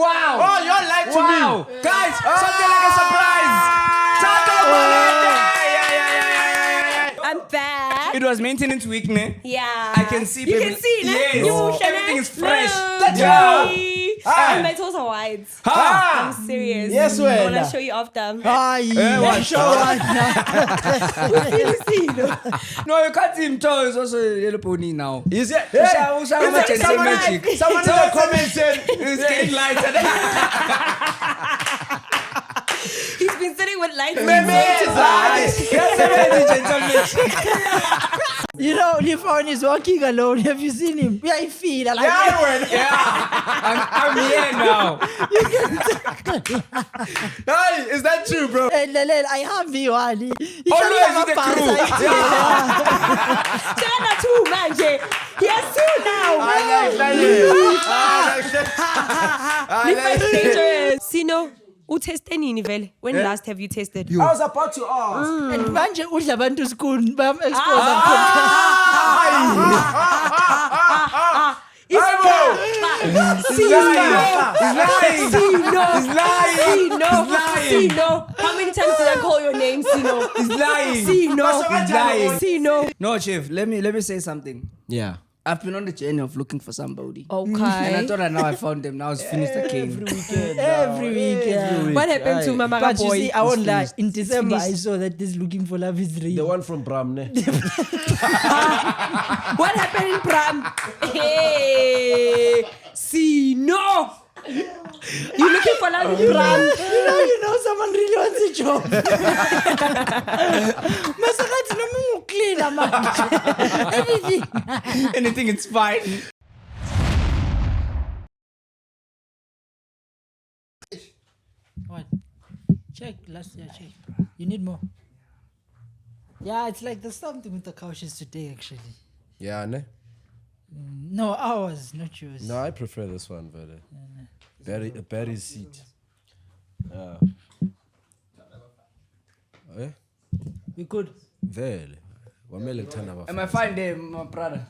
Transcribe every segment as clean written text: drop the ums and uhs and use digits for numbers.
Wow. Oh, you all lied to me. Guys, something like a surprise. Thato. I'm back. It was maintenance week, ne? Yeah. I can see. You baby. can see, ne? Yes. You Everything is fresh. Let's Yeah. And my toes are white. I'm serious. Yes, I well. want to show you off them. No, you can't see him tall. It's also a little pony now. Is it? Someone in the comments said it's getting lighter. He's been sitting with lights. You know, Lifon is walking alone. Have you seen him? Yeah, I feel like I'm here now. Hey, is that true, bro? I have you, Ali. Always with the crew. Chana two, man. He has two now. It's dangerous. Sino, who tested nini vele? When last have you tested? I was about to ask. And manje udla abantu school bam expose He's lying. How many times did I call your name, Sino? He's lying. Sino. No, Chief. Let me say something. Yeah. I've been on the journey of looking for somebody. Okay. And I thought now I found them. Now it's finished the game. every week. What happened to Mama But you boy? see, I won't lie. In December, I saw that this looking for love is real. The one from Bramne. What happened in Pram? Hey, Sino. You looking for love in Pram? You know, someone really wants a job. Masakati no mungu clean man. Anything. Anything, it's fine. What? Check last year. Check. You need more. Yeah, it's like there's something with the couches today, actually. Yeah, ne? No, ours, not yours. No, I prefer this one better. Barry's seat. We could. Vele. Wamele kuthanda Am I abafana. fine there, my brother?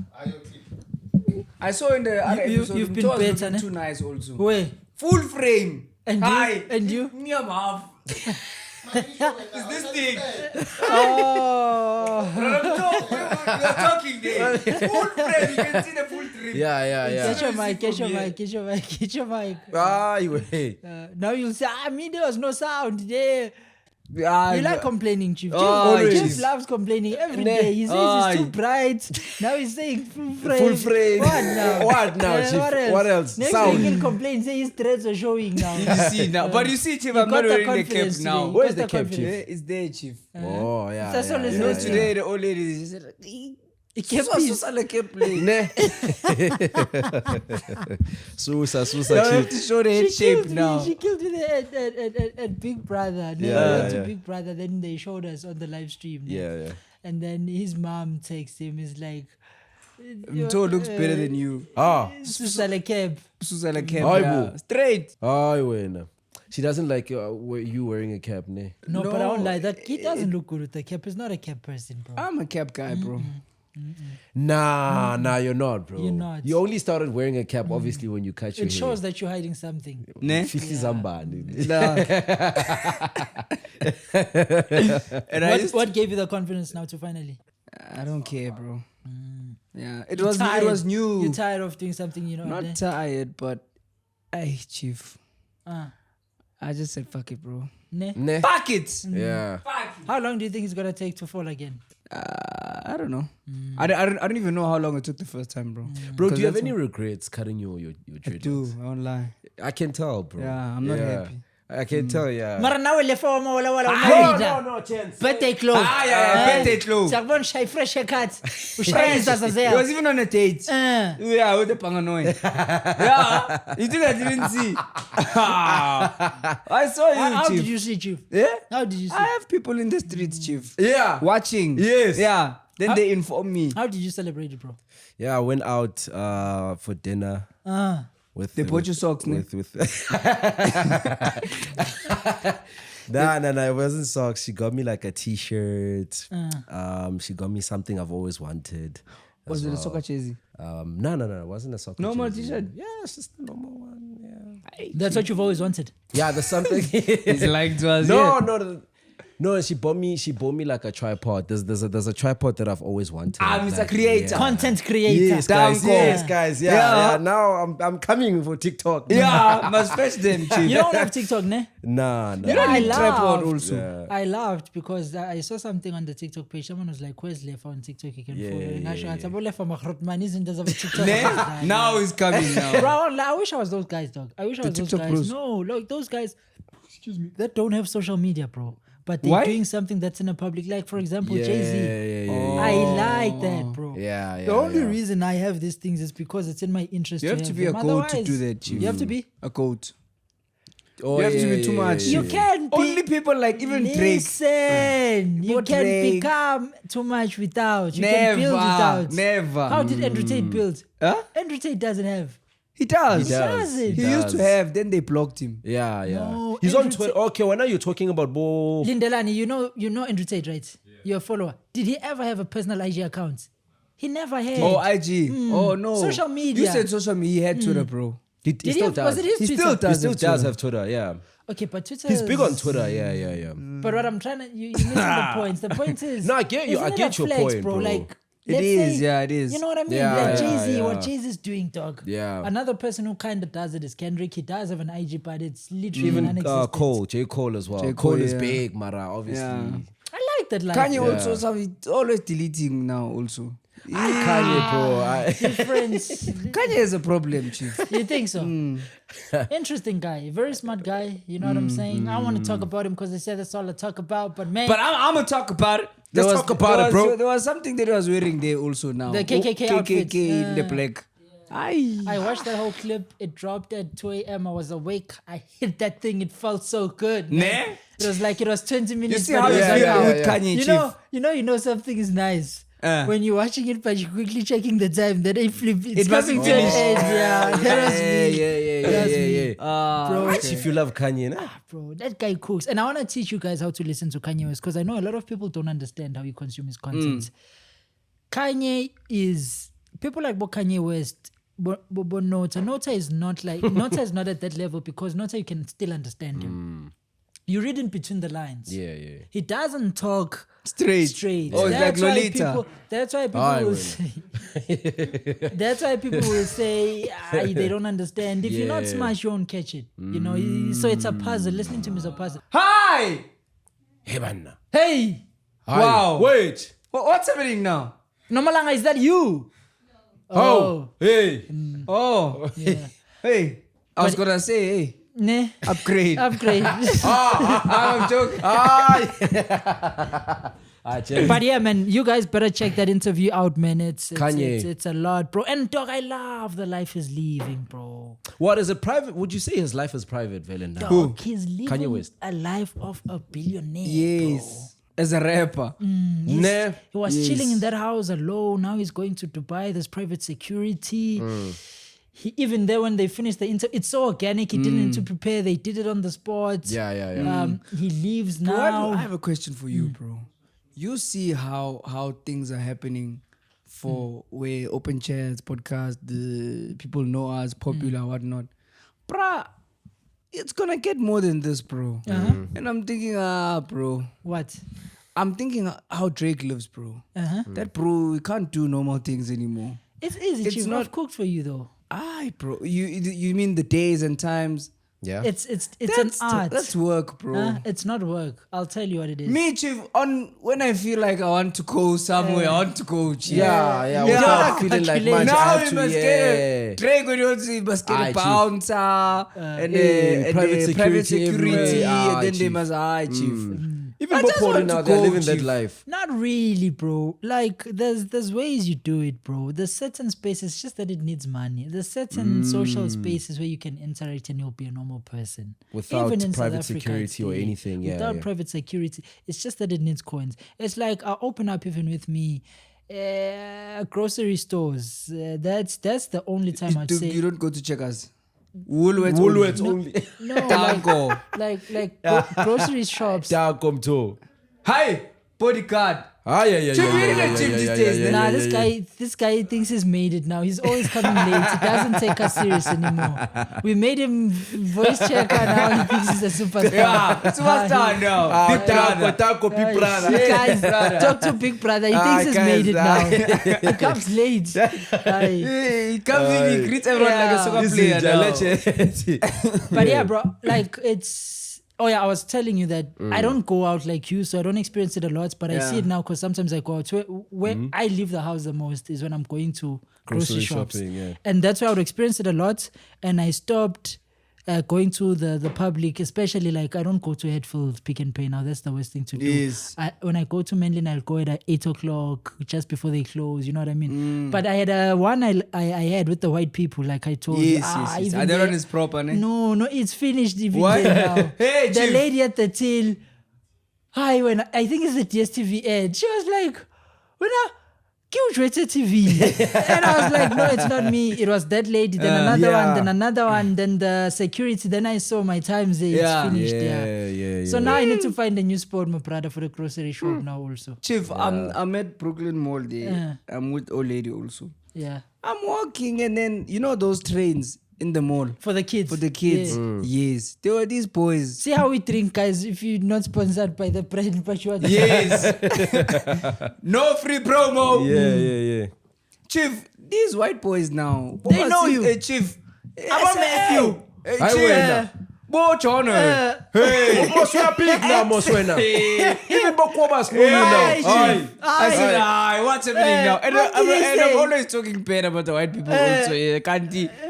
I saw in the other episode, you've been Mto was better, looking ne? too nice also. Where? Full frame. And you? Hi. And you? Me, I'm half. Is this thing? Oh. You're talking there. Full frame. You can see the full trim. Yeah. Get your mic. Aye, wait. Now you'll say, there was no sound there. You like complaining, Chief. Always. Chief loves complaining every day. He says it's too bright. Now he's saying full frame. Full frame. What now? What now, Chief? What else? Next Sound. week he'll complain, say his threads are showing now. You see now. But you see, Chief, I'm got not the wearing the cap confidence now. today. Where's Got the cap, confidence. Chief? It's there, Chief. Oh, yeah. That's all it's You know, Yeah. today the old lady just said, It kept peace. Ne? Susa, You have to Chief. show the head shape now. She killed me at Big Brother. No, Yeah, we went to yeah. Big Brother. Then they showed us on the live stream. no? Yeah. And then his mom texts him. Is like, Mto looks better than you. Susala Keb. Susan cap. Aye, Yeah. boo. Straight. Aye, wait. She doesn't like you wearing a cap, ne? No, but I No, won't lie. That kid doesn't look good with the cap. He's not a cap person, bro. I'm a cap guy, bro. Nah, you're not, bro. You're not. You only started wearing a cap, obviously, when you cut your It hair. shows that you're hiding something. Ne? Fifty Zambani. And I just, What gave you the confidence now to finally? I don't care, bro. Yeah, it You're was tired. it was new. You're tired of doing something, you know. Not tired, but hey, Chief. Ah. I just said fuck it, bro. Ne? Ne? Fuck it. Yeah. How long do you think it's gonna take to fall again? I don't know. I don't even know how long it took the first time, bro. Bro, do you have that's any regrets cutting your I dreadlocks? do. I won't lie. I can tell, bro. Yeah, I'm not happy. I can tell, yeah. Mara nawe lefa wala No, chance. birthday clothes. Birthday clothes. Sakubona shy fresh haircut. Ushayisa I sazea. was even on a date. Yeah, with the panganoy. Yeah, you think I didn't see? I saw you, How Chief. did you see, Chief? Yeah? How did you see? I have people in the streets, Chief. Yeah. Watching. Yes. Yeah. Then they inform me. How did you celebrate it, bro? Yeah, I went out for dinner. With They bought you socks, ne? with Nah, it wasn't socks. She got me like a t-shirt. She got me something I've always wanted. Was as it a well. soccer jersey? No, it wasn't a soccer Normal jersey. t-shirt? Yeah, it's just a normal one. Yeah. That's what you've always wanted. Yeah, there's something. It's like it was. No, she bought me like a tripod. There's a tripod that I've always wanted. Mr. Creator. Content creator. Yes, guys. Danko. Yes, guys. Yeah. Now I'm coming for TikTok. Yeah, must fetch them, chief. You don't have TikTok, ne? Nah. You don't I need tripod laughed. also. Yeah. I laughed because I saw something on the TikTok page. Someone was like, "Where's Lefa on TikTok? You can follow." Ne? Now it's coming now. Bro, I wish I was those guys, dog. I wish I was those TikTok guys. bros. No, like those guys, excuse me, that don't have social media, bro. But they're Why? doing something that's in a public, like for example, Jay-Z. Yeah. I like that, bro. Yeah. The only reason I have these things is because it's in my interest. You have to be a them. goat to Otherwise, do that, chief. You have to be. A goat. Oh, You have to be too much. You can't be. Only people like even Drake. Listen, you What can Drake? become too much without. You can build without. Never. How did Andrew Tate build? Huh? Andrew Tate doesn't have. He does. He does. doesn't. He used to have, then they blocked him. Yeah. No, He's on Andrew Twitter. Okay, well now you're talking about Bo. Lindelani, you know Andrew Tate, right? You're a follower. Did he ever have a personal IG account? He never had. Oh, IG. Oh, no. Social media. You said social media. He had Twitter, bro. He Did still have, does. was it his He Twitter? still does. He still have does Twitter. have Twitter. Yeah. Okay, but Twitter. He's big on Twitter. Yeah. But what I'm trying to, you're missing the points. The point is. No, I get you. isn't I it get a your flex, point, bro. Like, It let's is, say- yeah, it is. You know what I mean? Yeah, like yeah, Jay-Z, what yeah. Jay-Z's doing, dog. Yeah. Another person who kind of does it is Kendrick. He does have an IG, but it's literally Even non-existent. J. Cole as well. J. Cole Cole, is yeah. big, Mara, obviously. Yeah. I like that life. Kanye Yeah. also, so he's always deleting now also. Kanye, bro. Difference. Kanye has a problem, chief. You think so? Interesting guy. Very smart guy. You know what I'm saying? I want to talk about him because they said that's all I talk about. But man, But I'm going to talk about it. Let's talk about it, bro. There was something that he was wearing there also now. The KKK outfit. KKK in the black. I watched that whole clip. It dropped at 2 a.m. I was awake. I hit that thing. It felt so good. Man. Ne? It was like it was 20 You minutes. see but how it you was feel like, with Kanye, chief? You know something is nice. When you're watching it, but you're quickly checking the time, then it flip. It's It must coming be to an finished. end. Yeah, that was me. That's me. Yeah. Bro, Much if you love Kanye, nah? bro, that guy cooks. And I want to teach you guys how to listen to Kanye West because I know a lot of people don't understand how you consume his content. Kanye is, people like Kanye West, but Nota is not like, Nota is not at that level because Nota you can still understand him. You read in between the lines. Yeah. He doesn't talk Straight. That's Oh, it's like why Lolita. That's why people I will will. say. That's why people will say they don't understand. If you're not Yeah. smart, you won't catch it. You know, so it's a puzzle. Listening to him is a puzzle. Hi! Hey, man. Hey, Wow. Wait. What's happening now? Nomalanga, is that you? Oh. Hey. Oh. Yeah. Hey. I was going to say, hey. Ne? Upgrade. Upgrade. I'm joking. But yeah, man, you guys better check that interview out, man. It's Kanye. It's a lot, bro. And dog, I love the life is leaving, bro. What is it private? Would you say his life is private, Velen? Dog, he's living Kanye West. a life of a billionaire. Yes. As a rapper. Nah. He was chilling in that house alone. Now he's going to Dubai. There's private security. He, even there when they finished the interview, it's so organic. He didn't need to prepare. They did it on the spot. Yeah. He leaves Bro, now. I have a question for you, bro. You see how things are happening for where open chats, podcast, the people know us, popular, whatnot. Bruh, it's gonna get more than this, bro. And I'm thinking, bro. What? I'm thinking how Drake lives, bro. That bro, we can't do normal things anymore. It's easy. It's Chief. not- I've cooked for you though. Aye, bro. You mean the days and times? Yeah. It's an art. That's work, bro. It's not work. I'll tell you what it is. Me, chief, when I feel like I want to go somewhere, I want to go, chief. Yeah. Without feeling like much. I Now have we to, must yeah. get a Drake when you want to must get Aye, a chief. bouncer and private private security security, everywhere. Aye, and then they chief. must chief. Even I just Bopori want now, to they're go, living that chief. life. Not really, bro. Like there's ways you do it, bro. There's certain spaces, just that it needs money. There's certain social spaces where you can interact and you'll be a normal person. Without Even in South private Africa, security or it's- anything, yeah, Without yeah. private security, it's just that it needs coins. It's like open up even with me. Grocery stores. That's the only time I'd say. You don't go to Checkers. Woolworths only. No, Danko. like grocery shops. Come to. Hi, bodyguard. Chief, you didn't Chief these days. Nah, this guy thinks he's made it now. He's always coming late. He doesn't take us serious anymore. We made him voice checker now. He thinks he's a superstar. Yeah, superstar now. Big brother. Big brother. Guys, talk to Big Brother. He thinks he's made it now. He comes late. He comes in, he greets everyone like a soccer player now. But yeah, bro, like it's. Oh yeah, I was telling you that I don't go out like you, so I don't experience it a lot. But I see it now because sometimes I go out. Where I leave the house the most is when I'm going to grocery shops, and that's where I would experience it a lot. And I stopped going to the public, especially like I don't go to Hatfield, Pick and Pay now. That's the worst thing to do. Yes. When I go to Manlin, I'll go at 8 o'clock just before they close. You know what I mean? But I had one I had with the white people, like I told you. Yes. That one is proper, ne? No, it's finished even What? there now. Hey, the Chief. lady at the till, when I think it's the DSTV ad, she was like, when I TV. And I was like, no, it's not me. It was that lady, then another one, then the security. Then I saw my times there. It's finished. Yeah. So now I need to find a new spot, my brother, for the grocery shop now also. Chief, I'm at Brooklyn Mall there. I'm with old lady also. Yeah. I'm walking and then, you know those trains in the mall? For the kids. Yeah. Yes. There were these boys. See how we drink, guys, if you're not sponsored by the brand, but you are. Yes. No free promo. Yeah. Chief, these white boys now. They know you. Hey, Chief. I'm a Matthew. Hey, I Chief. win. Bo Chona. Hey. Moswena. Even Bokwabas know you now. I said, what's happening now? And What did he I'm say? always talking bad about the white people also.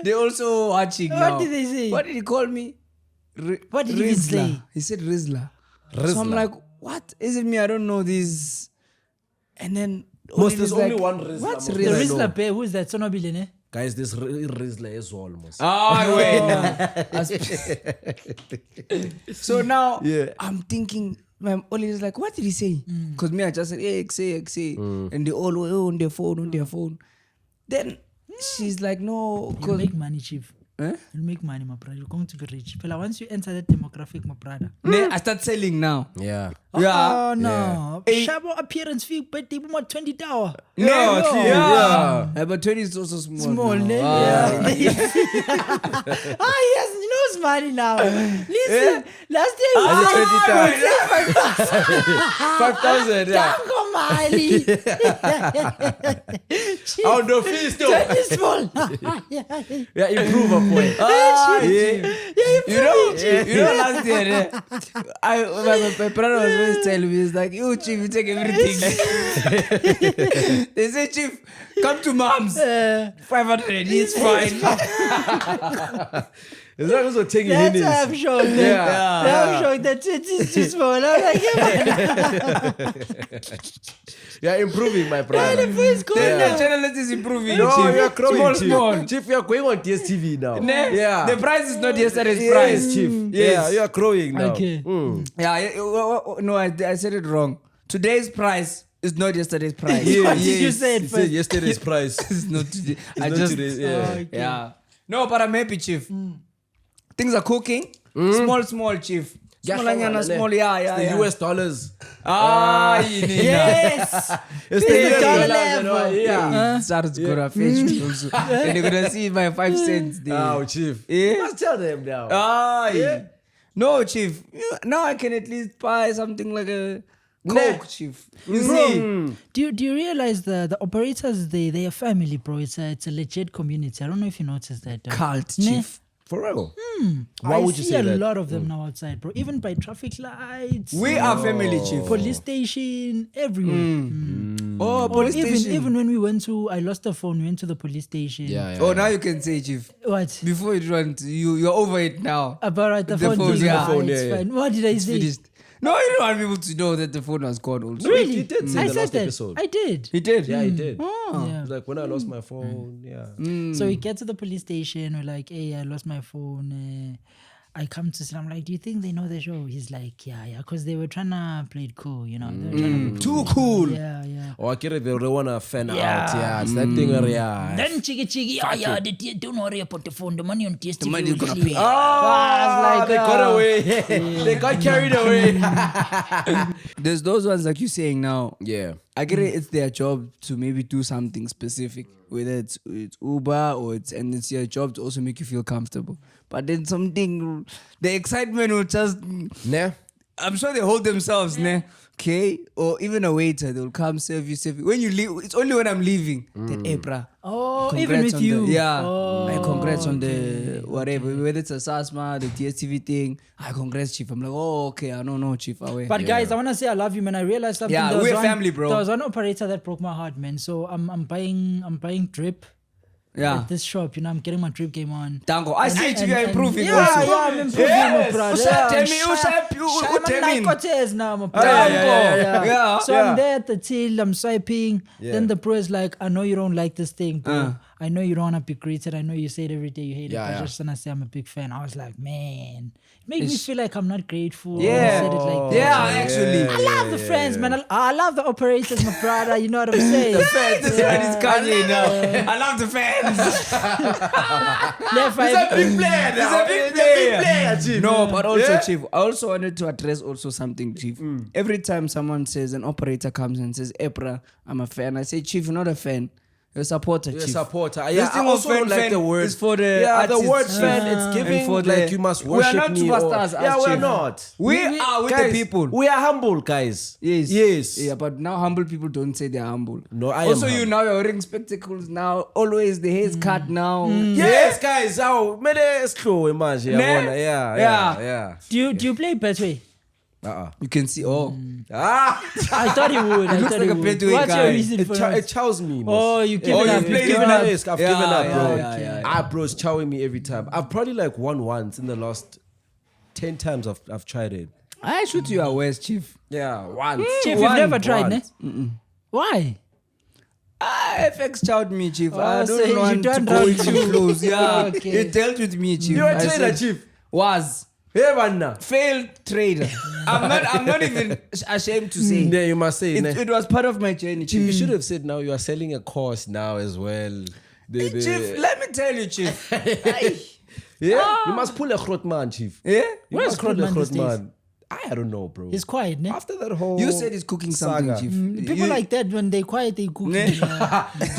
They also watching now. What did they say? What did he call me? What did he say? He said Rizla. So I'm like, what? Is it me? I don't know this. And then There's only one Rizla. What's The Rizla? Rizla Pay, who's that? Sonobile, ne? Guys, this Rizla is almost. So now I'm thinking, my only is like, what did he say? Because me, I just said, hey, XA. And they all were on their phone. Then she's like, no. You make money, Chief. Eh? You'll make money, my brother. You're going to be rich. But once you enter that demographic, my brother. I start selling now. Yeah. Oh, no. Shabo appearance fee, but they want 20 tower. Yeah. But 20 is also small. Small, now. ne? Yes, you know it's money now. Listen, last year you said 5,000, yeah. Tango Mali. Oh, no, fee still. 20 small. Yeah, improve a point. You know, last year, my brother was always telling me, he's like, you, Chief, you take everything. They say, Chief, come to mom's. 500, it's fine. As long as we're taking That's his. why I'm shocked. I'm shocked that 20 is too small. I'm like, You're improving, my brother. the voice going The now. channel is improving. No, Chief. you're growing, Small. Chief. Chief, you're going on DSTV now. Ne? Yeah. The price is not yesterday's price. Yes, Chief. Yes. Yeah, you're growing now. Okay. No, I said it wrong. Today's price is not yesterday's price. What did you say it He first? said yesterday's price. It's not today. not today's, yeah. Yeah. No, but I'm happy, Chief. Things are cooking. Small, Chief. Small, yeah. The US dollars. Yes. It's the US dollar dollars, level. Yeah. SARS gonna fetch also. And you're gonna see my 5 cents there. Oh, Chief. Yeah. You must tell them now. No, Chief. Now I can at least buy something like a Coke, Chief. You see? Do you realize the operators, they are family, bro. It's a legit community. I don't know if you noticed that. Cult, Ne? Chief. For real. Why would you see say a that? lot of them now outside, bro. Even by traffic lights. We are family, Chief. Police station, everywhere. Oh, Or police station. even when we went to, I lost the phone, we went to the police station. Yeah. Oh, now you can say, Chief. What? Before you run, you're over it now. About the The phone. phone, thing. yeah. phone, It's yeah. fine. What did I say? Finished. No, you don't want people to know that the phone was gone also. Really? He did say I in the said last that. episode. I did. He did? Yeah, he did. Yeah. Like when I lost my phone, yeah. So we get to the police station. We're like, hey, I lost my phone. I come to say, I'm like, do you think they know the show? He's like, yeah, because they were trying to play it cool, you know. They were trying to be Too cool. Yeah. Oh, I get it. They want to fan out. Yeah. Yeah, it's that thing where, yeah. Then Chiggy, don't worry about the phone. The money on TSTV. money you're gonna will clear. pay. I was like, like, they got away. They got carried away. There's those ones like you're saying now. Yeah. I get it. It's their job to maybe do something specific, whether it's Uber or and it's your job to also make you feel comfortable. But then the excitement will just. Nah. I'm sure they hold themselves, ne? Okay, or even a waiter, they'll come serve you. When you leave, it's only when I'm leaving. Then, hey, bruh. Oh, Congrats even with on you. Congrats on the whatever, whether it's a SASMA, the TSTV thing. Congrats, chief. I'm like, oh, okay, I don't know, chief. But guys, I want to say I love you, man. I realized something. Yeah, we're family, bro. There was one operator that broke my heart, man. So I'm buying drip. Yeah. At this shop, I'm getting my drip game on. Dango. I see you are improving Yeah, also. yeah, I'm improving, my brother. Yeah. So I'm there at the till, I'm swiping. Then the bro is like, I know you don't like this thing, bro. I know you don't want to be greeted. I know you say it every day, you hate it. But just when I say I'm a big fan, I was like, man, it makes me feel like I'm not grateful. Yeah. I said it like that. Yeah, actually. I love the friends, man. I love the operators, my brother. You know what I'm saying? The fans. This is Kanye now. I love the fans. He's a big player now. He's a big player, Chief. No, but also, Chief, I also wanted to address also something, Chief. Every time someone says, an operator comes and says, Epra, I'm a fan. I say, Chief, you're not a fan. You're a supporter, You're Chief. a supporter. This Yeah, thing I also of don't like fan the word. is for the the word artists. fan, it's giving And for like the- you must We are worship not me. superstars, Yeah, as we're Chief. not. We are with guys, the people. We are humble, guys. Yes. Yeah, but now humble people don't say they're humble. No, I also, am you humble. now you're wearing spectacles now. Always the hair's cut now. Yes, guys. Oh, made it slow, imagine. Ne? Yeah. Do you play Betway? You can see. Oh, I thought he would. I looks thought like he a would. Betway What's guy. your reason for It it? chows me. Oh, you give Oh, it you up. played You've it given up. up. I've Yeah, given up, bro. yeah. Bro's chowing me every time. I've probably like won once in the last 10 times I've tried it. I shoot you at West, Chief. Yeah, once. Chief, you've never tried, ne? once. Why? FX chowed me, Chief. I Oh, so don't you want to turned go round too to- close. Yeah, Okay. it dealt with me, Chief. You're a I trader, said, Chief. Was Hey, man. failed trader. I'm not even ashamed to say. Yeah, you must say. It was part of my journey, Chief. You should have said now you are selling a course now as well. Chief, let me tell you, Chief. Yeah, you must pull a Grotman, Chief. Yeah? You Where's must pull a Grotman these days? Grotman. I don't know, bro. He's quiet, ne? After that whole You said he's cooking something, saga. Chief. People like that, when they quiet, they cook. Ne? Do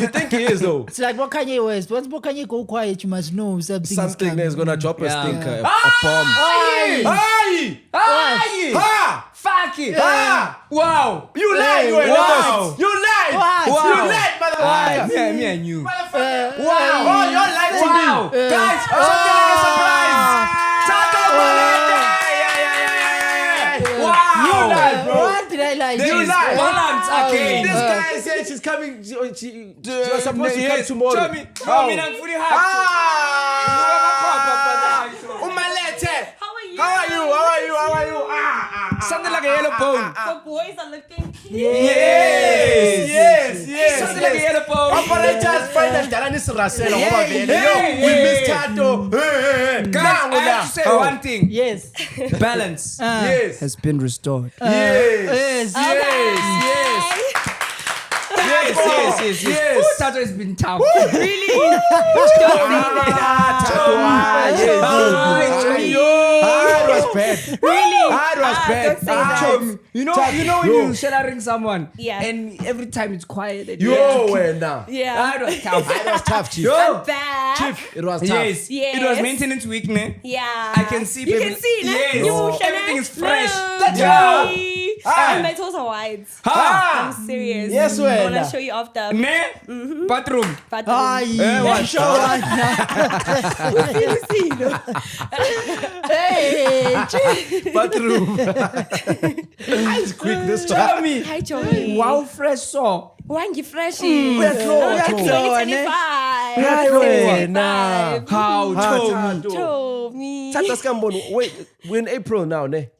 you think he is though? It's like what Kanye West. Once Kanye go quiet, you must know something. Something that's gonna drop a Yeah. stinker, Yeah. a bomb. Aye! Aye! Aye! Ha! Fuck it! Ah! Wow! You lied, you Wow! You lied! What? Wow! You lied, motherfucker! Me and you. Wow! Oh, you're lying to me! Wow! Guys, something like a surprise! Thato Malende! Wow! You lied, bro! What did I like? There is lied. balance again. This guy said she's coming. She was supposed to come tomorrow. Show me. Show me. I'm fully happy. Umalete! How are you? How are you? How are you? How are you? Something like a yellow bone. The boys are looking cute. Yes. Something like a yellow bone. Operators find us Dalanis Rasela. Yeah. We miss Thato. Guys, I have to say one thing. Yes. Balance Yes. has been restored. Yes. Yes. Ooh, Thato has been tough. Really? It was bad. Really? It was Don't say that. You know when you shattering someone, Yeah. and every time it's quiet. And Yo, where now? Yeah. That was tough. It was tough, Chief. Yo. Bad. Chief, it was tough. Yes. Yes. It was maintenance week, ne? Yeah. I can see You people- can see, ne? Yes. You Oh. motion, Everything ne? is fresh. No. Let's go. And my toes are white. Ha! I'm serious. Yes, I well. want to show you after. Ne? Bathroom. What? Show one. Hey, Bathroom. It's quick this Tell time. me. Hi, Joey. Wow, fresh saw. Wangi freshy. We're slow. 2025. Yeah, 2025. How Thato. Told me. Thato Skambon. Wait, we're in April now, ne?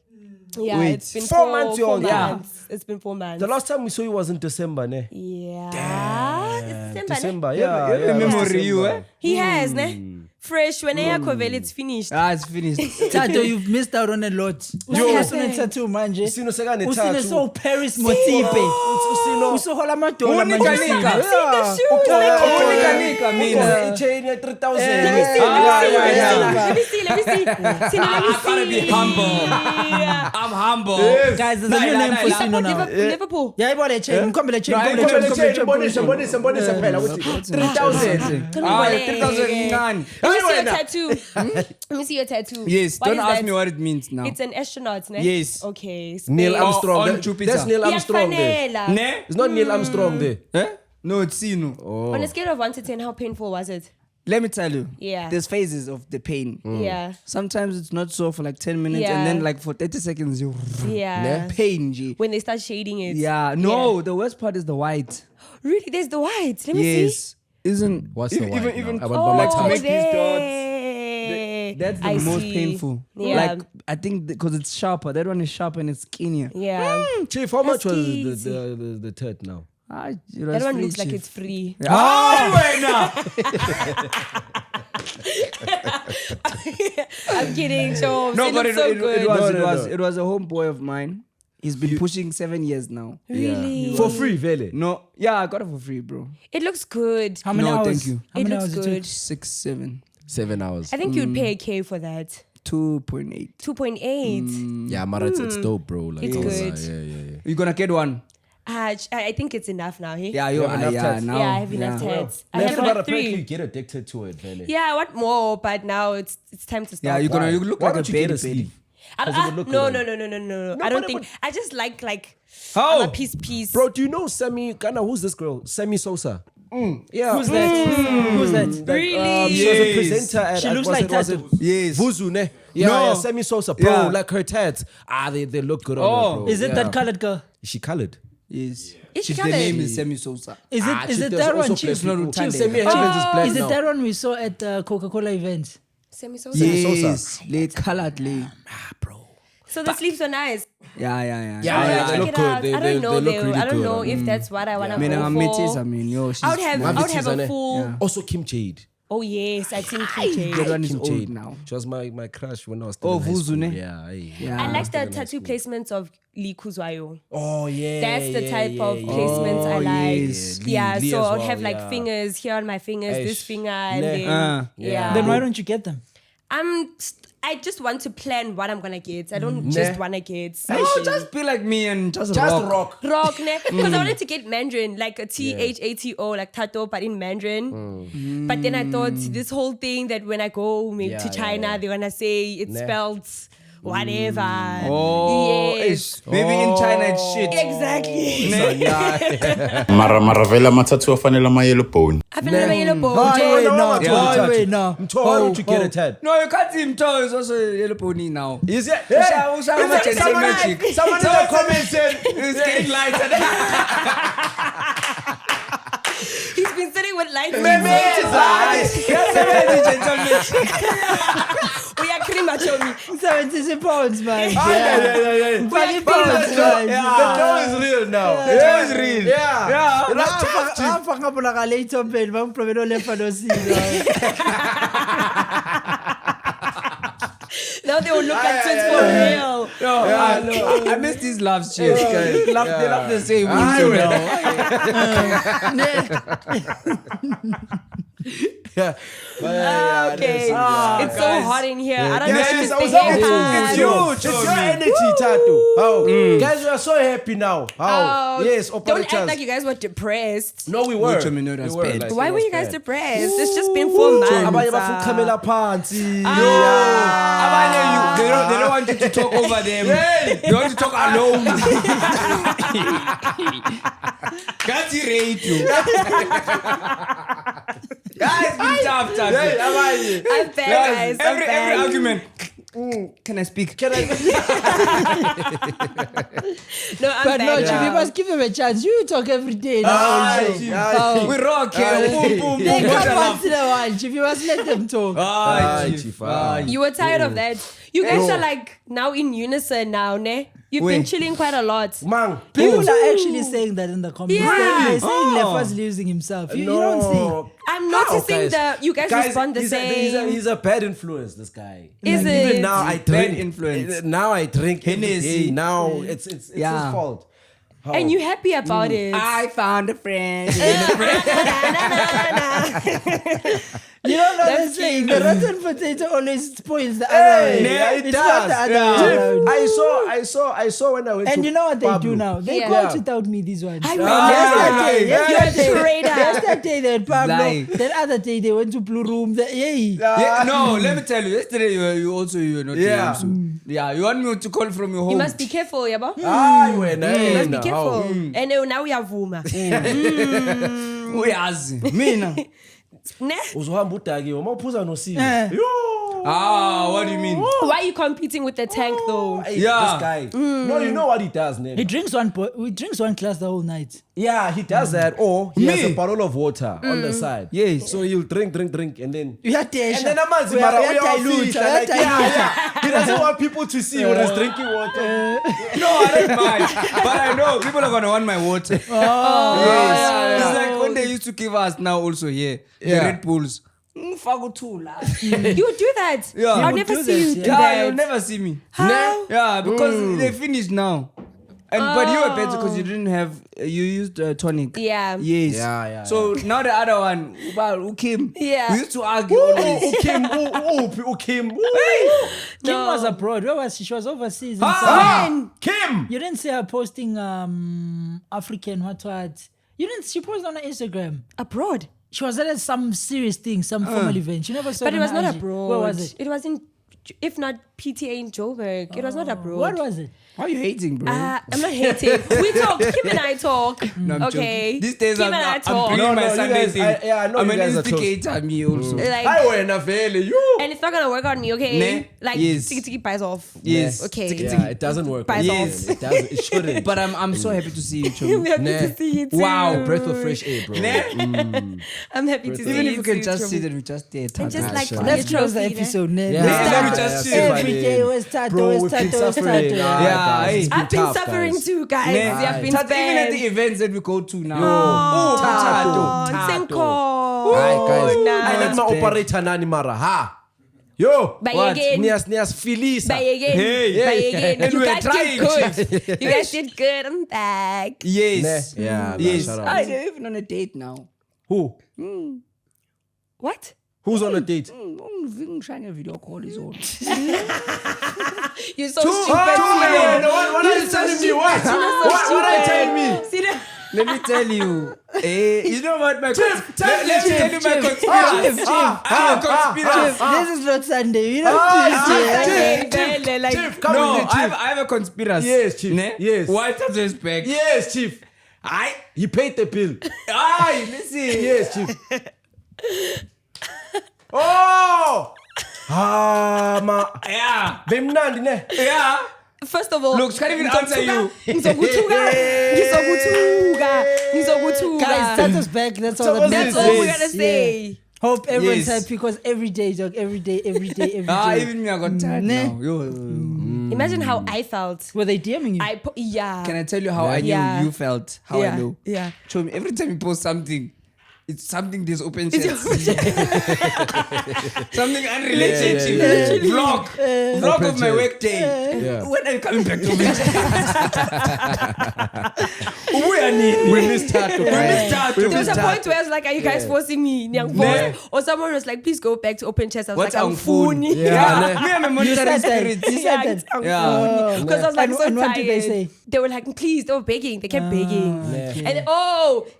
Yeah, Wait, it's been 4 months you're 4 on, yeah. months. It's been 4 months. The last time we saw you was in December, ne? Yeah. It's December. Yeah, You have a memory, you, eh? He has, ne? Fresh. When Kovel, it's finished. It's finished. Thato, you've missed out on a lot. Usine tattoo manje. Usino sekane Usine tattoo. so Paris motipe. Usino. Usohola madola manje. Unika. The shoes. Unika, mina. Chain at 3,000. Let me see. Ah, Let me see. yeah, yeah, Let me see Let me see. I gotta be humble. I'm humble. Guys, there's a new name for Sino now. Liverpool. Yeah, ibona chain. Mkombele chain. Mbonisa phela ukuthi 3,000. 3,000 ngani. Let me see your tattoo. Let me see your tattoo. Yes, What don't is ask that? me what it means now. It's an astronaut, ne? Yes. Okay. Neil Armstrong. on That- Jupiter. That's Neil Armstrong there. Iyafanela. Ne? It's not Neil Armstrong there. Eh? No, it's Sino. On a scale of 1 to 10, how painful was it? Let me tell you. Yeah. There's phases of the pain. Yeah. Sometimes it's not so for like 10 minutes Yeah. and then like for 30 seconds you Yeah. pain. G. When they start shading it. Yeah. No, the worst part is the white. Really? There's the white. Let me see. Yes. Isn't What's the white even now? Oh, like to make these dots. there. That's the I most see. painful. Yeah. Like I think because it's sharper. That one is sharp and it's skinnier. Yeah. Chief, how much was That's the turd now? That one looks like it's free. I'm kidding, Chom. No, It but looks so good. it was a homeboy of mine. He's been pushing 7 years now. Really? For free, Vele. No, yeah, I got it for free, bro. It looks good. How many No, hours? thank you. How It many looks hours it took? good. 6, 7, 7 hours. I think you'd pay a K for that. 2.8. 2.8. Yeah, Mara, it's dope, bro. Like, It's good. Yeah. You're gonna get one. I think it's enough now. Hey? Yeah, you have enough tats? now. Yeah, I have enough tats. I Let's have about like a pack, you 3. get addicted to it, Vele. Yeah, I want more, but now it's time to stop. Yeah, you look Why like a don't you get baby. a sleeve? No. I don't think. I just like How? I'm a piece. Bro, do you know who's this girl? Sammy Sosa. Yeah. Who's that? Who's that? Really? She was a Yes. presenter at She looks was like it- was Thato. it Yes. Vuzu, ne? Yeah, No. yeah, Sammy Sosa. Bro, Yeah. like her tats. They look good on Oh. her, bro. Is it Yeah. that colored girl? Is she colored? Yes. Is she The colored? name is Semi Sosa. Is it Chief, that there's one? also Chief? black people. Chief, Sammy Heavens is black Is it now. that one we saw at Coca-Cola events? Semi-Sosa. Yes. Late colored lay. So the sleeves are nice. Yeah. Yeah, I'll they check look it good. out. They I don't know. look really I don't good know on if that's what I want to I mean, go I'm for. Metis. I mean, yo, she's I would have Mavitizane. a full. Yeah. Also Kim Jade. Oh yes, I think That KJ. one is Kim old Jade now. She was my crush when I was still Oh, in high Vuzu, school. ne? Yeah, Yeah. I like the tattoo placements of Lee Kuzwayo. Oh yeah. That's the type of yeah. placements I like. yes. Yeah, Lee so as I'll well, have like yeah. fingers here on my fingers, this Eish. finger, and Ne. then yeah. Then why don't you get them? I just want to plan what I'm gonna get. I don't just wanna get. Oh, something. just be like me and just Just rock. rock. Rock, because I wanted to get Mandarin, like a Thato, like Thato, but in Mandarin. But then I thought this whole thing that when I go maybe to China, they're gonna say it's spelled whatever. Oh, yes. maybe in China it's shit. Exactly. mara vele amathathu afanele ama-yellow bone. I feel like a yellow bow. Wait, no. Why don't you get a tat? No, you can't see him tall. It's also a yellow pony now. Is it? Someone in the comments said it's getting lighter. He's been sitting with lights. We are cream me. 70 pounds, man. Yeah. Fucking pounds, man. The dough is real now. The dough is real. Yeah. I'm fucking up like a late on pen. I'm probably not left for no see. Now they will look like twins for real. I miss these laughs, cheers, guys. They laugh the same way. Okay. It's so hot in here. I don't know if it's the It's haircut. huge. It's your energy, Thato. How? Guys, we are so happy now. How? Yes, Don't act operators. like you guys were depressed. No, we were. Which, I mean, no, that's We were, bad. like, Why it were was you guys bad. depressed? It's just been 4 months. Abanye bafukhamela phansi. They don't want you to talk over them. They want to talk alone. Can't you rate you? Guys, be tough. I'm bad, guys. I'm Every bad. argument. Can I speak? No, I'm But bad. no, Chief, now. you must give him a chance. You talk every day now. also. We rock here. Boom, boom, They boom. come once in a while, Chief. You must let them talk. Chief. You were tired of that. You guys are like now in unison now, ne? You've been chilling quite a lot. Man, People are actually saying that in the comments. Yeah. They're saying Lefa's losing himself. You don't see. I'm noticing you guys respond the he's same. He's a bad influence, this guy. Is Like, it? Even now I drink. Bad influence. Now I drink Hennessy. Hennessy. Now it's his fault. How? And you happy about it. I found a friend. You don't know That's the saying. cute. The rotten potato always spoils the other way. Yeah, it It's not the does. other way around. I saw when I went to And you know what they do Pablo. now? They Yeah. go out without me, these ones. I Yesterday, You're a traitor. yesterday they had Pablo. Lie. That other day they went to Blue Room. Yay. Yeah, no, let me tell you. Yesterday you were not Yeah. here. Yeah, you want me to call from your home? You must be careful, yabo. Hayi wena. You must be yena, careful. hawu. And now we have Vuma. Uyazi. Mina. Ne? Uzohamba udakiwe uma uphuza nosimo. Eh. Yo. What do you mean? Why are you competing with the tank though? Hey, Yeah. This guy. No, you know what he does, man. He drinks one glass the whole night. Yeah, he does that. Or he has Me? a bottle of water on the side. Yes. So he'll drink, and then. Uyatesha. And then amanzi Uya- mara uyadiluta, uyawafihla, like, uyadiluta. yeah. He doesn't want people to see when he's drinking water. No, I don't mind. But I know people are gonna want my water. Yes. It's like when they used to give us now also here the Yeah. Red Bulls. Fagutula. You do that? Yeah. I'll You never do see you that, do Yeah, that. you'll never see me. How? Yeah, because they finished now. And but you were better because you didn't have you used tonic. Yeah. Yes. Yeah. So now the other one, who came? Yeah. We used to argue always. Kim. Kim was abroad. Where was she? She was overseas. in Ah! some- Kim. You didn't see her posting African what? You didn't. She posted on her Instagram. Abroad. She was at some serious thing, some formal event. You never saw But it it on was her not IG. abroad. Where was it? It was in, if not PTA in Joburg. It was not abroad. What was it? Why are you hating, bro? I'm not hating. We talk. Kim and I talk. No, I'm Okay. joking. These days Kim I'm and I I'm talk. bringing No, my you Sunday guys- thing. I know I'm you an guys are close. instigator, me also. Like, Hi wena vele. You. and it's not gonna work on me, okay? Ne? Like, Yes. tiki buys off. Yes. Okay. Yeah, it doesn't work. Buys Yes. off. It doesn't. It shouldn't. But I'm so happy to see you, I'm Chomi. happy Nah. to see you too. Wow, Breath of fresh air, bro. I'm happy to see Even you if you can too, just Chomi. sit and we just stay And just like sure. Let's your close the trophy, ne? episode. Ned. Yeah. Yeah, Yeah, we just yeah, chill. yeah. Every day was Thato, Bro, was we've been Thato, was suffering. Thato. Yeah, guys, hey. it's been I've been tough, suffering guys. too, guys. Yeah. I've been Even at bad. the events that we go to now. Oh, Thato. Senko. Alright, guys. Nah. I let my bad. operator nani mara. Ha. Yo. Bye What? again. Nias Filisa. Bye again. Hey. Bye again. And You we're guys trying. did good. You guys did good. I'm back. Yes. Yeah, man, Yes. shout out. I'm even on a date now. Who? What? Who's on a date? I'm trying a video call is all. You're so Two stupid. million. What are you telling me? What? What are you telling me? See that? Let me tell you. You know what my tell let me tell you my conspiracy. I'm a conspiracy. This is not Sunday. You don't Chief, come No, with it, Chief. I have a conspiracy. Yes, Chief. Ne? Yes. White House is back. Yes, Chief. He paid the bill. Aye, listen. Yes, Chief. Oh! Yeah. Bemnandi ne? Yeah. First of all, Look, can't even answer you. Ngizokuthuka. Guys, Tato's back. That's all that That's Yes, all we're yes. gonna say. Hope everyone's Yes. happy because every day, dog, every day. Even me, I got tired Ne? now. Yo. Imagine how I felt. Were they DMing you? Yeah. Can I tell you how I knew Yeah. you felt? How Yeah. I know? Yeah. Show me. Every time you post something, it's something there's open chats. Something unrelated. Yeah. Vlog of my chat. work day. Yeah. When are you coming back to me? We missed Thato. There was a point where I was like, are you guys forcing me? Ne. Or someone was like, please go back to open chats. I was What's like, I'm angfuni? phony. Yeah. Me, I'm a You monitoring said that. spirit. You said that. Yeah. Because I was like, And- so and what tired. did they say? They were like, please, they were begging. They kept begging. And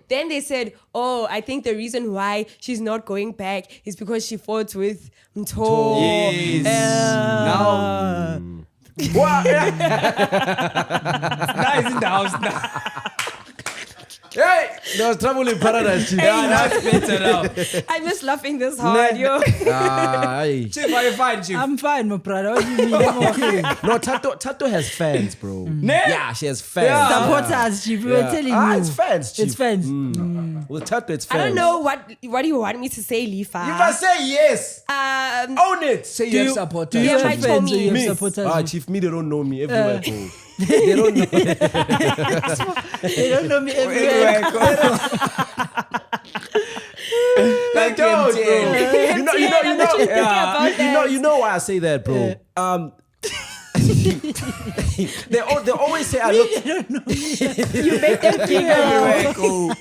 then they said, I think the reason why she's not going back is because she fought with Mto. Yes. Now it's in the house now. Hey, there was trouble in paradise, Chief. Now it's better now. I'm just laughing this hard, yo. Aye. Chief, are you fine, Chief? I'm fine, my brother. What do you mean? I'm okay. No, Thato has fans, bro. Ne? Yeah, she has fans. Yeah. Supporters, Chief. We were telling you. It's fans, Chief. It's fans. With Thato, it's I fans. don't know what do you want me to say, Lifa? You must say yes. Own it. Say Do you have you supporters. Yeah, have my fans or Tommy. you Me. have supporters? Chief, me, they don't know me everywhere, bro. They don't know. They don't know me everywhere. Anyway, go. Thank you, don't, MTN. bro. I'm actually thinking about that. You know why I say that, bro. they always say I look. You make them giggle.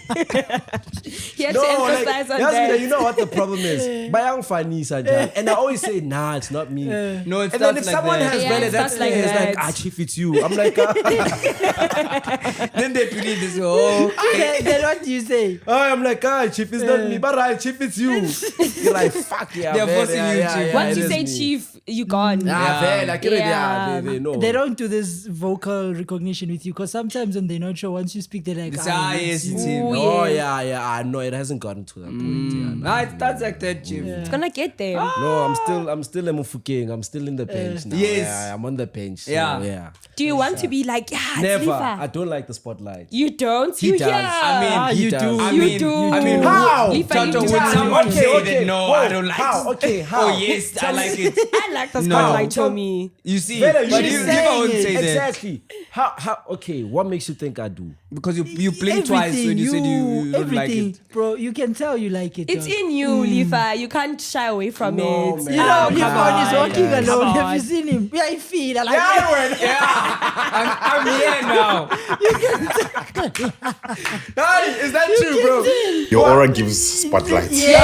He has to emphasize on that. You know what the problem is? Bayang funny, Sanjay. And I always say, nah, it's not me. No, it's and not then if like someone that. has Yeah, read it, it's that's not like like, that. ah, chief, it's you. I'm like, Then they believe this. Oh, Then what do you say? I'm like, chief, it's not me. But chief, it's you. You're like, fuck yeah. They're man, forcing yeah, you, yeah, chief. yeah, Once it you is say me. chief, you gone. They know. They don't do this vocal recognition with you because sometimes when they're not sure, once you speak, they're like, It's yes, it's him. Ooh, Oh yeah. yeah. I know it hasn't gotten to that point. Yeah, no. It starts like that, chief. It's gonna get there. No, I'm still a Mufukeng. I'm still in the bench now. Yes. Yeah, I'm on the bench. So, Yeah. yeah. Do you want to be like, it's Never. Lifa? I don't like the spotlight. You don't? He You does. yeah. I mean, He you does. do. I You mean, do. I mean, How? Lifa, Tato, you would do. someone say Okay. that no, Whoa, I don't like how? it? Okay, how? Oh yes, I like it. I like the No. spotlight to me. You see, Vela, but you you saying never won't say that Exactly. How? Okay, what makes you think I do? because you blinked twice when you said you don't like everything, it. bro. You can tell you like it. It's dog. in you, Lifa. You can't shy away from No, it. man. You know, Oh, Lifa come when he's on. walking Yes. alone. Come Have on. you seen him? Yeah, I feel. I like I'm here now. Hey, is that true, bro? Your aura gives spotlight. Yes,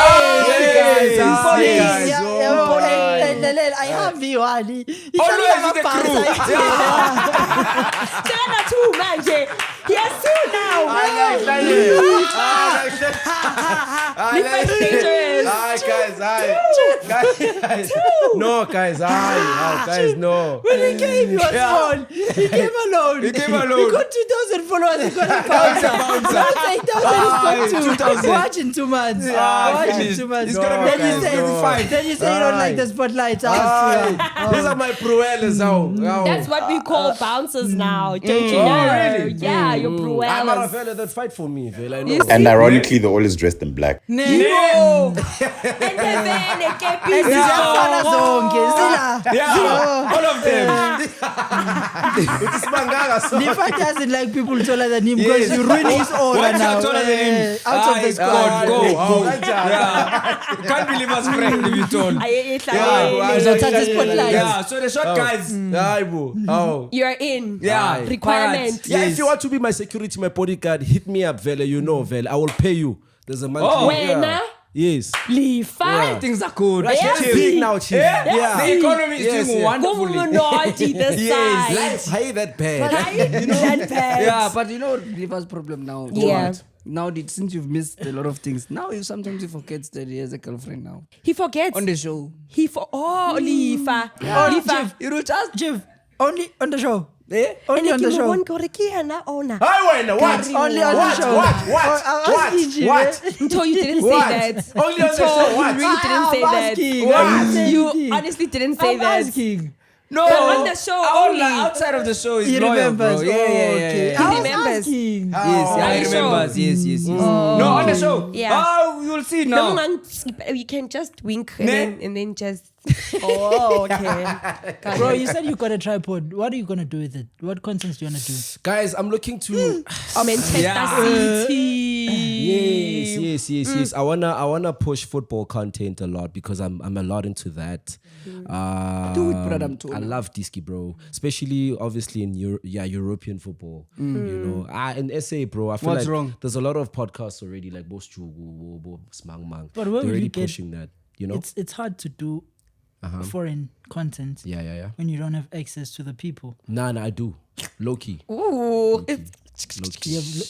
Yes, guys. I have you, Ali. Always with the crew. Tena two, manje. He has two now. Lifa is dangerous. Guys. No, guys. Guys, no. When he came, he was small. He came alone. He came alone. He got 2,000 followers. He got a bouncer. Now 8,000 is got 2. Watch in 2 months. Watch in finished. 2 months. It's gonna be Then you guys, say no. it's fine. Then you say you don't like the spotlight. These are my pruelas. That's what we call bouncers now. Don't you know? really? Yeah, your I'm bruelas. not a fella that fight for me, Vela. I know. You see? And ironically, they're always dressed in black. And the vele, kepi, Ziyafana zonke. Yeah, all of them. It's Manganga, so- Lifa doesn't like people taller than him because Yes. you ruin his aura Once now. you're taller than him, Out of the squad. Go. Kanjani? Yeah, can't believe us friend if you told. Uzothatha spotlight. Yeah, so the short guys. Hayi bo. You're in. Yeah, Requirement. quiet. Yeah, Yes. if you want to be my security, my bodyguard, hit me up, Vela. You know, Vela. I will pay you. There's a monthly. Oh. Wena? Yes. Lifa. Things are good. Yeah. It's big now, chief. Yeah. The economy is Yes, doing yeah. wonderfully. Naughty this Yes. side. Life high that bad. That bad. Yeah, but you know Lifa's problem now. Yeah. Now since you've missed a lot of things, now sometimes he forgets that he has a girlfriend now. He forgets. On the show. Lifa. Oh, Lifa. Chief, you will just Chief. Only on the show. Eh? Only on the show. Hi, Wena. What? Only on the What? show. What? Until you didn't say What? that. Only on the Until show. you What? really didn't say that. You honestly didn't say I'm that. asking. No, But on the show only. outside of the show is He loyal, remembers. bro. Yeah. Okay. He I was remembers. asking. Yes, yeah, On he the show. remembers. Yes. No, on the show. Yeah. Oh, you'll see No, now. man, you can just wink Ne? and then just. Oh, okay. Got Bro, it. you said you got a tripod. What are you gonna do with it? What contents do you wanna do? Guys, I'm looking to. Manchester Yeah. City. Yes. I wanna push football content a lot because I'm a lot into that. Do it, brother, I'm told. I love Diski, bro. Especially obviously in European football. You know, in SA, bro. I feel What's like wrong? there's a lot of podcasts already, like Boss Chugu, Smang Mang. But They're where would already you get- pushing that. You know. It's hard to do foreign content Yeah. when you don't have access to the people. Nah, I do. Lowkey. Ooh.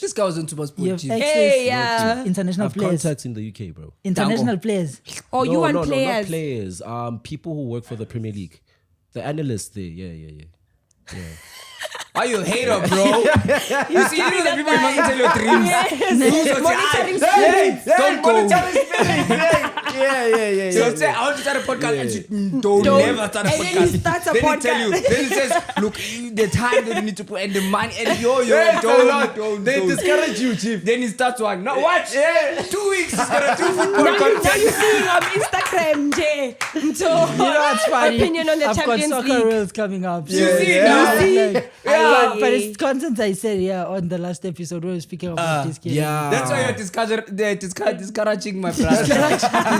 This guy was into my You sport. have Chief. access Hey, yeah. to international I have players. contacts in the UK, bro. International players. Oh, you want no, players? not players. People who work for the Premier League. The analysts there. Yeah. Are you a hater, bro? You see, you know the people mustn't tell your dreams. Monitoring Don't go. Yeah. So say, I want to start a podcast and you don't never start a And podcast. then he starts a Then he podcast. tell you, then he says, look, the time that you need to put and the money and don't. They discourage you, chief. Then he starts one. No, watch. 2 weeks he's gonna do football Now you content. see him on Instagram, Jay. So, You know what's funny? opinion on the I've Champions got soccer League. reels coming up. You see? Like, but it's content I said on the last episode where we were speaking about this game. Yeah. That's why you're discouraging my brother.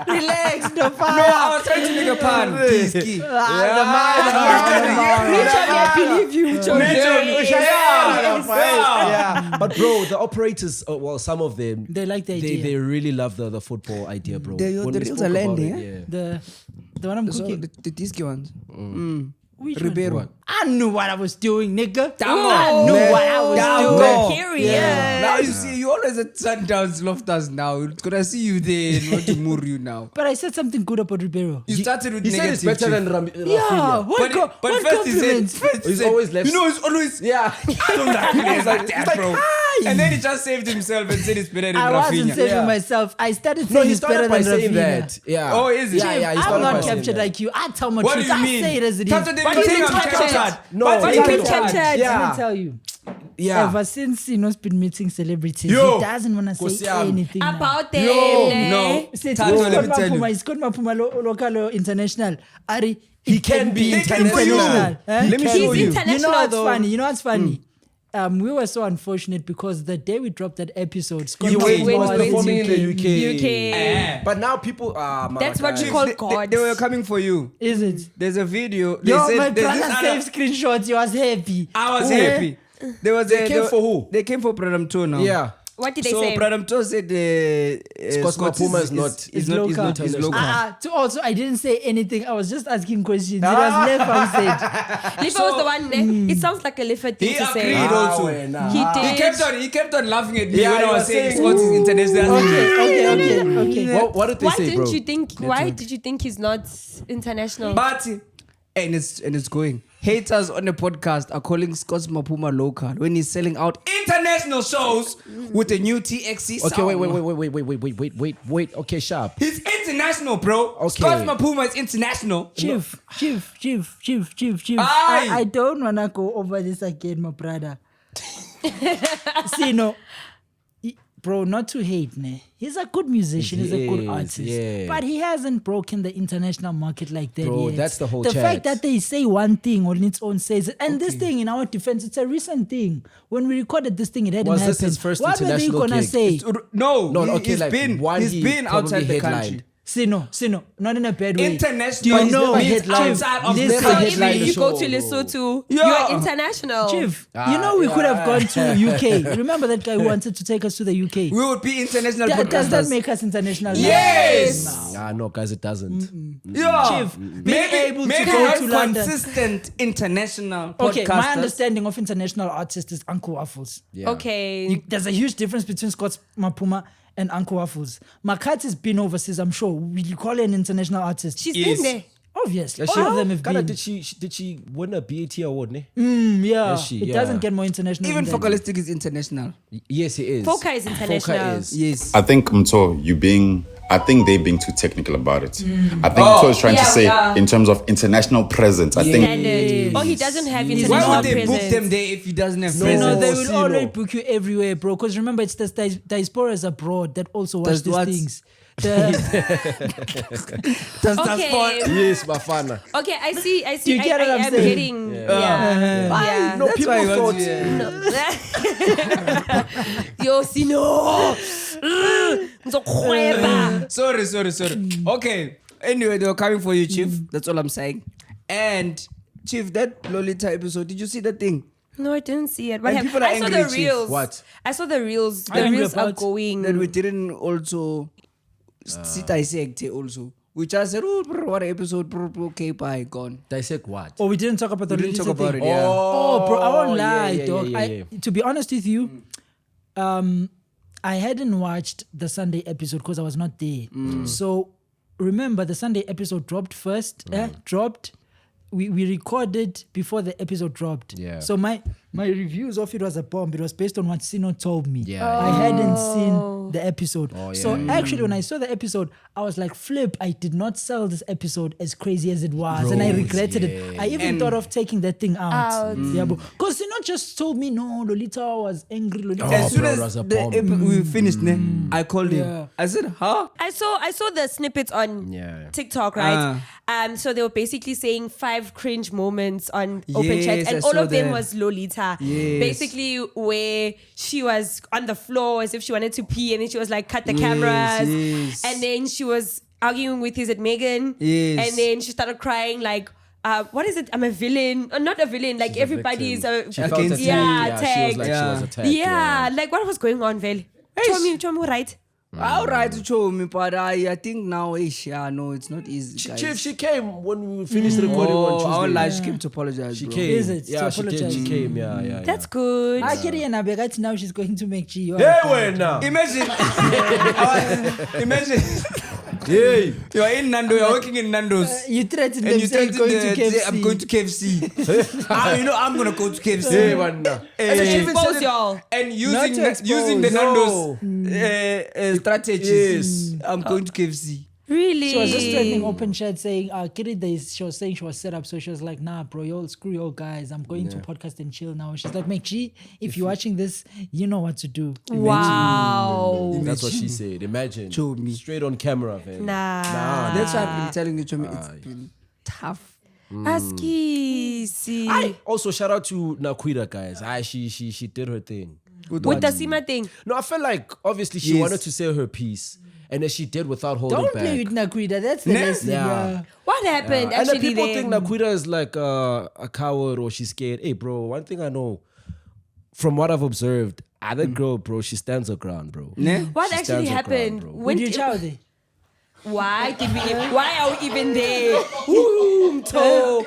Relax, no fire. No, I was trying to make a pun. Please, Key. The man. I believe you. Yeah, but bro, the operators, well, some of them, They like the idea. they really love the football idea, bro. The When we reels spoke are landing, about eh? it, The one I'm So cooking. the Disky ones. Which Ribeiro. one? I knew what I was doing, nigga. Tango. I knew Man. what I was Tango. doing. Curious. Now you see, you always at Sundowns Lofters now. It's gonna see you there and want to move you now. But I said something good about Ribeiro. You started with He said negative. it's better Chief. than Yeah, Rafinha. what But first he compliment? said, He's always left. You know, it's always, Yeah. I don't like players like that, he's like, bro. And then he just saved himself and said it's better than I wasn't Rafinha. saving Yeah. myself. I started No, saying he it's better started by than saying Rafinha. that. Yeah. Oh, is it? Yeah, yeah. He I'm started by not saying captured that. like you. I tell my What truth. do you I mean? say it as it is. Tato didn't What do you think mean I'm captured? captured. No, But What he do you mean captured. captured? Let me Yeah. tell you. Yeah. Ever since Sino's been meeting celebrities, Yo. he doesn't want to say Kosiam. anything now. About them. No. Say, Tato, let me tell you. He's got Mapuma local or international. Ari, He can be They came for you. international. Eh? Let me He's show you. international. You know what's though. funny? You know what's funny? We were so unfortunate because the day we dropped that episode, Scott You Mapuma wait, was wait, in performing in the UK. UK. But now people are. That's what you Chief, call they God. were coming for you. Is it? There's a video. They Yo, said my there's brother this other- saved screenshots. He was happy. I was Ooh. happy. There was They came for who? They came for Pradam 2 now. Yeah. What did they So say? Pradam 2 said Scott Mapuma is not- is not local. To also, I didn't say anything. I was just asking questions. It was left unsaid. Lifa was the one. It sounds like a Lifa thing He to say. agreed also. He did. He kept on laughing at me Yeah, when he I was was saying saying, Scott is international. Okay. What did they Why say, didn't bro? you think? Why did you think he's not international? But and it's going. Haters on the podcast are calling Scott Mapuma local when he's selling out international shows with a new TXC sound. Okay, wait. Okay, sharp. He's international, bro. Okay. Scott Mapuma is international. Chief. Aye. I don't want to go over this again, my brother. See, no. Bro, not to hate, ne? He's a good musician, he's a good He is, artist. yeah. But he hasn't broken the international market like that Bro, yet. that's the whole The chat. fact that they say one thing on its own says it. And this thing, in our defense, it's a recent thing. When we recorded this thing, it hadn't Was happened. this his first what were they international gonna gig? say? No, No, okay, he's like been one he's he been probably outside the country. headlined. See, no, not in a bad way. International. Do you He's know? never means Chief, outside of this the is So a country. even headline if you go show, to bro. Lesotho, Yeah. you're international. Chief, you know we could have gone to UK. Remember that guy who wanted to take us to the UK? We would be international Does that podcasters. make us international? now? Yes. No, guys, it doesn't. Yeah. Chief, being able to maybe go not to London. consistent international Okay, my podcasters. understanding of international artists is Uncle Waffles. Yeah. Okay. There's a huge difference between Scott Mapuma and Uncle Waffles. Makati's been overseas, I'm sure. Will you call her an international artist? She's Yes. been there. Obviously. Yeah, All of them have Kinda, been. did she win a BET award? Ne? Yeah. Is she? It Yeah. doesn't get more international. Even than that. Focalistic is international. Yes, he is. Foka is international. Foka is. Yes. I think I think they being too technical about it. I think Mto is trying to say in terms of international presence. I think Standard. Oh, he doesn't have Why international would they book presence. them there if he doesn't have No, presence? they will Sino. always book you everywhere, bro. Because remember, it's the diasporas abroad that also watch Does these what? things. Okay. Yes, Bafana. Okay, I see. Do you get what I'm I am saying? getting. Yeah. No, people why he thought. was Yo, Sino. Nzokhweba. Sorry. Okay. Anyway, they were coming for you, Chief. That's all I'm saying. And Chief, that Lolita episode, did you see that thing? No, I didn't see it. What And happened? people are I saw angry, the Chief. reels. What? I saw the reels. The angry reels are about? going. That we didn't also dissect also. We just said, oh, bro, what episode, bro, okay, bye, gone. Dissect what? Oh, we didn't talk about the We didn't talk Lolita about thing. it, yeah. Oh, bro, I won't lie, yeah, dog. yeah. To be honest with you, I hadn't watched the Sunday episode because I was not there. So remember, the Sunday episode dropped first. Dropped. We recorded before the episode dropped. Yeah. So my reviews of it was a bomb. It was based on what Sino told me. Yeah. I hadn't seen the episode. Oh, So yeah. actually, when I saw the episode, I was like, flip, I did not sell this episode as crazy as it was. And I Bros, regretted it. I even And- thought of taking that thing out. Out. Yeah, because Sino just told me, no, Lolita was angry. Lolita As soon bro, as it was a the bomb. we finished, I called him. Yeah. I said, huh? I saw the snippets on Yeah. TikTok, right? So they were basically saying 5 cringe moments on open chat, Yes, and I all saw of them that. was Lolita. Yes. Basically, where she was on the floor as if she wanted to pee, and then she was like, cut the cameras. yes. And then she was arguing with Is it Megan? Yes. And then she started crying like, what is it? I'm a villain. Not a villain. Like everybody is a She felt Against attacked. yeah, She was tagged. like she was Yeah. attacked. Yeah, like what was going on, Vel? Show me right. All right, to show me, but I think now, no, it's not easy. Guys. Chief, she came when we finished recording on Oh, our Tuesday. life, she came to apologize. She bro. came. Is it? Yeah, To she did. apologize. She came. Yeah. That's good. Actually, and Abegati now she's going to make G. Hey, wait now. Imagine, imagine, Hey. you are in Nando, you're working in Nando's. You threatened them And you saying threatened going to KFC. I'm going to KFC. I'm gonna go to KFC. Hey, one now. And she even Expose said it- y'all. And Not using to the, expose. using the No. Nando's strategies. Yes. I'm going to KFC. Really? She was just threatening open chat saying, she was saying she was set up. So she was like, nah, bro, y'all screw y'all guys. I'm going to podcast and chill now. She's like, make G, if you're watching this, you know what to do. Wow. That's what she said. Imagine. Show me. Straight on camera, man. Nah. That's why I've been telling you, Chomi, it's been tough. Aski. Also, shout out to Nakwita, guys. She did her thing. With the Sima thing. No, I felt like obviously she Yes. wanted to say her piece, and then she did without holding Don't back. play with Nakwida. That's the lesson. Yeah. Yeah. What happened And then actually people there? think Nakwita is like a coward or she's scared. Hey, bro, one thing I know from what I've observed, that girl, bro, she stands her ground, bro. What She actually stands her happened? ground, bro. Would you chow there? Why are we even there? Boom, toe.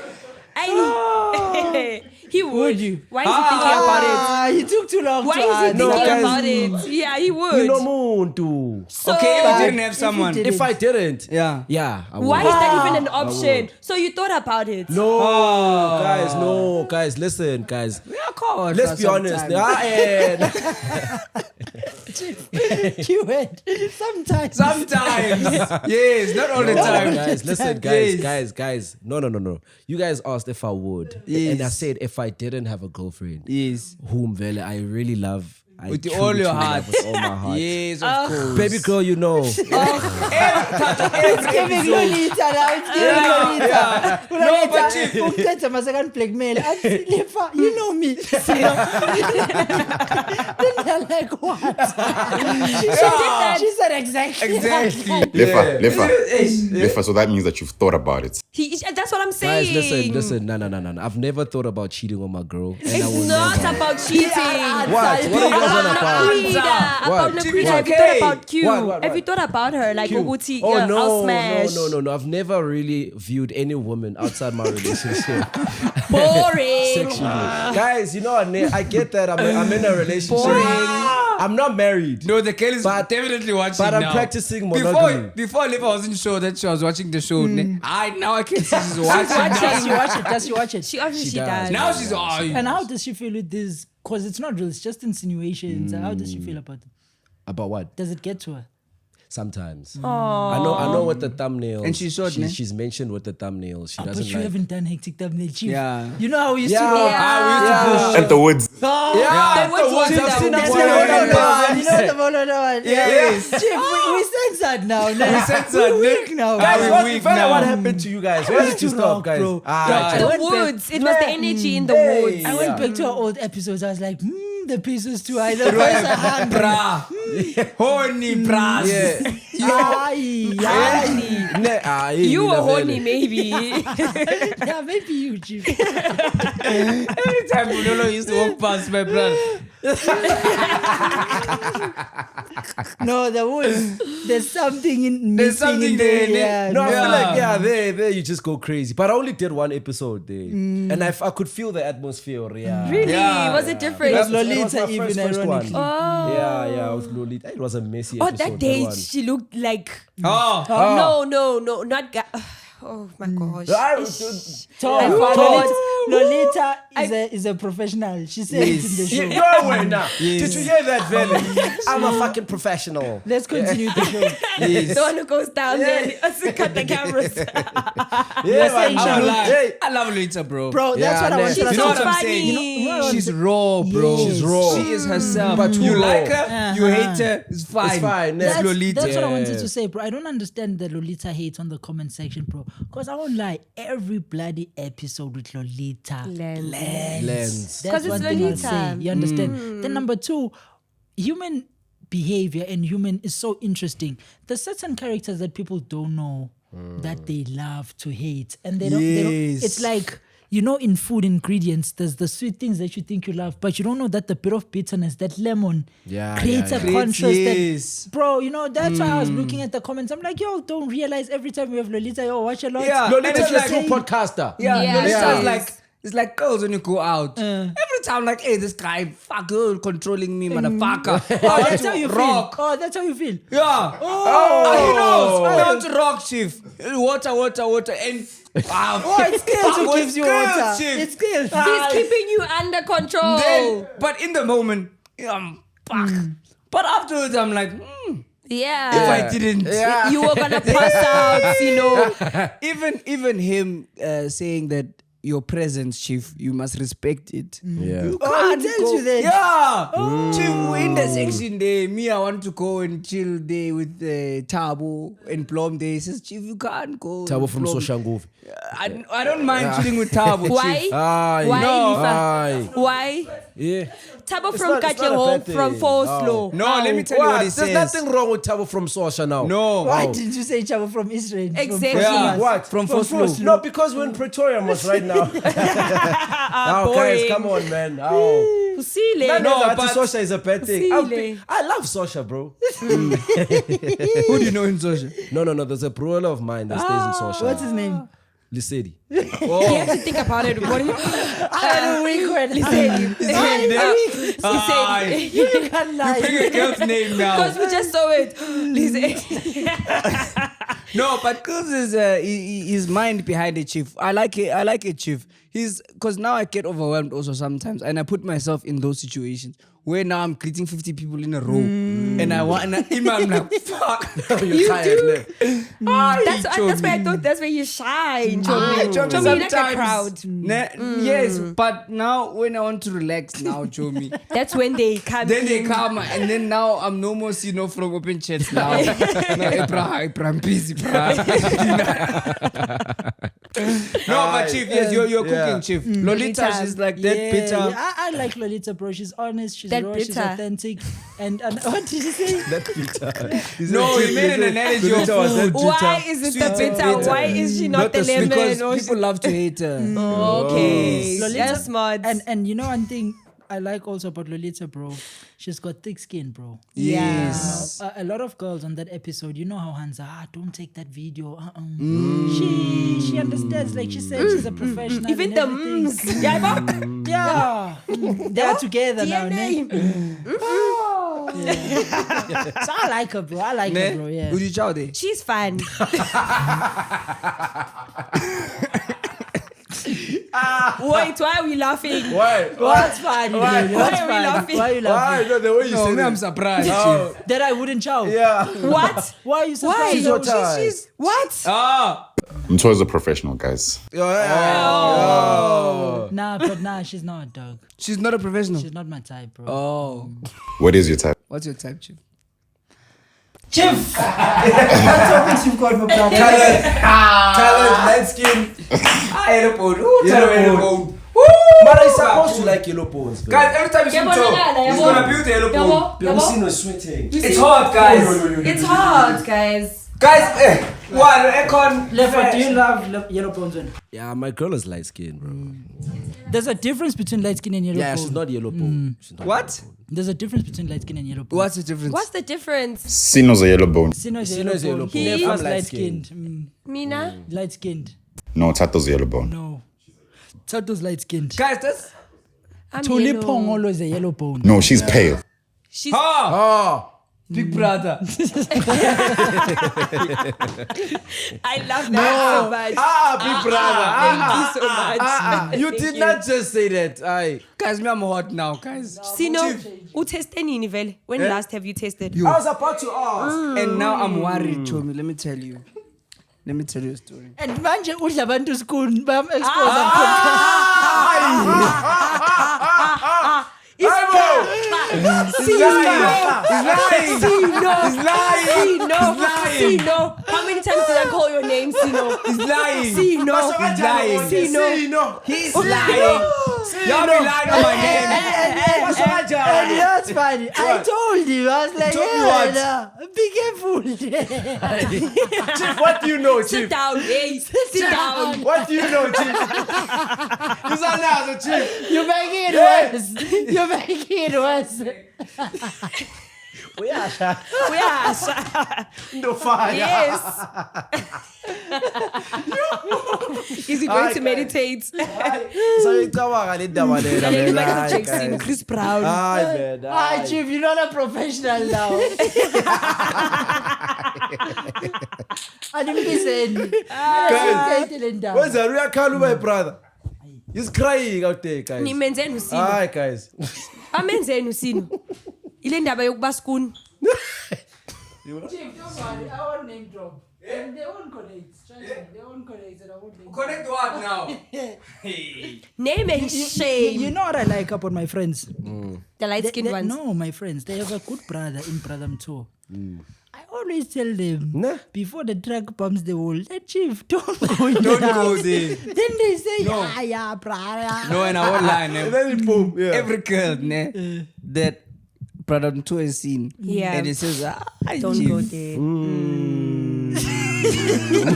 He would. you? Why is he thinking about it? You took too long Why to is he answer. thinking guys. about it? Yeah, he would. You know, moon too. So, Okay, if But you didn't have if you someone. did- If I didn't, Yeah. I would. why is that even an option? So you thought about it? No, guys, listen, guys. We are caught. Let's be honest. Keyword. Sometimes. Sometimes. Yes, not all the time. Guys, listen, guys. No. You guys asked if I would. Yes. And I said if I didn't have a girlfriend, Yes. whom Vele I really love. I With truly, all your truly heart. love with all my heart. Yes, of course. Baby girl, you know. It's giving Lolita now. It's giving Lolita. No, but Chief. Umthetho masakani blackmail. Athi, Lefa, you know me. Then they're like, what? She said exactly. Exactly. Lefa, so that means that you've thought about it. That's what I'm saying. Guys, listen. No. I've never thought about cheating on my girl. And I It's will not never. about cheating. What are you guys on about? Nakwida, What? about Nakwida. What? Have you thought about Q? What? Have you thought about her? Like Uguti, Oh I'll no, smash. no. I've never really viewed any woman outside my relationship. Boring. Sexually. Guys, you know, I get that. I'm in a relationship. Boring. I'm not married. No, the girl is But- definitely watching but I'm now. practicing monogamy. Before Liva wasn't sure that she was watching the show. Now I can see she's watching. Does she watch it? She obviously She does. does. Now she's And how does she feel with this? Because it's not real, it's just insinuations. How does she feel about it? About what? Does it get to her? Sometimes. I know with the thumbnails. And she's short, ne? she's mentioned with the thumbnails. She But doesn't you like. haven't done hectic thumbnail, Chief. Yeah. You know how we used to Yeah. roll? At the woods. The woods I've seen That's that the one. one. You know the one. Yes. Chief, we censored now. We censored, weak now. Guys, we what, weak Fela, now. what happened to you guys? Where did you Too stop, wrong, guys? bro. Ah, The went back. woods. It was the energy in the woods. I went back to our old episodes. I was like, the pieces too high. The voice are hungry. Bra. Horny bras. You were horny, maybe. Yeah, maybe you, Chief. Every time Bunolo used to walk past my brother. No, the woods. There's something in There's missing something in there, there. Yeah, No, I Yeah. feel like there you just go crazy. But I only did one episode there, and I could feel the atmosphere. Yeah, Really? Yeah. Was it different? It was It was Lolita my even, first one. ironically. Yeah, it was Lolita. It was a messy Oh, episode. that day one. she looked like. Oh. No, not. Oh my gosh. I- Ish. So, I forgot. Lolita is a professional. She said it in the show. You're aware now. Did you hear that, Vele? I'm a fucking professional. Let's continue the show. The one who goes down there, cut the cameras. Yeah, I love Lolita, bro. Bro, that's what I want to You know what I'm funny. saying? You know what She's raw, bro. Yes. She's raw. She is herself. But you too like raw. her, you hate her, it's fine. It's fine. It's That's- Lolita. That's what I wanted to say, bro. I don't understand the Lolita hate on the comment section, bro. Because I won't lie, every bloody episode with Lolita Lens. That's 'Cause one it's thing I'll Lolita. say. You understand? Then number two, human behavior and human is so interesting. There's certain characters that people don't know that they love to hate, and they don't. Yes. It's like, you know, in food ingredients, there's the sweet things that you think you love, but you don't know that the bit of bitterness, that lemon, creates a contrast. Yes. That, bro, you know, that's why I was looking at the comments. I'm like, yo, don't realize every time we have Lolita, yo, watch a lot. Yeah. Lolita's And it's like like- a podcaster. Yeah, Yeah. Lolita's Yeah. like, it's like girls when you go out. Every time, like, hey, this guy, fuck, you're controlling me, motherfucker. Oh, that's how you rock. feel. Oh, that's how you feel. Yeah. Oh, he knows. I want to rock, chief. Water. And Oh, it's skills who gives you water. Chief. It's skills. He's keeping you under control. Then, but in the moment, fuck. But afterwards, I'm like, Yeah. if I didn't, You were gonna pass out, you know. even him saying that your presence, chief, you must respect it. Yeah. You Oh, can't he tells go- you that? Yeah. Chief, we're in the section there. Me, I want to go and chill there with Thabo and Plum there. He says, chief, you can't go. Thabo from Plum. Soshanguve. I don't mind chilling with Thabo. Why? Chief. Aye. Why? No. Lifa? Aye. Why? Yeah. Tabo It's from not a Katlehong, bad from thing. Forslow. No, let me tell you what he There's says. nothing wrong with Thabo from Sosha now. No. Why didn't you say Chavo from Israel? From Exactly. Yeah. What? From Foslo? Foslo. No, because we're in Pretoria most right now. Oh, guys, boring. come on, man. Oh. Usile. No, but- Sosha is a bad thing. Usile. I love Sosha, bro. Who do you know in social? No. There's a brewer of mine that stays in Sosha. What's his name? Lisedi. You have to think about it. What do you He said, You can't lie. bring a girl's name now. Because we just saw it. No, but Kuz is his mind behind the chief. I like it, chief. He's because now I get overwhelmed also sometimes, and I put myself in those situations where now I'm greeting 50 people in a row, and I want and I'm like, fuck. You're tired, That's where I thought that's where you shine. Chomi, Chomi, like a sometimes. crowd. Yes, but now when I want to relax now, Chomi, That's when they come. then they in. come, and then now I'm no more, from open chats now. I'm busy, bro. No, but chief, yes, you're cooking, chief. Lolita, Lolita. she's like that Yeah, bitter. yeah. I like Lolita, bro. She's honest, she's That raw, she's bitter. authentic. And what did you say? No, he made an analogy of food. Why is it Sweet the and bitter? bitter. Why is she not the lemon? Because Or people love to hate her. okay, Lolita- that's smart. And you know one thing I like also about Lolita, bro. She's got thick skin, bro. Yes. A lot of girls on that episode, you know how Hansa, don't take that video. She understands, like she said, she's a professional. Even and the everything. yeah, They are together now. Ne? DNA. So I like her, bro. I like her, bro. Yeah. Would you chow there? She's fun. Wait, why are we laughing? Why? What's fine? Why What's are we fine? laughing? Why are you Why? laughing? No, the way you No, said me, I'm it. surprised. Oh, That I wouldn't chow. yeah. What? Why are you Why? surprised? She's so tired. She's what? Ah, Mto is a professional, guys. Nah, she's not, dog. she's not a professional. She's not my type, bro. Oh, What is your type? what's your type, chief? Chief! That's what you've got for Talent, light skin. Yellow bone. Yellow bone. But I'm supposed to like yellow bones. Guys, every time you see Yabo, Mto, Nana, he's Yabo. gonna build a yellow bone. Yabo was sweating. It's hot, guys. It's hard, guys. Guys, what? Econ. Left, do you love yellow bones? One? Yeah, my girl is light skinned, bro. There's a difference between light skin and yellow Yeah, bone. she's not yellow bone. She's not What? yellow bone. There's a difference between light skin and yellow bone. What's the difference? What's the difference? Sino's a yellow bone. Sino is Sino is yellow yellow bone. bone. He- Nefa's I'm light skinned. Mina? Light skinned. No, Tato's a yellow bone. No. Tato's light skinned. Guys, that's. I'm Tuli yellow. Pongolo is a yellow bone. No, she's pale. She's Ah! Big brother. I love that so much. Big brother. Thank you so much. You Thank did not just say that. Guys, me, I'm hot now, guys. Sino, uteste nini vele? When last have you tasted? I was about to ask. And now I'm worried, Chomi. Let me tell you. Let me tell you a story. And manje udla abantu school bam expose He's lying. How many times did I call your name, Sino? He's lying. Sino. He's lying. Sino. He's lying. Y'all be lying on my name. And that's funny. I told you. I was like, be careful. Chief, what do you know, Sit Chief? down, hey. Sit down. What do you know, Chief? Who's on now, the Chief? You make it worse. You make it worse. We are. No fire. Yes. Is he going to meditate? So you come on, I need that one. Chris Brown. Ah, Chief, you're not a professional now. I didn't listen. Where's the real Kalu, my brother? He's crying out there, guys. Nimenzeni usino. Hi, guys. Amenzeni usino. Ile ndaba yokuba spoon. Chief, don't worry. I won't name drop. And they won't connect. Trust me, they won't connect. And I won't name Connect what now? Name and shame. You know what I like about my friends? The light-skinned ones. No, my friends. They have a good brother in Brother Mto. I always tell them, before the truck bumps the wall, hey, Chief, don't go in Don't the go house. there. Then they say, No. yeah, brother. No, and I won't lie. And then it boom. Yeah. Every girl that brother Mtu has seen. Yeah. And it says, Don't Chief. go there.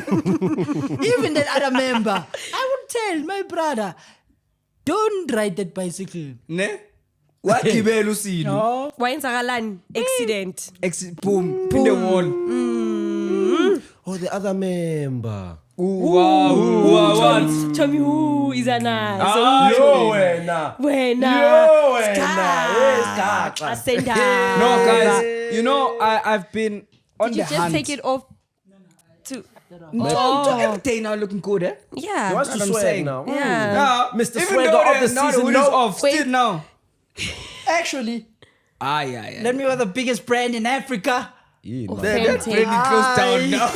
Even that other member, I would tell my brother, don't ride that bicycle. Ne? Wakibela usino. No. Wayenzakalani? Accident. Boom. Pin the wall. Oh, the other member. Wow. Tell me who is a nice. Yo, wena. Ascenda. No, guys. You know, I've been on Did you the just hunt. take it off? Every day now looking good, eh? Yeah. He wants to What I'm swag saying. now. Yeah. Mr. Even Swagger though of the now season. hood is off. Wait. Still now. Actually, Yeah. let me know the biggest brand in Africa. That Authentic. trade closed down now.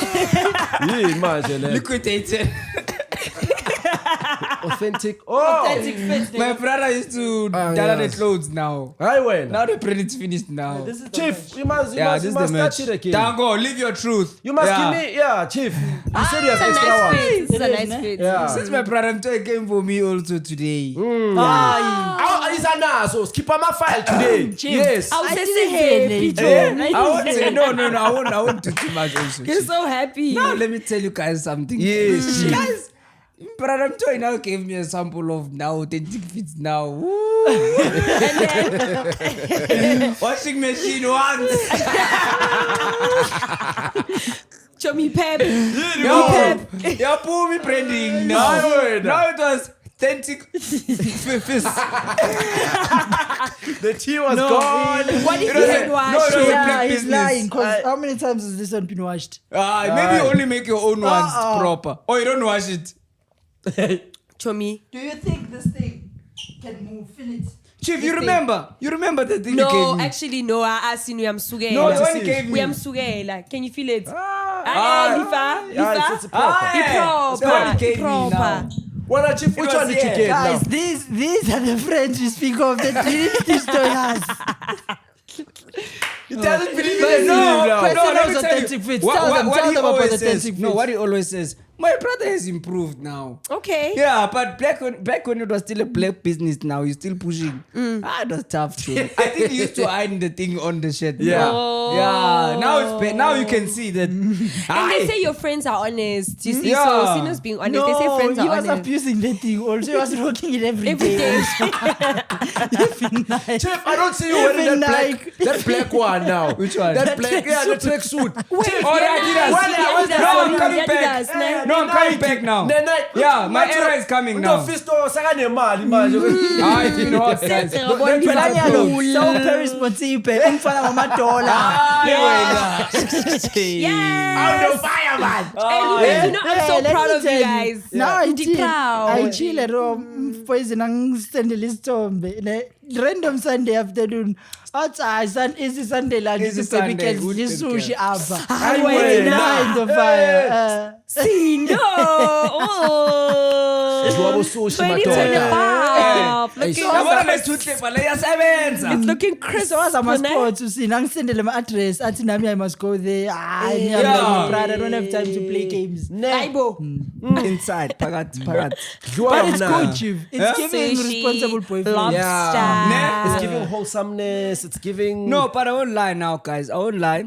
Imagine. Liquidated. Authentic. Authentic fit. My brother used to dye the clothes now. I win. Now the print is finished now. This is the Chief, you must this is the touch match. it again. Dango, live your truth. You must give me, Chief. You said you have It's a extra nice one. fit. This is a It is, nice ne? fit. Yeah. Since my brother Mtoy came for me also today. He's a naso. Skip on my file today. Yes. I'll I say didn't hey, say Pito. anything. I won't say no. I won't do too much also. You're so happy. Now let me tell you guys something. Yes, Chief. Guys, brother Mtoy now gave me a sample of now authentic fits now. Woo. And then Washing machine once. show me pep. Yeah, pull me branding now. Now it was authentic fits. The tea was gone. What if It you was had a- washed? no, it was a Yeah, black he's business. lying. Because how many times has this one been washed? Maybe you only make your own ones proper. Or you don't wash it. Chomi. Do you think this thing can move? Feel it. Chief, you remember? You remember the thing you No, gave me? actually, no. I asked you, I'm sugela. No, the one you gave We me. am sugela. Can you feel it? It's Lifa. That's what you gave me now. Proper. Well, Chief, which was one did you here. get now? Guys, these are the friends we speak of that didn't destroy us. He doesn't believe But in no, now. but- No, let me Those tell authentic you. fits. What Tell them he about always authentic says. fits. No, what he always says. My brother has improved now. Okay. Yeah, but back when it was still a black business now, he's still pushing. It was tough too. I think he used to iron the thing on the shirt. Yeah. Oh. Yeah. Now it's now you can see that. And they say your friends are honest. You see, Yeah. so Sino's being honest. They say No, friends he are was honest. abusing that thing also. He was rocking it every Every day. day. Chief, I don't see you wearing Even that black one now. Which one? That black, yeah, the track suit. Wait, Oh, the Adidas. Adidas. No, I'm coming back. Adidas, ne? No, I'm coming back now. Yeah, my era is coming now. Fisto sakanemali manje. Ah, it's been hot, guys. So Paris Motsipe, umfana ngamadola. Yes. On fire, man. Hey, you know, I'm so proud of you guys. No, I'm proud. I chill at home. Poison ang send list random Sunday afternoon. Outside, easy Sunday lunch. Easy Sunday, because good this tip, sushi up. Ay, Wait, nah. in the fire. See, no. Oh. 2025. It's looking crisp. So as I must tonight. go to see, nang send them address. At Nami, I must go there. I don't have time to play games. Aibo. Inside, parat. But it's good, Chief. It's giving Sushi, responsible boyfriend. lobster. It's giving wholesomeness. It's giving. No, but I won't lie now, guys. I won't lie.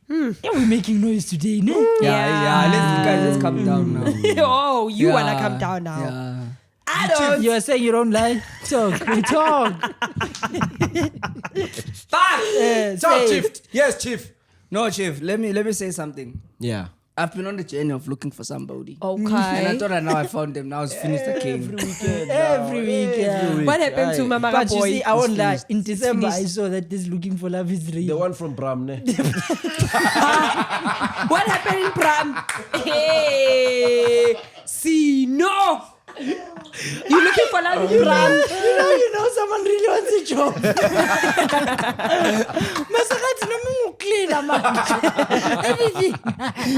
Yeah, we're making noise today, no? Let's calm down now. Oh, you Yeah, wanna come down now? Yeah. I don't. You are saying you don't lie? Talk. We talk. Talk, Say Chief. Yes, Chief. No, Chief. Let me say something. Yeah. I've been on the journey of looking for somebody. And Okay. I thought now I found them. Now it's finished the game. every week. What happened to Mama But you Boy? see, I won't lie. In December, I saw that this looking for love is real. The one from Bramne. What happened in Pram? Hey, see, no. You looking for love in Pram? You know, someone really wants a job. Masakati no mungu clean everything.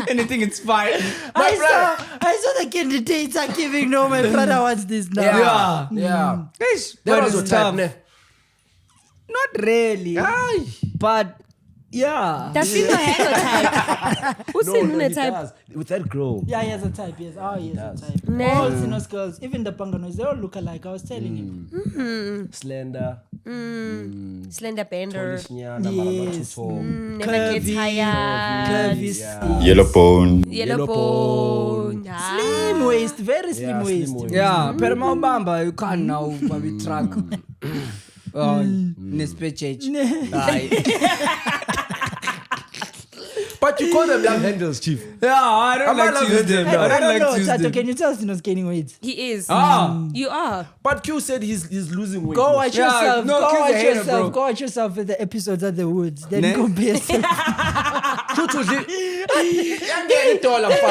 Anything, it's fine. I saw the candidates are giving. No, my brother wants this now. Yeah. Ish, That but was it's your type, tough. ne? Not really. But yeah. Does he not have a type? Who's in the he type? does. With that girl. Yeah, he has a type. Yes. Oh, he has a type. Nah. All Sinos girls, even the Panganos, they all look alike. I was telling him. Slender. Slender bender. Tolishnyana, Yes. Never get tired. Curvy, Yellow bone. Yellow bone. slim waist, very slim waist. Yeah, pero maubamba, you can't now baby truck. Nespechech. But you call them young handles, Chief. Yeah, I don't like to use them. I don't know, Thato, can you tell Sinos gaining weight? He is. Ah. You are. But Q said he's losing weight. Go watch Yeah, yourself. no, go Q's watch a hater, yourself. bro. Go watch yourself with the episodes at the woods. Then Ne? compare yourself.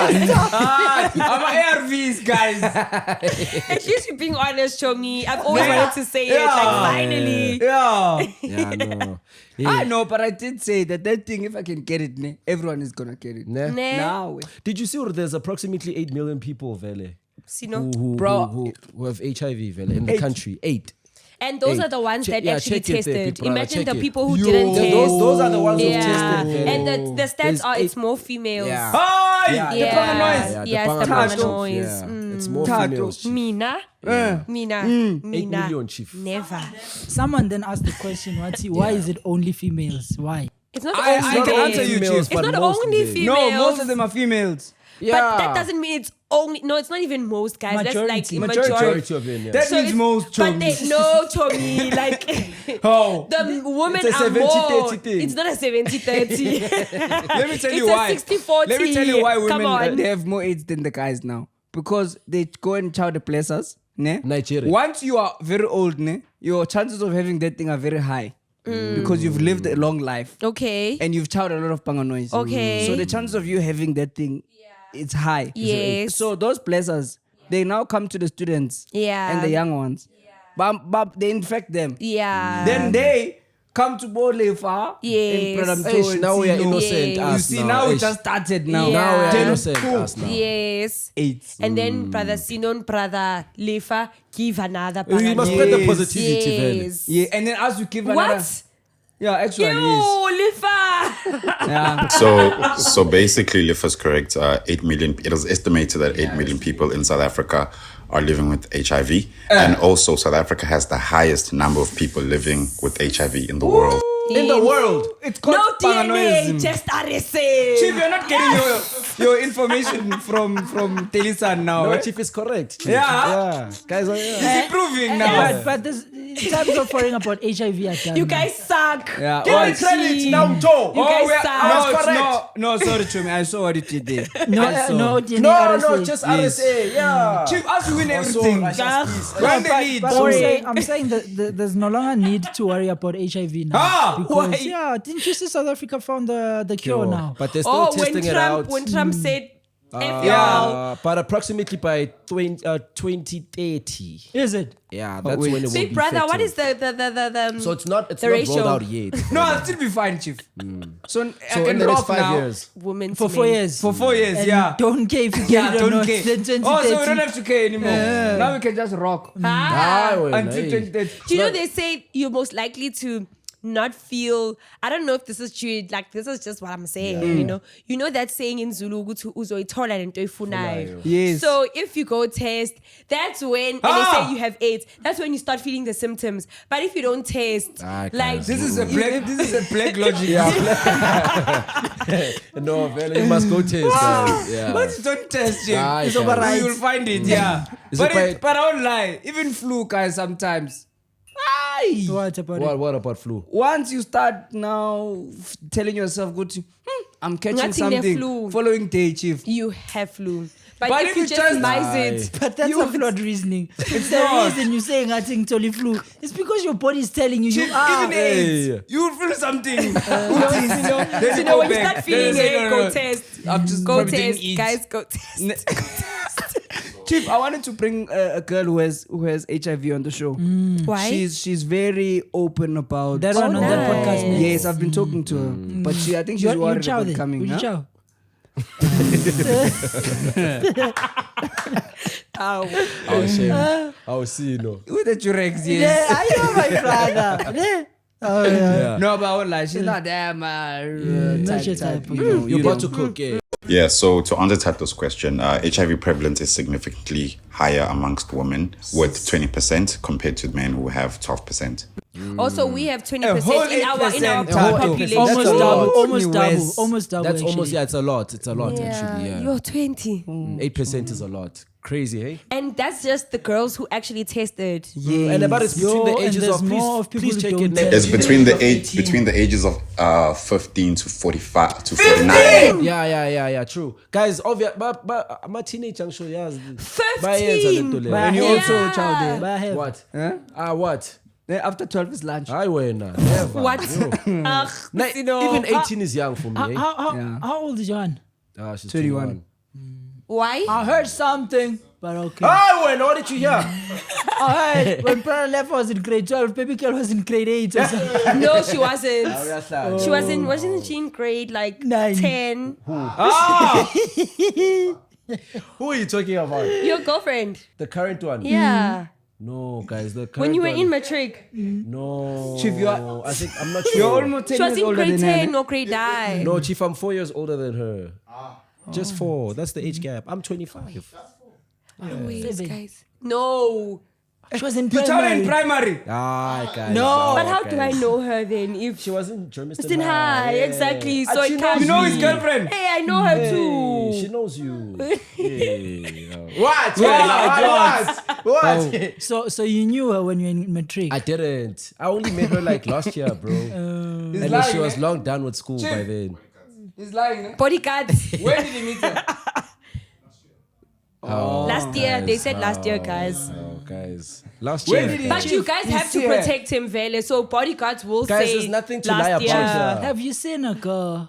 I'm ARVs, guys. At least you're being honest, Chomi. I've always wanted to say it. Like, finally. Yeah. Yeah, no. I know, but I did say that thing, if I can get it, everyone is going to get it. Ne? Nah. Now. Did you see there's approximately 8 million people, Vele, Sino. Bro. who have HIV, Vele, in the country? 8. And those Hey, are the ones check- that yeah, actually check it there, tested. people, Imagine check the it. people who didn't test. Those are the ones who Yeah. tested. Vele. And the stats There's are it's 8 more females. Yeah. Hi! Yeah, The paranoid. the Yes, the paranoid, paranoid. yeah. It's more Thato. females, Chief. Mina? Mina. 8 Mina. million, Chief. Never. Someone then asked the question, why is it only females? Why? It's not I only can answer you, females, Chief. but It's not most only of them. females. No, most of them are females. But that doesn't mean it's only. No, it's not even most guys. Majority. That's like Majority. Majority of them, yeah. That So means it's- most But chums. they no Chomi. Like How? the women It's a are more. 70-30 thing. It's not a 70-30. Let me tell It's you a why. 60-40. Let me tell you why Come women on. they have more AIDS than the guys now. Because they go and chow the places. Ne? Nigeria. Once you are very old, ne, your chances of having that thing are very high. Because you've lived a long life. Okay. And you've chowed a lot of panganois. Okay. So the chances of you having that thing, it's high. Yes. So those places, they now come to the students. Yeah. And the young ones. But they infect them. Yeah. Then they come to Bolefa. Yes. Now we are innocent. Yes. You us see, now. now it Ish. just started now. Yeah. Now we are Then innocent. Us now. Yes. AIDS. And then brother Sinon, brother Lefa, give another. We must spread the positivity, Vele. Yes. Yeah, and then as you give another. What? Yeah, actually, yes. Ew, Lefa. Yeah. So basically, Lifa's correct. 8 million. It is estimated that 8 million people in South Africa are living with HIV, and also South Africa has the highest number of people living with HIV in the world. In the world. It's called No DNA, paranoism. just RSA. Chief, you're not getting your information from Telisan now. No, eh? Chief is correct. Chief. Yeah. Yeah. Guys are It's improving now. But times of worrying about HIV are done. You guys suck. Yeah. Give me credit now, Joe. You guys we are- suck. I was correct. No, sorry, Chumi. I saw what you did there. No, No, just RSA. Yeah. Chief, us win everything. Run the lead. But I'm saying that there's no longer need to worry about HIV now. Ah, because, why? yeah, didn't you see South Africa found the cure now? But they're still testing it out. When Trump said, F y'all. But approximately by 2030. Is it? Yeah, that's when it will Big be brother, what is effective. the So it's not the rolled ratio? out yet. No, I'll still be fine, Chief. So I So can in the next rock 5 now. years. women For to 4 men. years. For 4 years, And yeah. don't care if you get Yeah, it or don't not. care. Then Oh, so we 2030. don't have to care anymore. Now we can just rock. Ah. Until 2030. Do you know they say you're most likely to not feel, I don't know if this is true, like this is just what I'm saying, you know that saying in Zulu, ukuthi uzoyithola lento oyifunayo. Yes. So if you go test, that's when, and they say you have AIDS, that's when you start feeling the symptoms. But if you don't test, like This is a black logic. No, Vele, you must go test, guys. Yeah. But you don't test, Chief. Ah, It's guys. override. You'll find it, yeah. Is But it but I won't lie. Even flu, guys, sometimes. Aye. What about it? What about flu? Once you start now telling yourself, good, I'm catching Nothing there something. flu. Following day, Chief. you have flu. But But if if you you just just- minimize it, But that's a flawed reasoning. It's the not. reason you're saying I think totally flu. It's because your body is telling you Chief, you are. even AIDS, you'll feel something. Then you know, when you start feeling Then it, say, go no. test. I'm just Go probably didn't test, eat. guys, go test. Chief, I wanted to bring a girl who has HIV on the show. Why? She's very open about That one on that nice. podcast. man. Yes, I've been talking to her, but I think she's You worried chow about then. coming. Would you Huh? chow? Oh, shame. Oh, see, you know. With the Jurex, Yeah, yes. I know my brother. Yeah. Oh, yeah. Yeah. No, but I won't lie, she's not damn not your type. You're about to cook, yeah. Yeah, so to answer Thato's question, HIV prevalence is significantly higher amongst women with 20% compared to men who have 12%. Also, we have 20% A whole in our 8%. population. Almost That's a double. lot. Almost double. West. Almost double. That's actually. almost, it's a lot. It's a lot, actually, yeah. You're 20. 8% is a lot. Crazy, hey? And that's just the girls who actually tested. And about it's between the Yo, and ages there's of, more of people please who check don't it. test. It's between the ages of 15 to 45 to 49. Yeah, true. Guys, obvious, but I'm a teenage young show, yeah. 15. And you Yeah. also child there. But I have. What? Huh? What? Then after 12 is lunch. I win. Never. What? Ugh, Nah, you know. even 18 is young for me, eh? Yeah. How old is John? She's 21. Why? I heard something, but okay. I win. What did you hear? I heard when Prana left was in grade 12, baby girl was in grade 8 or something. No, she wasn't. She wasn't she in grade like 9. 10? Who are you talking about? Your girlfriend. The current one? Yeah. No, guys, the current When you were one. in matric. No. Chief, you are- I think, I'm not You're sure. almost 10 She was years in older grade than her. 10 or grade 9. No, Chief, I'm 4 years older than her. Just 4. That's the age gap. I'm 25. Anyways, guys. No. She was in You child primary. in primary. Ah, guys. No. But how do I know her then? If She was in Germiston Justin High, yeah. exactly. So And she it can't You know his be. girlfriend. Hey, I know her Hey, too. she knows you. Yeah. What? So you knew her when you were in matric. I didn't. I only met her like last year, bro. He's And then lying, she was eh? long done with school by then. He's lying. Eh? Bodyguards. Where did he meet her? Last year. They said last year, guys. Oh, guys. Last Where year. did he- But you guys have to see her. protect him, Vele. So bodyguards will Guys, say there's nothing to last lie about year. here. Have you seen a girl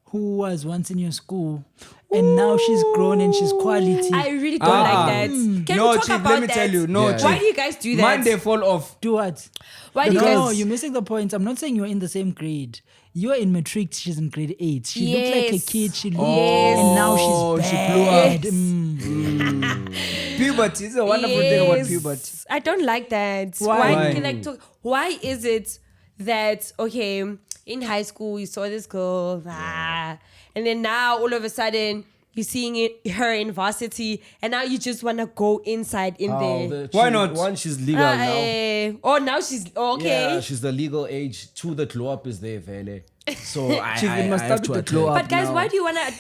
who was once in your school and now she's grown and she's quality? I really don't like that. Can No, we talk Chief, about let me that? tell you. No, Yeah. Why Chief. do you guys do that? Mine, they fall off. Do what? Why do you No, guys? you're missing the point. I'm not saying you're in the same grade. You're in matric, she's in grade 8. She looked like a Yes. kid, she looked, Yes. and now Oh, she's she bad. blew up. Mm. Puberty. It's a wonderful thing about Yes. puberty. I don't like that. Why? Can, like, why is it that in high school you saw this girl, and then now all of a sudden You're seeing her in varsity, and now you just want to go inside in there. Why not? One, she's legal now. Oh, now she's okay. Yeah, she's the legal age. Two, the glow up is there, Vele. So Chief, it must start with the glow up. But guys, now. why do you want to?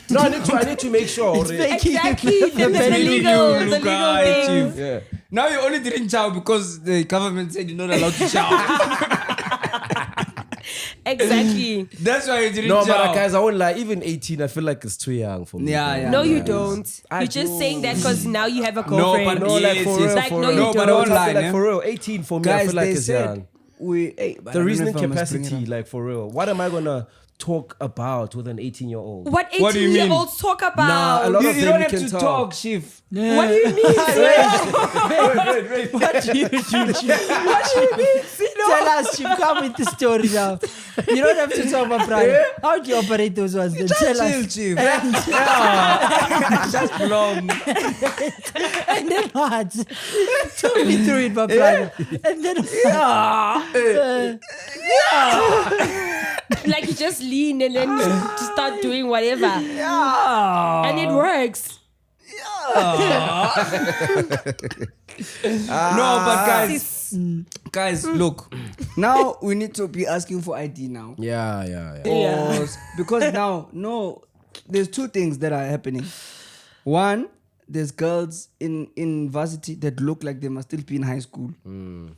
No, I need to make sure. Exactly, the legal thing. Yeah. Now you only didn't chow because the government said you're not allowed to chow. Exactly. That's why you didn't No, chow. but guys, I won't lie. Even 18, I feel like it's too young for me. Yeah. No, you don't. I You're just do. saying that because now you have a No, girlfriend. but No, like yes, for yes. real, Like, for no, real. you No, but don't. online, like eh? for real, 18 for me, I Guys, feel like they it's said young. but I The don't reasoning know if I must bring it capacity, up. like for real. What am I gonna talk about with an 18-year-old? What What do you mean? 18-year-olds talk about? Nah, a lot You of don't them have can to talk. talk, Chief. What do you mean? Wait. What do you do, Chief? What do you mean? Tell us, Chief. Come with the story now. You don't have to talk about Brian. How do you operate those ones? Then tell Chill, us. Chief. Just belong. And then what? Talk me through it, my brother. And then Like you just lean and then you just start doing whatever. And it works. No, but guys, look. Now we need to be asking for ID now. Yeah. Because now, no, there's two things that are happening. One, there's girls in varsity that look like they must still be in high school.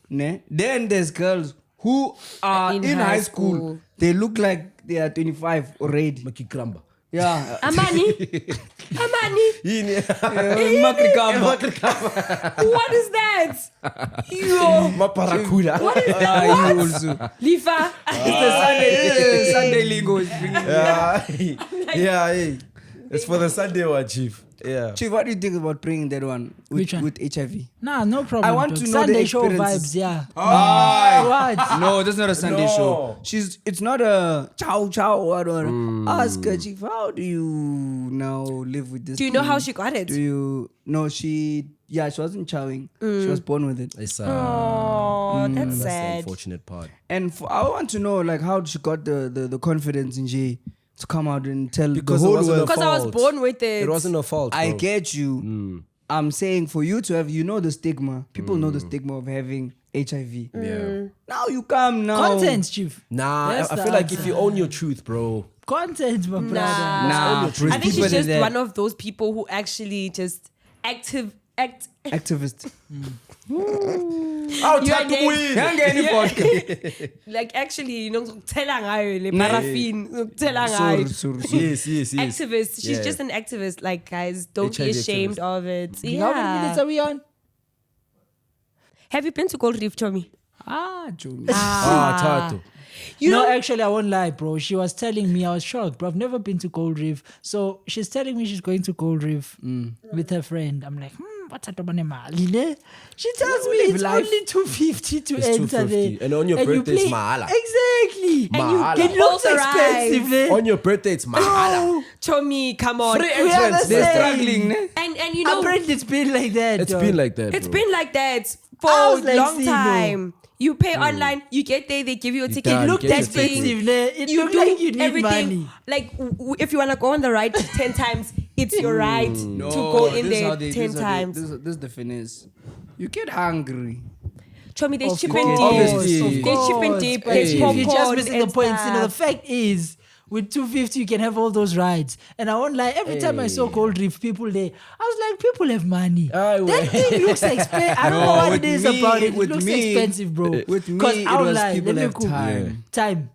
Ne? Then there's girls who are in high school. They look like they are 25 already. Makikramba. Yeah. Amani. What is that? Yo. Maparakuda. What is that? You What? also. Lifa. The Sunday lingo is bringing Yeah. It's for the Sunday one, Chief. Yeah. Chief, what do you think about praying that one Which one? with HIV? nah, no problem. I want dog. to know Sunday the show experiences. vibes, yeah. What? No, that's not a Sunday No. show. It's not a chow whatever. Ask her, Chief, how do you now live with this? Do you know thing? how she got it? Do you? No, she wasn't chowing. She was born with it. It's Oh, that's that's the sad. unfortunate part. And I want to know like how she got the confidence in Jay to come out and tell Because the it whole wasn't world. Because I was fault. born with it. It wasn't her fault. I bro. get you. I'm saying for you to have, the stigma. People know the stigma of having HIV. Yeah. Now you come now. Content, Chief. Nah, That's I the feel like answer. if you own your truth, bro. Content, my brother. Nah, your truth. I think deeper she's than just that. one of those people who actually just Activist. Out You are gay. Can't get any vodka. like actually, ngokutela ngayo le paraffin, ngokutela ngayo. Sorry. Yes. Activist. She's Yeah. just an activist. Like guys, don't be HIV ashamed activist. of it. How many minutes Yeah. are we on? Have you been to Gold Reef, Tommy? Junior. Thato. No, actually, I won't lie, bro. She was telling me, I was shocked, bro. I've never been to Gold Reef. So she's telling me she's going to Gold Reef with her friend. I'm like, what's a mali, ne? She tells me live it's life. only 250 to It's enter 250. there. And on your you birthday, it's play- mahala. Exactly. Mahala. It looks All the expensive, rides. ne? On your birthday, it's mahala. Tommy, come on. Free We are entrance. the They're same. struggling, ne? And you know, Apparently, it's been like that. It's dog. been like that. it's bro. been like that for I a was like, long see, no. time. You pay online, you get there, they give you a ticket. done, Look, get your that thing. Expensive, ne? It You looked do like you need everything. money. Like if you wanna go on the ride 10 times, it's your right to go in this is how there they- 10 this is how they- times. This is the finesse. You get hungry. Show me there's Of chip course, and dip. obviously. There's chip and course. dip. Hey, There's if you're just popcorn missing the and points, the stuff. fact is, with 250 you can have all those rides. And I won't lie, every time I saw Gold Reef people there, I was like, people have money. Aye, That thing looks expensive. I don't know what it is about it. It with looks me- expensive, bro. with me, 'Cause it I won't was lie, people let me have cook. time. Time.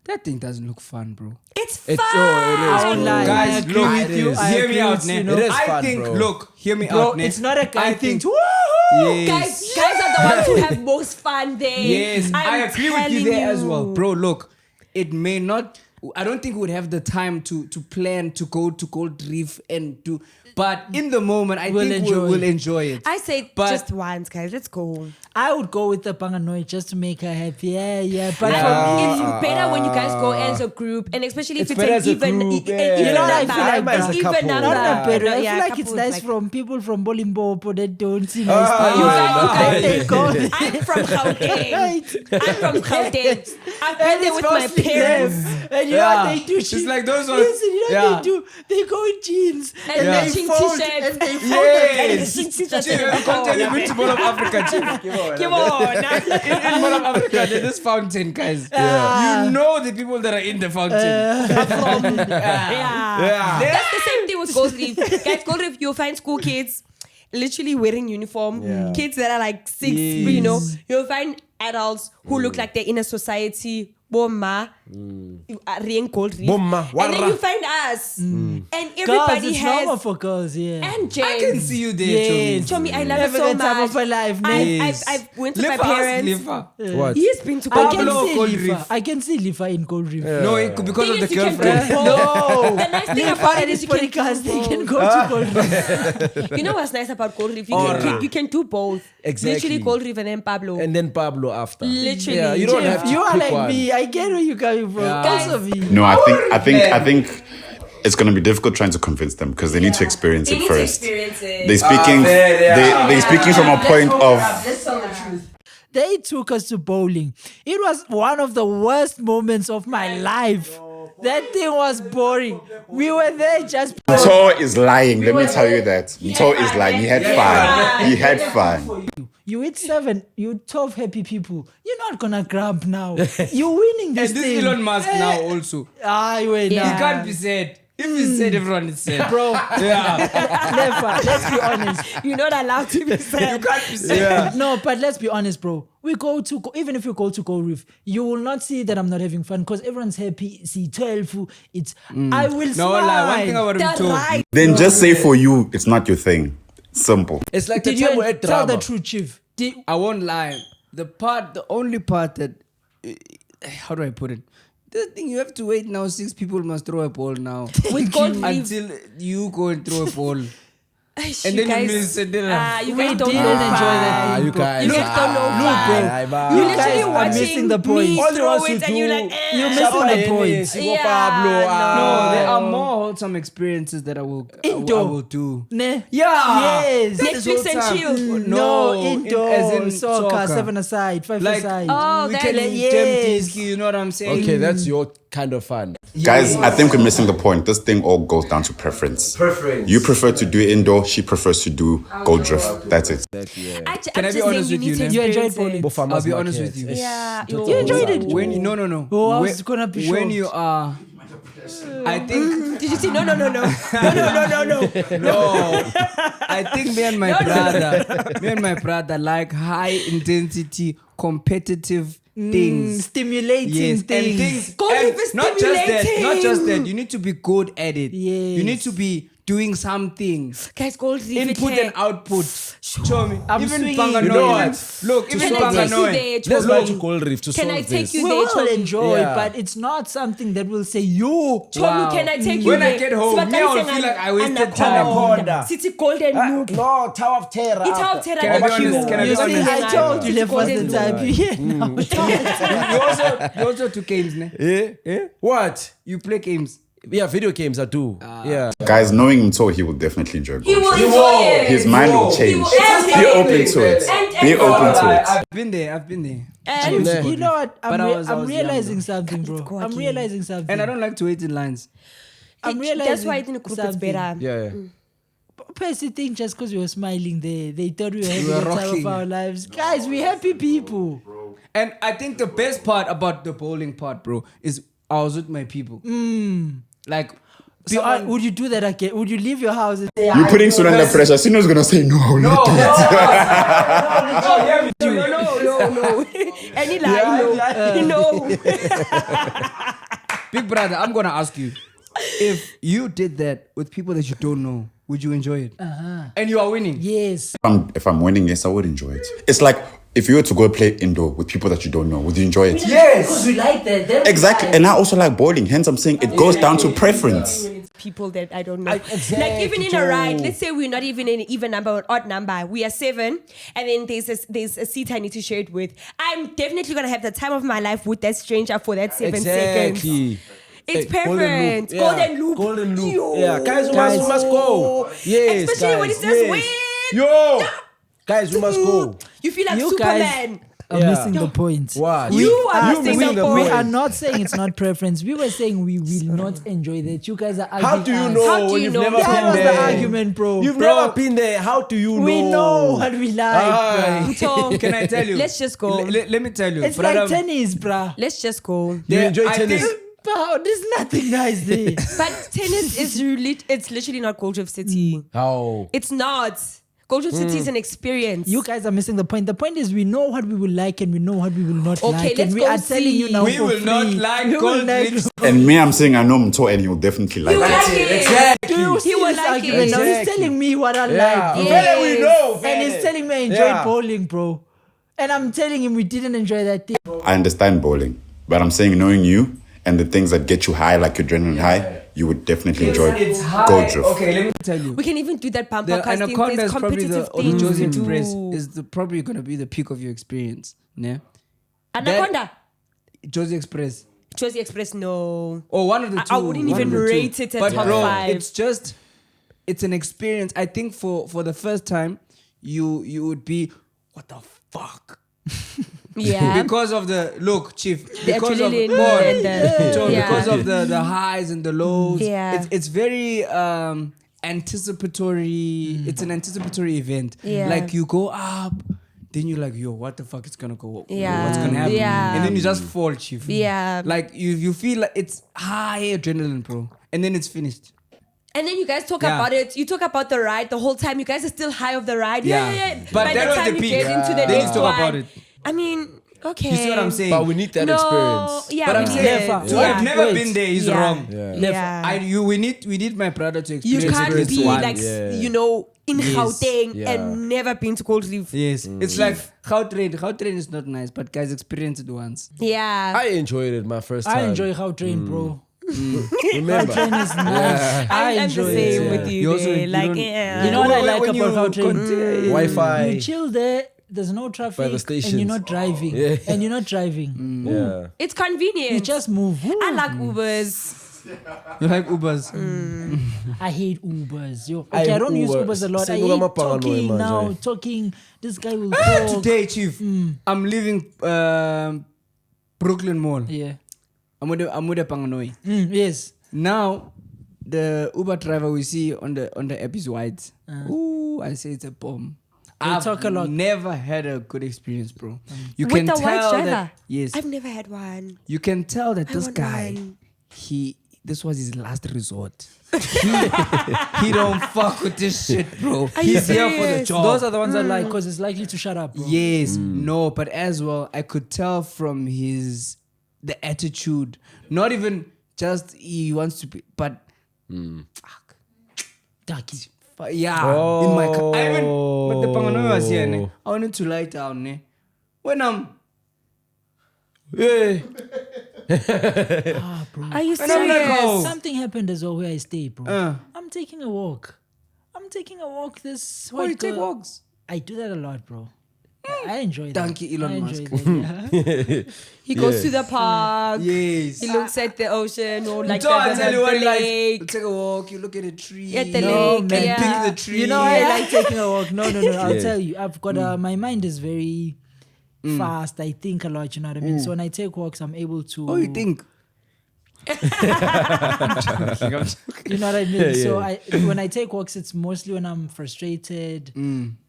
That thing doesn't look fun, bro. It's It- fun. oh, it is, I won't bro. lie. Guys, I agree look, with you. it is. I Hear agree me out, with ne? you, no? It is I fun, think, bro. look, hear me Bro, out, ne? it's not a guy I thing. think- Woohoo! Yes. Guys are the ones who have most fun there. Yes, I I'm agree with you telling there as well, you. bro. Look, it may not. I don't think we would have the time to plan to go to Gold Reef and do. But in the moment, I We'll think enjoy we'll it. enjoy it. I say But- just once, guys. Let's go. I would go with the Panganoi just to make her happy. Yeah. But I for think me, it's better when you guys go as a group, and especially if It's it's better an as a even, group, an yeah. even You know what I number. feel like, It's as a even couple. number. not a better. I Yeah, feel like it's couples, nice like- from people from Bolimbopo that don't see You nice. guys, They go. I'm from Gauteng. Right. I'm from Gauteng. I've been And there it's with my mostly parents. them. And you know what they do? It's like those ones. Listen, you know what they do? They go in jeans And matching fold t-shirts. and they fold Yes. And t-shirts. Chief, I'm telling you, we're to Mall of Africa, Chief. Come on. In Mall of Africa, there's this fountain, guys. You know the people that are in the fountain. Yeah. That's the same thing with Gold Reef. Guys, Gold Reef, you'll find school kids literally wearing uniform. Kids that are like 6, you know. You'll find adults who look like they're in a society. Bomma, Gold Reef. Bomma, And then warra. you find us. And Girls, everybody it's normal has. for girls, yeah. And James. I can see you there, Yes. Chomi. Chomi, I love Never it so the time much. of her life, I've went to my parents. What? He's been to I Gold can Pablo Reef. see Gold Lifa. Reef. I can see Lifa in Gold Reef. No, because of the Thing is, you can girlfriend. do both. No. The nice thing Lifa about and it is his you can podcast, do they can both. go to Gold Reef. You know what's nice about Gold Reef? Aura. You can do both. Exactly. Literally Gold Reef and then Pablo. And then Pablo after. Literally. Yeah, you don't have to You are pick like one. me. I get where you're coming from. Yeah. Also me. No, I think it's going to be difficult trying to convince them because they need to experience They it need to first. experience it. They're speaking. They're speaking from a point of. Let's tell the truth. They took us to bowling. It was one of the worst moments of my life. That thing was boring. We were there just. Mto is lying. Let me tell you that. Mto is lying. He had fun. He had fun. You eat 7, you 12 happy people. You're not gonna grump now. You're winning this And this thing. Elon Musk now also. I wait He now. can't be sad. If he's sad, everyone is sad. Bro, Yeah. never. Let's be honest. You're not allowed to be sad. You can't be sad. No, but let's be honest, bro. We go to even if you go to Gold Reef, you will not see that I'm not having fun because everyone's happy. See 12, it's I will No, smile. like, one thing about him That's too. right. Then just say for you, it's not your thing. Simple. It's like the Did time you we had tell the drama. truth, Chief? I won't lie. The only part that, how do I put it? The thing you have to wait now. 6 people must throw a ball now. With Gold Reef. Until you go and throw a ball. And then you miss and then you We guys don't didn't know enjoy that fun. thing, you bro. guys. You guys don't know fun. You You guys literally are watching missing the point. me All they throw want to it and do- you're like, You're missing the point. Yeah, Pablo. No, there are more wholesome experiences that I will do. Ne? Yeah. Yes. Netflix and chill. No, in- indoor. as in Soccer, soccer. 7 aside, 5 Like, aside. Oh, we that's can it. Yes. you know what I'm saying? Okay, that's your kind of fun. Guys, I think we're missing the point. This thing all goes down to preference. You prefer to do indoor. She prefers to do Gold Drift. That's it. Can I be honest with you, You enjoyed bowling. I'll be honest with you. Yeah. You enjoyed it? When no. Oh, I was gonna be when shocked. you are, I think Did you say no? no. I think me and my brother like high intensity competitive things. Stimulating Yes, things. and things. Gold and Reef is not just that. stimulating. Not just that. You need to be good at it. Yes. You need to be doing something. Guys, Gold Reef. Input and output. Show me. I'm Even swinging. Panganoid. You know what? Look, even Can I take you Panganoid. there? Let's Chomi? go to Gold Reef to Can I solve take this. you We there, will Chomi? enjoy, Yeah. but it's not something that will say you. Chomi, can I take you When there? I get home, me, I will feel like I wasted time. City Golden Loop. No, Tower of Terror. It's out there. Can I be honest? Can I be You see, honest? I told you left was the time. Yeah, now. You also took games, ne? What? You play games. Yeah, video games I do. Yeah. Guys, knowing Mto, he will definitely enjoy He Gold will Drift. enjoy it. His mind will change. And- Be open to it. Be open to it. I've been there. And You know what? But I was I'm young, realizing though. something, bro. go I'm again. realizing something. And I don't like to wait in lines. I'm that's realizing why in the group it's something. better. Yeah. Percy think just because we were smiling there, they thought we were having were the time rocking. of our lives. Guys, we happy people. And I think the best part about the bowling part, bro, is I was with my people. Like, Would you do that again? Would you leave your house and say, You're putting Sun under pressure. Sino's gonna say no. I will not do it. No. Any lie, no. big brother, I'm gonna ask you, if you did that with people that you don't know, would you enjoy it? And you are winning. yes? If I'm winning, yes, I would enjoy it. It's like if you were to go play indoor with people that you don't know, would you enjoy it? Because we like that. Exactly. And I also like bowling. Hence, I'm saying it goes down to preference. People that I don't know. Like even in a ride, let's say we're not even in an even number or odd number. We are 7, and then there's a seat I need to share it with. I'm definitely gonna have the time of my life with that stranger for that 7 seconds. Exactly. It's Golden preference. loop. Golden loop. Golden loop. Yo. Yeah, guys, we must go. Yes, Especially guys. when it says yes. win. Yo, guys, we must go. You feel like You Superman. are missing the point. What? You are missing the We point. are not saying it's not preference. We were saying we will not enjoy that. You guys are arguing. How do you us. know How do when you you've know? never That been was there? the argument, bro. You've Bro, never been there. How do you know? we know what we like, bro. So, Can I tell you? let's just go. Let me tell you. It's brother, like tennis, bruh. Let's just go. You enjoy I tennis? think- Bro, there's nothing nice there. But tennis is it's literally not Gold Reef City. How? It's not. Gold Reef City is an experience. You guys are missing the point. The point is we know what we will like and we know what we will not Okay, like. let's And we go are telling you see. now We for will not free. like We will Gold not- Reef. And me, I'm saying I know Mto, and he'll definitely like You it. like it. Exactly. Do you see He will this like argument it. now? He's Exactly. telling me what I Yeah. like. Yes. Vele we know. And vele. he's telling me I enjoyed Yeah. bowling, bro. And I'm telling him we didn't enjoy that thing. I understand bowling, but I'm saying knowing you and the things that get you high, like your adrenaline high, you would definitely enjoy It's high. Gold Drift. Okay, let me tell you. We can even do that bumper The casting. Anaconda There's is probably competitive or the things Josie to Express do. is probably going to be the peak of your experience. Yeah? Anaconda. Josie Express. Josie Express, no. Or one of the two. I wouldn't one even of the two. rate it at But top bro, 5. it's just, it's an experience. I think for the first time, you would be, what the fuck? Yeah. Because of the look, chief. The Because of adrenaline and the- so yeah. because of the highs and the lows. Yeah. It's very anticipatory. It's an anticipatory event. Yeah. Like you go up, then you're like, yo, what the fuck is gonna go? Yeah. What's gonna happen? Yeah. And then you just fall, chief. Yeah. Like you feel like it's high adrenaline, bro. And then it's finished. And then you guys talk Yeah. about it. You talk about the ride the whole time. You guys are still high of the ride. Yeah. But But by that the was time the you peak. get into the Then you next talk one, about it. I mean, okay. You see what I'm saying? But we need that No, experience. yeah, But we I'm need saying, it. Never. so Yeah. I've never Wait. been there. He's Yeah. wrong. Yeah. We need my brother to You experience can't it be once. like, Yeah. you know, in Yes. Gauteng Yeah. and never been to Gold Reef. Yes, it's like Gautrain is not nice, but guys experience it once. Yeah. I enjoyed it my first time. I enjoy how train, bro. Remember? Train is nice. I I'm the enjoy same it. with you, You also- there. you Like, don't- yeah. You know what I like When you about how train? Wi-Fi. You chill there. There's no traffic, By the and stations. you're not driving. Yeah. And you're not driving. Yeah. It's convenient. You just move. I like Ubers. You like Ubers? I hate Ubers. Yo, I okay, I don't use Uber. Ubers a lot. I Senguka hate mapanga talking no now. manje. Talking. This guy will talk. Today, Chief, I'm leaving Brooklyn Mall. Yeah. I'm with the Panganoi. Yes. Now, the Uber driver we see on the app is white. Ooh, I say it's a bomb. I've talk a lot. never had a good experience, bro. You With can the tell white driver? that yes, I've never had one. you can tell that I this want guy, one. this was his last resort. he don't fuck with this shit, bro. Are you He's here for the serious? job. Those are the ones I like because it's likely to shut up, bro. Yes, no, but as well, I could tell from the attitude, not even just he wants to be, but fuck. Ducky. Yeah, in my car. I even, but the Panganoy was here, ne? I wanted to lie down, ne? When I'm, Yeah. Are you I'm like, serious? oh. Something happened as well where I stay, bro. Uh. I'm taking a walk. This oh, you white take girl- walks. I do that a lot, bro. I enjoy that. Thank you, Elon I Musk. enjoy that, He goes to the park. Yes. He looks at the ocean or like So I the tell you what, the like, you lake. take a walk, you look at a tree. At the No, lake. man. Yeah. Pick the tree. You know, I like taking a walk. No. I'll Yeah. tell you. I've got my mind is very fast. I think a lot. You know what I mean. So when I take walks, I'm able to. Oh, you think? You know what I mean? So when I take walks, it's mostly when I'm frustrated.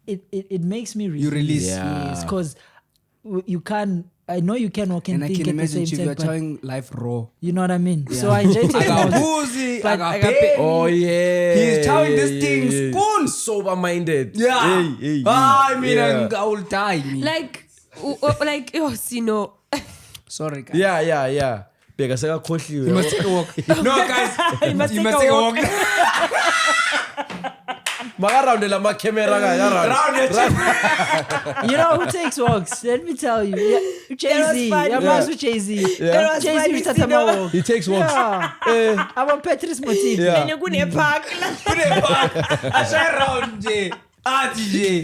It makes me release. You release. Yes, because you can. I know you can walk and And I think can at the imagine same you are time, but telling life raw. you know what I mean. So I enjoy taking I got walks. boozy, I But got I got pay. Oh yeah. He's telling this thing spoon. Sober minded. Yeah. Hey, I mean, yeah. I will die. Me. Like, oh, Sino. Sorry, guys. Yeah. Beka sekakhohliwe. You must take a walk. No, guys. You must take a walk. Makaroundela ama-camera kaya. You know who takes walks? Let me tell you. Yeah, Jay-Z. funny. Yeah, Yeah. Jay-Z. Yeah. was Jay-Z funny, with a Sino. walk. He takes walks. Yeah. I'm a Patrice Motif. Yeah. And you're going to park. I try round, J. DJ.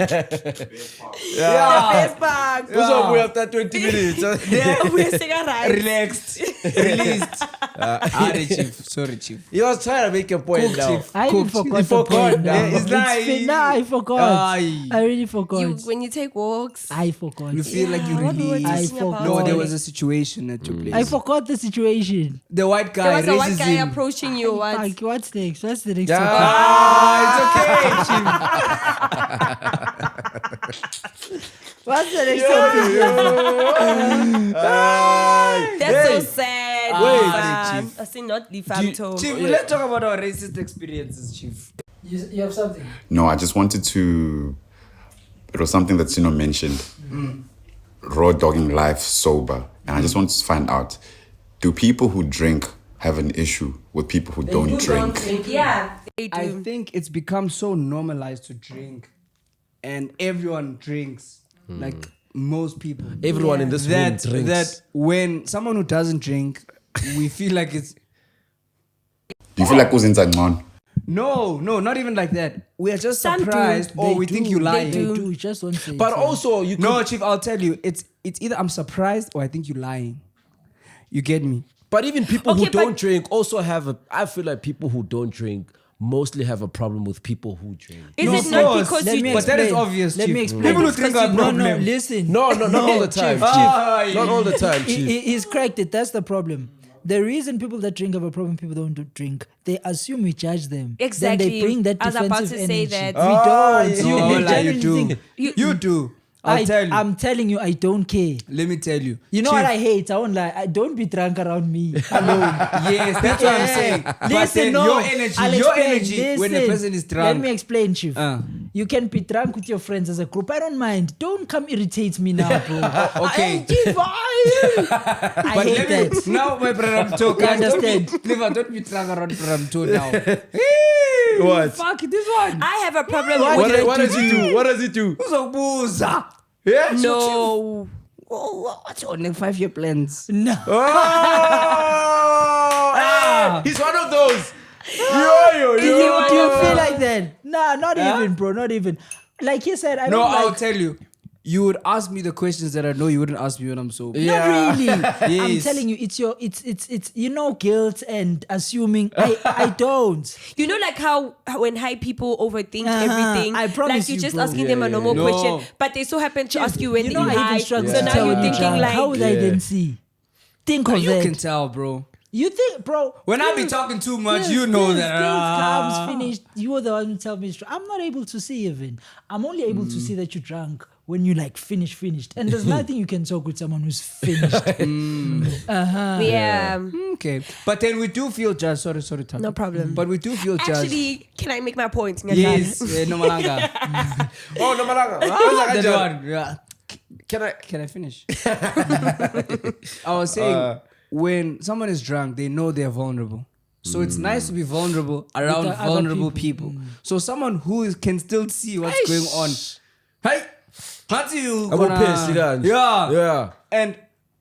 Best park. Uzobuya after 20 minutes. We're singing right. Relaxed. Released. Chief. Sorry, Chief. He was trying to make a point now. Chief. I even forgot the forgot. point now. Yeah, it's like- Nah, I forgot. Aye. I really forgot. When you take walks. I forgot. You feel like you what we were really. I talking about. No, there was a situation at your place. I forgot the situation. The white There guy. was a white guy racism. approaching you. What? Like, what's next? What's the next Yeah. topic? What's the next topic? That's so sad. Chief. I see not the Thato. Chief, let's talk about our racist experiences, Chief. You have something? No, I just wanted to. It was something that Sino mentioned. Raw dogging life sober. And I just wanted to find out, do people who drink have an issue with people who don't drink? Yeah, they do. I think it's become so normalized to drink, and everyone drinks. Like most people. Everyone in this room That drinks. that when someone who doesn't drink, we feel like it's Do you feel like Uzinza Ngcono? no, not even like that. We are just Some do. surprised, or we think you lying. They do. Just don't say But it. also, you No, could, Chief, I'll tell you. It's either I'm surprised or I think you're lying. You get me? but even people Okay, who don't but- drink also have a. I feel like people who don't drink mostly have a problem with people who drink. Is No, it of not course. because Let you? me But that is explain. obvious, Let Chief. me explain. People who drink are a No, problem. listen. No, not all the time, Chief. Chief. Not all the time, Chief. He's correct. That's the problem. The reason people that drink have a problem, people don't drink, they assume we judge them. Exactly. Then they bring that I was defensive about to say energy. that. We don't. No, You like you genuinely do. think- You do. I'll tell you. I'm telling you, I don't care. Let me tell you. You know Chief, what I hate? I won't lie. I don't be drunk around me alone. Yes, that's what I'm saying. But Listen, then no. your energy, I'll your explain. energy when a Listen. person is drunk. Let me explain, Chief. You can be drunk with your friends as a group. I don't mind. Don't come irritate me now, bro. Okay. Chief, I But hate let me, that. now my brother talk. You understand? Don't be drunk around Pram now. What? Fuck this one. I have a problem What? with What does he do? What does he do? Uzobuza. Yeah. no. What's your next 5-year plans? No. Oh! He's one of those. Do you feel like that? Nah, not even, bro. Not even. Like he said, I No, don't I'll like. tell you. You would ask me the questions that I know you wouldn't ask me when I'm sober. Not really. I'm Yes. telling you, it's guilt and assuming. I don't. You know, like how when high people overthink everything. I promise like you're you, just bro. asking them a normal No. question, but they so happen to ask you when You know, they're I high. even struggle So to now tell you're when thinking drunk. like, how would I then see? Think of You that. can tell, bro. You think, bro? When I be things- talking too much, things- you know things- that. Things comes finished. You are the one who tell me. I'm not able to see even. I'm only able to see that you're drunk when you like finished. And there's nothing you can talk with someone who's finished. yeah, Okay. But then we do feel judged. Sorry, Tato. no problem. But we do feel judged. Actually, can I make my point? Yes. No malanga. Oh, no, Malanga. That one. Yeah. Can I finish? I was saying when someone is drunk, they know they're vulnerable. So it's nice to be vulnerable around With the other vulnerable people. people. So someone who can still see what's going on. Hey, how do you? I'm pissed, you guys. Yeah, Yeah.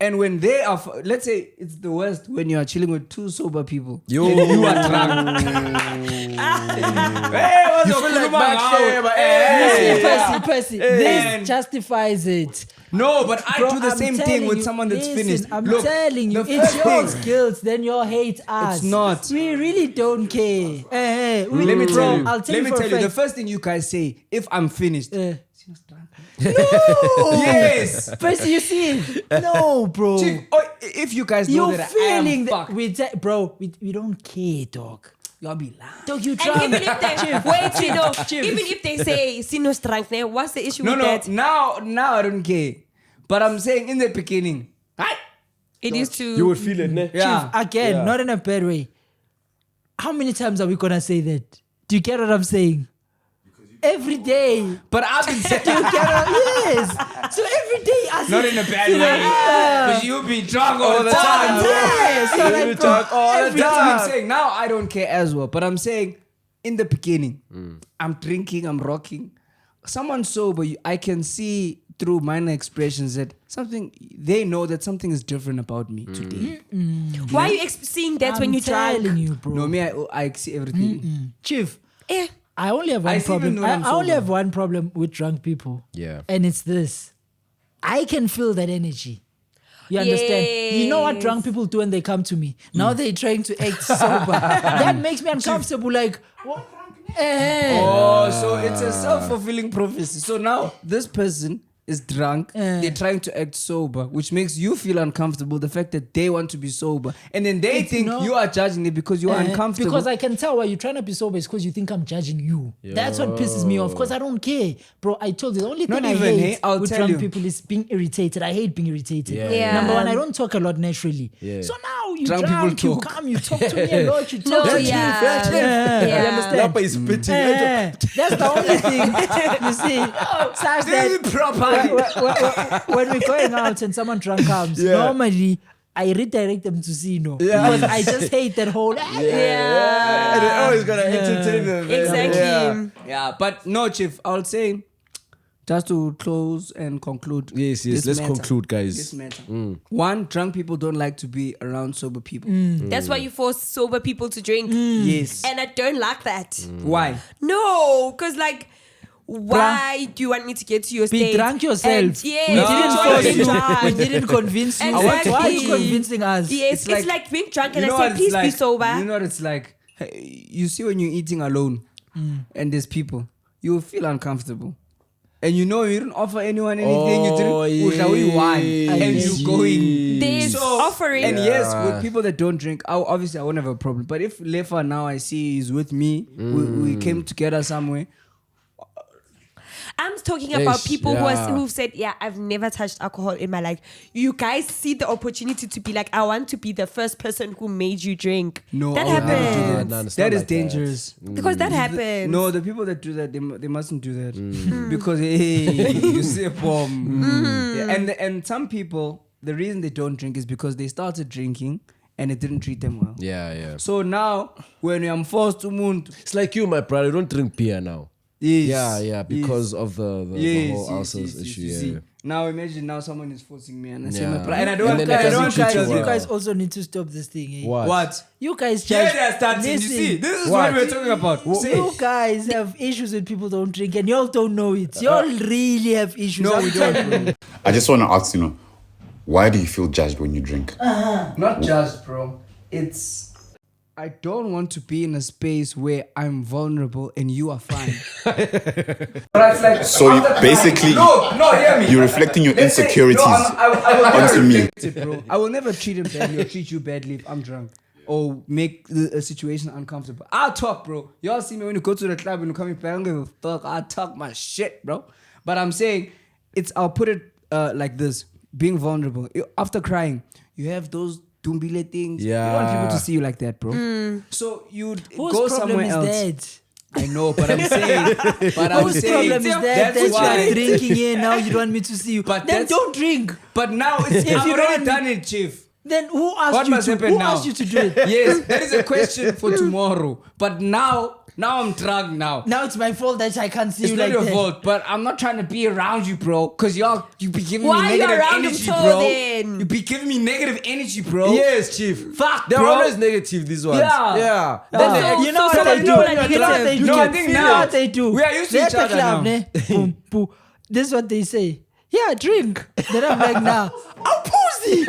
And when they are, let's say it's the worst when you are chilling with two sober people. Yo. And you are drunk. Hey, what's You up, feel like Kuluma? back but Hey. Percy, And- this justifies it. No, but I Bro, do the I'm same thing telling with you, someone that's listen, finished. I'm Look, telling you, the it's first your thing- skills, then your hate us. It's not. We really don't care. Let me tell you. I'll tell Let you me for a tell you. The fact. first thing you guys say, if I'm finished. No! Yes. Percy, you see? No, bro. Chief, if you guys know You're that I am feeling that. fucked, Bro, we don't care, dog. y'all be lying. Dog, you And drunk. even if they wait, you know, even if they say Sino's drunk, now what's the issue No, with no. that? Now I don't care. But I'm saying in the beginning, It is to You would feel it, ne? yeah. Again, Yeah. not in a bad way. How many times are we gonna say that? Do you get what I'm saying? Every day. But I've been saying Yes. So every day I not in a bad way. Because you be drunk all the time. Yes. So like, bro, That's what I'm saying. Now I don't care as well. But I'm saying in the beginning, I'm drinking, I'm rocking. Someone sober, I can see through minor expressions that they know that something is different about me today. why are you seeing that when I'm you're drunk? telling you, bro. No, me, I see everything. Chief, Eh, I only have I one see even problem. when I'm I only sober. have one problem with drunk people. Yeah. And it's this. I can feel that energy. You understand? You know what Yes. drunk people do when they come to me? Now they're trying to act sober. That makes me uncomfortable. Like, Oh, so it's a self-fulfilling prophecy. So now this person is drunk. They're trying to act sober, which makes you feel uncomfortable. The fact that they want to be sober, and then they think you are judging it because you are uncomfortable. Because I can tell why you're trying to be sober is because you think I'm judging you. That's what pisses me off. Because I don't care, bro. I told you the only thing Not I even, hate hey, I'll with tell drunk you. people is being irritated. I hate being irritated. Yeah. Number one, I don't talk a lot naturally. Yeah. So now you Drunk people drunk, you talk. come, you talk to me a lot. You talk No, to me. yeah. You Yeah. understand? Lapa is spitting. That's the only thing you see. Such that when we're going out and someone drunk comes, normally I redirect them to Zeno because I just hate that whole. Yeah. And they're always gonna entertain them. Exactly. Yeah, but no, Chief, I'll say, just to close and conclude. Yes, this let's matter, conclude, guys. This matter. One, drunk people don't like to be around sober people. That's why you force sober people to drink. Yes. And I don't like that. Why? No, because like, why do you want me to get to your Be state? drunk yourself. And, yeah, We didn't enjoy force being you. drunk. We didn't convince you. Exactly. Why are you convincing us? Yes, it's like being drunk and You know I what say, it's please be like? sober. You know what it's like? Hey, you see when you're eating alone and there's people, you will feel uncomfortable. And you know you didn't offer anyone anything. You didn't wine, and you going. There's offering. And yes, with people that don't drink, obviously I won't have a problem. But if Lefa now I see he's with me, we came together somewhere. I'm talking about people yeah. who've said, yeah, I've never touched alcohol in my life. You guys see the opportunity to be like, I want to be the first person who made you drink. No, that I would never do happens. No, it's That not is like dangerous. Because that happens. No, the people that do that, they mustn't do that because hey, you see a bomb. Yeah, and some people, the reason they don't drink is because they started drinking and it didn't treat them well. Yeah. So now, when I'm forced to move, It's like you, my brother. You don't drink beer now. Yeah, because of the whole ulcers issue. you Yeah. see. Now imagine now someone is forcing me and I say Yeah. my brother, and I don't And want then it I don't doesn't want treat to you You well. guys also need to stop this thing. Eh? What? You guys Yeah, judge. they're starting. You Listen, see, this is What? what we're talking about. You guys have issues with people don't drink and y'all don't know it. Y'all really have issues. No, I'm we telling don't. you. I just want to ask, why do you feel judged when you drink? Not just, bro. It's I don't want to be in a space where I'm vulnerable and you are fine. So you basically, no, hear me. you're reflecting your insecurities onto me. Bro. I will never treat him badly or treat you badly if I'm drunk or make a situation uncomfortable. I'll talk, bro. Y'all see me when you go to the club and you come back. I don't give a fuck. I'll talk my shit, bro. But I'm saying I'll put it like this: being vulnerable. After crying, you have those dumbile things. You don't want people to see you like that, bro. So you Whose go problem somewhere is else. that? I know, but I'm saying, Whose problem is that? that's That why. you are drinking here now. You don't want me to see you. But then that's- don't drink. But now it's If I've you already don't- done it, Chief. Then who What asked must you to? happen Who now? asked you to do it? Yes, that is a question for tomorrow. But now I'm drunk now. Now it's my fault that I can't see It's you not like your that. fault, but I'm not trying to be around you, bro. Cause you be giving Why me are you negative around him energy, so bro. then? You be giving me negative energy, bro. Yes, chief. Fuck, They're bro. always negative. These ones. Yeah. Yeah. So- You know so what they some do? people are You know what negative. they do? No, I think You know now- what they do? we are used to They're each at the other club, now. ne? Boom, boom. This is what they say. Yeah, drink. Then I'm like, nah. I'm pussy.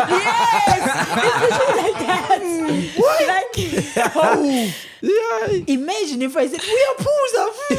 Imagine if I said, we are pussy.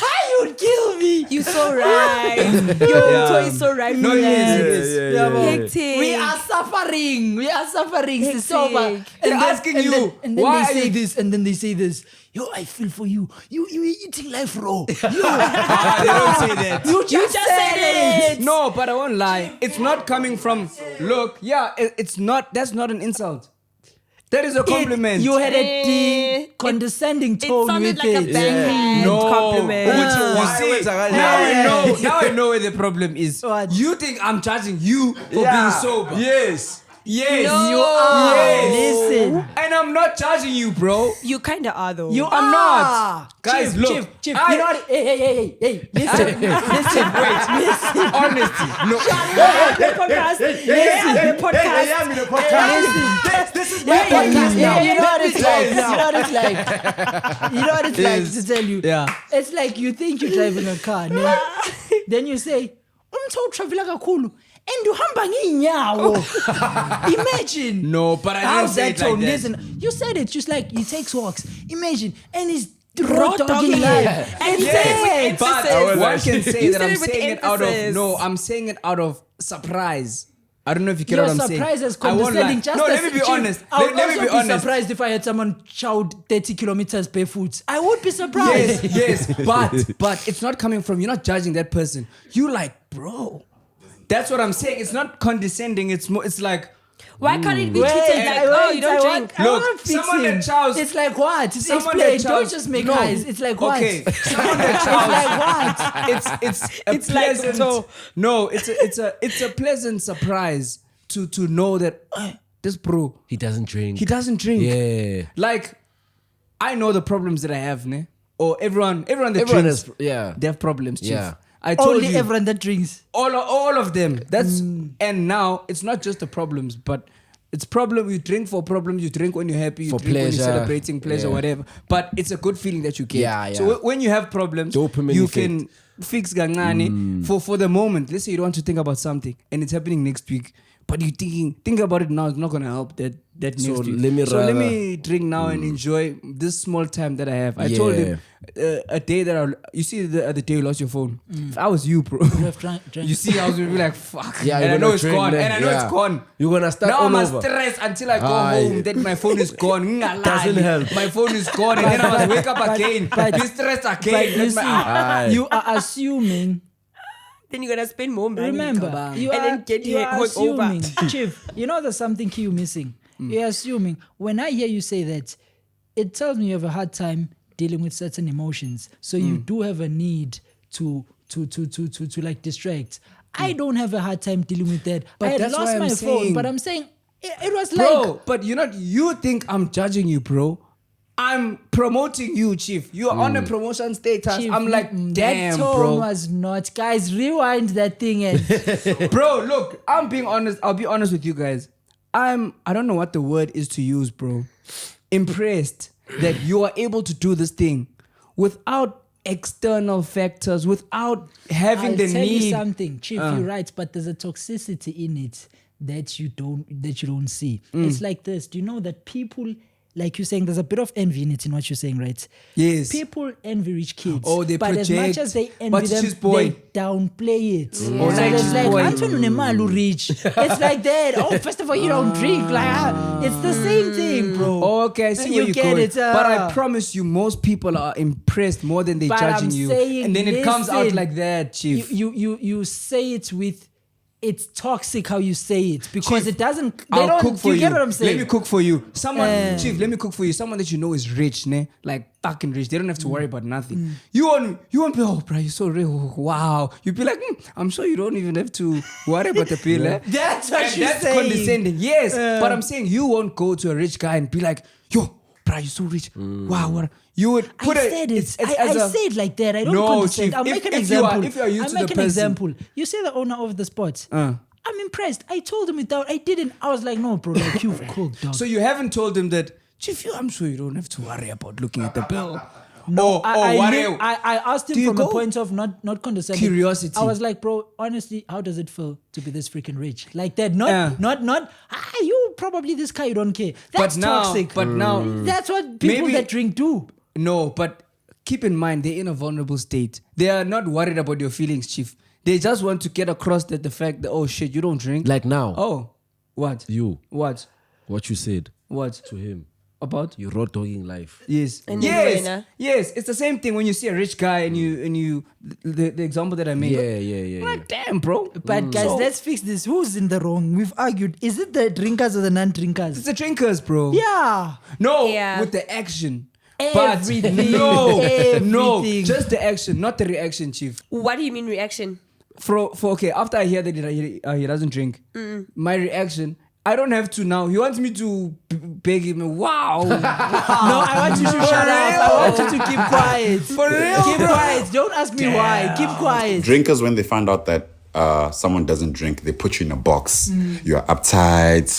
How you would kill me? You so right. Your toy is so right. No, yes. Yeah, bro. Hectic. We are suffering. We are suffering. Hectic. Sober. They're asking you, and then why they are say you- this, and then they say this. Yo, I feel for you. You eating life raw. They don't say that. You just said it. No, but I won't lie. It's not coming from, look, yeah, it's not, that's not an insult. That is a compliment. You had a condescending It tone sounded with like a it. backhand compliment. Now I know where the problem is. What? You think I'm judging you for being sober. Yes. Yes. No. You are. Yes. Listen. And I'm not judging you, bro. You kind of are though. You I'm are. not. Guys, Chief, look. Chief, I- you know what? Hey. Listen. Listen. Wait. Honesty. No. the podcast. The podcast. This is my podcast now. You know what it's like. You know what it's like. You know what it's like to tell you. Yeah. It's like you think you're driving a car, ne? Then you say, Travel kakhulu and uhamba ngeenyawo. Imagine. No, but I didn't say it like that. Listen, you said it just like he takes walks. Imagine, and he's raw dogging life. And Yes, but one can say You that said I'm it with saying it out of emphasis. I'm saying it out of surprise. I don't know if you get You're what I'm saying. surprised as I won't lie. condescending. Just No, as let me be cheap. honest. I would Let also me be honest. surprised if I had someone shout 30 kilometers barefoot. I would be surprised. Yes, but it's not coming from you're not judging that person. You like, bro. That's what I'm saying. It's not condescending. It's more. It's like, Why can't it be Wait, treated like, oh, you don't drink? I Look, wanna fix someone him. that chows- It's like what? It's someone explain. that Don't chows- just make No. eyes. It's like what? okay, someone that It's chows- like what? it's a It's like pleasant. so- No, it's a pleasant surprise to know that this bro He doesn't drink. he doesn't drink. Yeah. Like I know the problems that I have, ne? Or everyone that Everyone drinks, has, yeah. they have problems, chief. Yeah. I told Only you everyone that drinks. all of them. That's and now it's not just the problems, but it's problem you drink for problems. You drink when you're happy. You For drink when pleasure. you're celebrating pleasure, Yeah. whatever. But it's a good feeling that you get. Yeah, So yeah. when you have problems, Dopamine you effect. can fix gangani for the moment. Let's say you don't want to think about something and it's happening next week, but you think about it now. It's not gonna help that next So week. let me so let rather- me drink now and enjoy this small time that I have. I told him a day that you see the other day you lost your phone. If I was you, bro. Drank. You see, I was gonna be like, fuck. Yeah, and you're I know gonna it's drink, gone. man. And I know Yeah. it's gone. You're gonna start now all I'm over. stressed until I go Aye. home that my phone is gone. Doesn't help. My phone is gone. And then I must wake up again. but- Be stressed But again. you Let see, my- Aye. you are assuming. Then you're going to spend more money. Remember, kabang. you And are, then get you your are hangover. assuming, Chief. You know there's something key you're missing. You're assuming. When I hear you say that, it tells me you have a hard time dealing with certain emotions. So you do have a need to like distract. I don't have a hard time dealing with that. But I had that's lost why I'm my phone, saying- but I'm saying it was Bro, like but you think I'm judging you, bro. I'm promoting you, Chief. You're on a promotion status. Chief, I'm like, that damn, tone bro. was not. Guys, rewind that thing and Bro, look, I'm being honest. I'll be honest with you guys. I don't know what the word is to use, bro. Impressed that you are able to do this thing without external factors, without having I'll the tell you need. something, Chief. You're right, but there's a toxicity in it that you don't see. It's like this. Do you know that people, like you're saying, there's a bit of envy in it in what you're saying, right? Yes. People envy rich kids. Oh, they but as much project. as they envy But them, she's boy. they downplay it. So like there's she's like, boy. Anton Unemalu rich. It's like that. Oh, first of all, you don't drink. Like, it's the same thing, bro. Oh, okay, I see where You you're get going. it, But I promise you, most people are impressed more than they're But judging I'm you. saying, And then it comes out listen, like that, Chief. You say it with, it's toxic how you say it because Chief, it doesn't. They I'll don't. cook for you get what I'm saying? Let me cook for you. Someone, Chief, let me cook for you. Someone that you know is rich, ne? Like fucking rich. They don't have to worry about nothing. You won't be, oh, bro, you're so rich. Oh, wow. You'd be like, I'm sure you don't even have to worry about the bill, eh? That's what And she's that's saying. condescending. Yes, but I'm saying you won't go to a rich guy and be like, yo, bro, you're so rich. Wow, what? You would put I said it. it's I as a- say it like that. I don't No, condescend. Chief. I'll If- make an if you are- example. if you are used I'll to the make an person- example. You say the owner of the spot. I'm impressed. I told him without. I didn't. I was like, no, bro, like you've cooked, dog. So you haven't told him that, Chief, I'm sure you don't have to worry about looking at the bill. No, whatever. I asked him Do you from a go? point of not condescending. Curiosity. I was like, bro, honestly, how does it feel to be this freaking rich? Like that. Not. You probably this guy. You don't care. That's toxic. But now, that's what people Maybe- that drink do. no, but keep in mind, they're in a vulnerable state. They are not worried about your feelings, Chief. They just want to get across that the fact that, oh shit, you don't drink. Like now, Oh, what? you, What? what you said What? to him, About? you raw dogging life. Yes. And then Yes. winner. Yes. It's the same thing when you see a rich guy and you the example that I made. Yeah. Like, damn, bro. But guys, So- let's fix this. Who's in the wrong? We've argued. Is it the drinkers or the non-drinkers? It's the drinkers, bro. Yeah. No, Yeah. with the action. Everything. But no, Everything. just the action, not the reaction, Chief. What do you mean reaction? For okay, after I hear that he doesn't drink, my reaction, I don't have to now. He wants me to beg him. Wow. No, I want you to shut up. I want you to keep quiet. For real, Keep bro. quiet. Don't ask me why. Keep quiet. Drinkers, when they find out that someone doesn't drink, they put you in a box. You're uptight.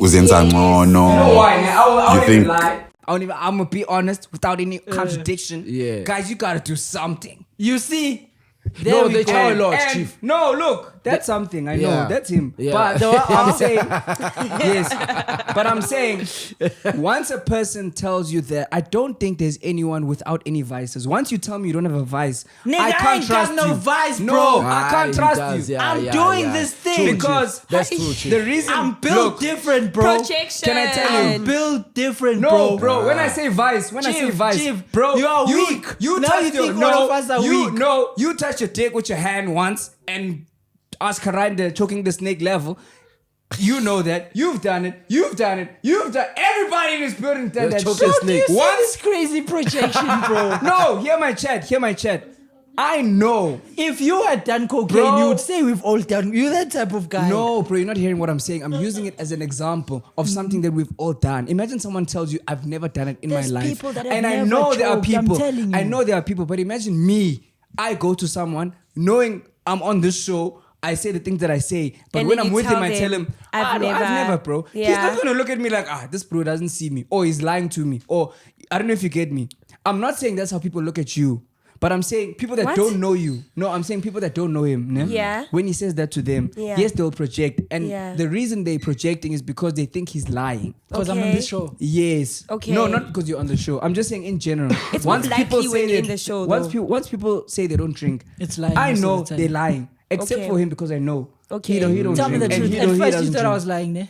Uzenza ngono. You know why? Man? I You won't even think- lie. I'm gonna be honest without any contradiction. Yeah. Guys, you gotta do something. You see? No, we they go. chow a lot, And Chief. No, look, that's something. I know Yeah. that's him. Yeah. But I'm saying, yes. But I'm saying, once a person tells you that, I don't think there's anyone without any vices. Once you tell me you don't have a vice, Nigga, I I can't ain't trust got no you. vice, No, bro. I can't He trust does, you. yeah, I'm yeah, doing yeah. this thing. Because That's true, Chief. the reason I'm built look, different, bro. Projection. Can I tell you? I'm built different, No, bro. bro. When I say vice, Chief, bro, you are weak. You Now touched you think your, all no, of us are you, weak. No, you touched your dick with your hand once and ask Karanda choking the snake level. You know that. You've done it. Everybody in this building done that choke shit. the snake. You see Once. this crazy projection, bro. No, hear my chat. I know. If you had done cocaine, Bro. you would say we've all done. You're that type of guy. No, bro, you're not hearing what I'm saying. I'm using it as an example of something that we've all done. Imagine someone tells you, I've never done it in There's my life. people that have And I never know there are choked, I'm people. telling I you. know there are people, but imagine me. I go to someone knowing I'm on this show. I say the things that I say. But And when then I'm you with him, tell I tell them, him, I've I've never." never, bro. He's Yeah. not going to look at me like, this bro doesn't see me. Or he's lying to me. Or I don't know if you get me. I'm not saying that's how people look at you. But I'm saying people that What? don't know you. No, I'm saying people that don't know him. Ne? Yeah. When he says that to them, Yeah. yes, they'll project. And Yeah. the reason they're projecting is because they think he's lying. Because I'm on Okay. this show. Yes. Okay. No, not because you're on the show. I'm just saying in general. It's more likely when you're in the show, though. Once people say they don't drink, It's lying I most of know the time. they're lying. Except Okay. for him because I know. Okay. He don't Tell me drink. the And truth. he At first, you doesn't thought I drink. was lying, ne?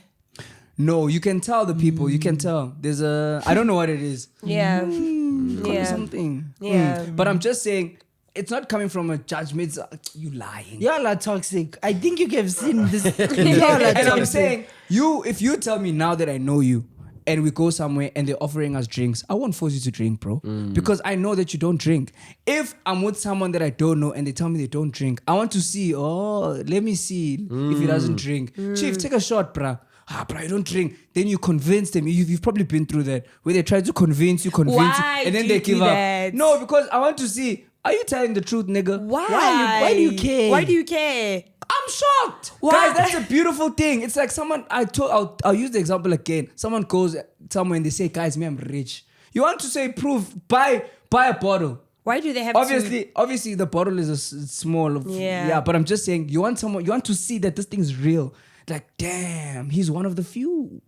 No, you can tell the people. You can tell. There's a. I don't know what it is. Yeah. Could be Yeah. something. Yeah. But I'm just saying, it's not coming from a judgment. It's, you lying. Y'all are toxic. I think you have seen this. Y'all are And I'm toxic. saying, if you tell me now that I know you and we go somewhere and they're offering us drinks, I won't force you to drink, bro. Because I know that you don't drink. If I'm with someone that I don't know and they tell me they don't drink, I want to see, let me see if he doesn't drink. Chief, take a shot, bruh. Bruh, you don't drink. Then you convince them. You've probably been through that where they try to convince you, Why and then do they you give do up. that? No, because I want to see, are you telling the truth, nigga? Why? Why do you care? Why do you care? I'm shocked. Why? Guys, that's a beautiful thing. It's like someone, I'll use the example again. Someone goes somewhere and they say, guys, me, I'm rich. You want to say proof, buy a bottle. Why do they have Obviously, the bottle is small. Yeah. But I'm just saying, you want to see that this thing is real. Like, damn, he's one of the few.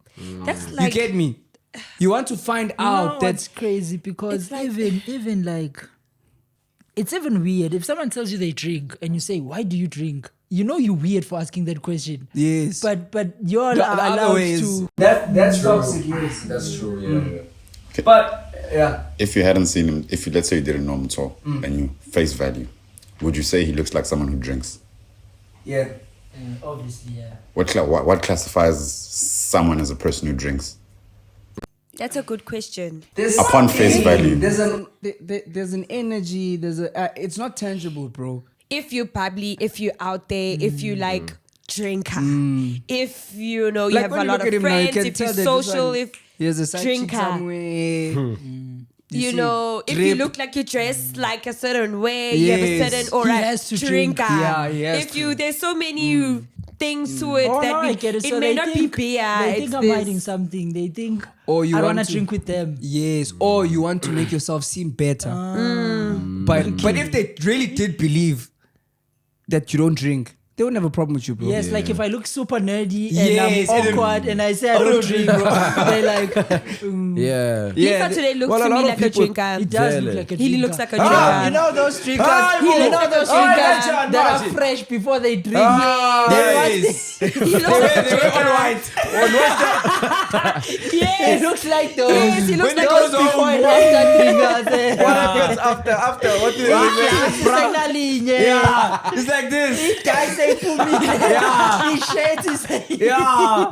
That's like you get me? You want to find No, out that's that. crazy because It's like- even like it's even weird if someone tells you they drink and you say, "Why do you drink?" You know you're weird for asking that question. Yes. But you're The allowed other way is to. that's toxic. Yes. That's true, yeah. But yeah. If you hadn't seen him, let's say you didn't know him at all, and you face value, would you say he looks like someone who drinks? Yeah. Obviously, yeah. What classifies someone as a person who drinks? that's a good question. Upon face value. There's an energy. It's not tangible, bro. If you're bubbly, if you're out there, if you like drinker, if you have when a you lot look of at him now, you friends, can if tell you're that this social, one- if There's a side chick drinker. somewhere. you see, know, if you drip. look like you dress like a certain way, you have a Yes. certain aura. He has to drink. drinker. Yeah, he has if you, there's so many things to it Oh, that no, I get it. it So may they not think, be beer. They it's think I'm this. hiding something. They think Or you I want want to to drink with them. Yes, or you want to make yourself seem better. But if they really did believe that you don't drink, they wouldn't have a problem with you, bro. Yes, like if I look super nerdy and Yes, I'm and then- awkward and I say I don't drink, they're like, Yeah. Lifa today looks well, a to me lot of like a people- drinker. he does Really? look like a He drinker. looks like a drinker. You know those drinkers, Ah, you know those ah, drinkers yeah, that are John, fresh before they drink. Yes. He looks like a drinker. It Yes. looks like those. Yes, he looks When like he those goes before home, and after drinkers. What happens after? What do you mean? Yeah, it's like this. Guys say for me. Yeah. He shades his head. Yeah,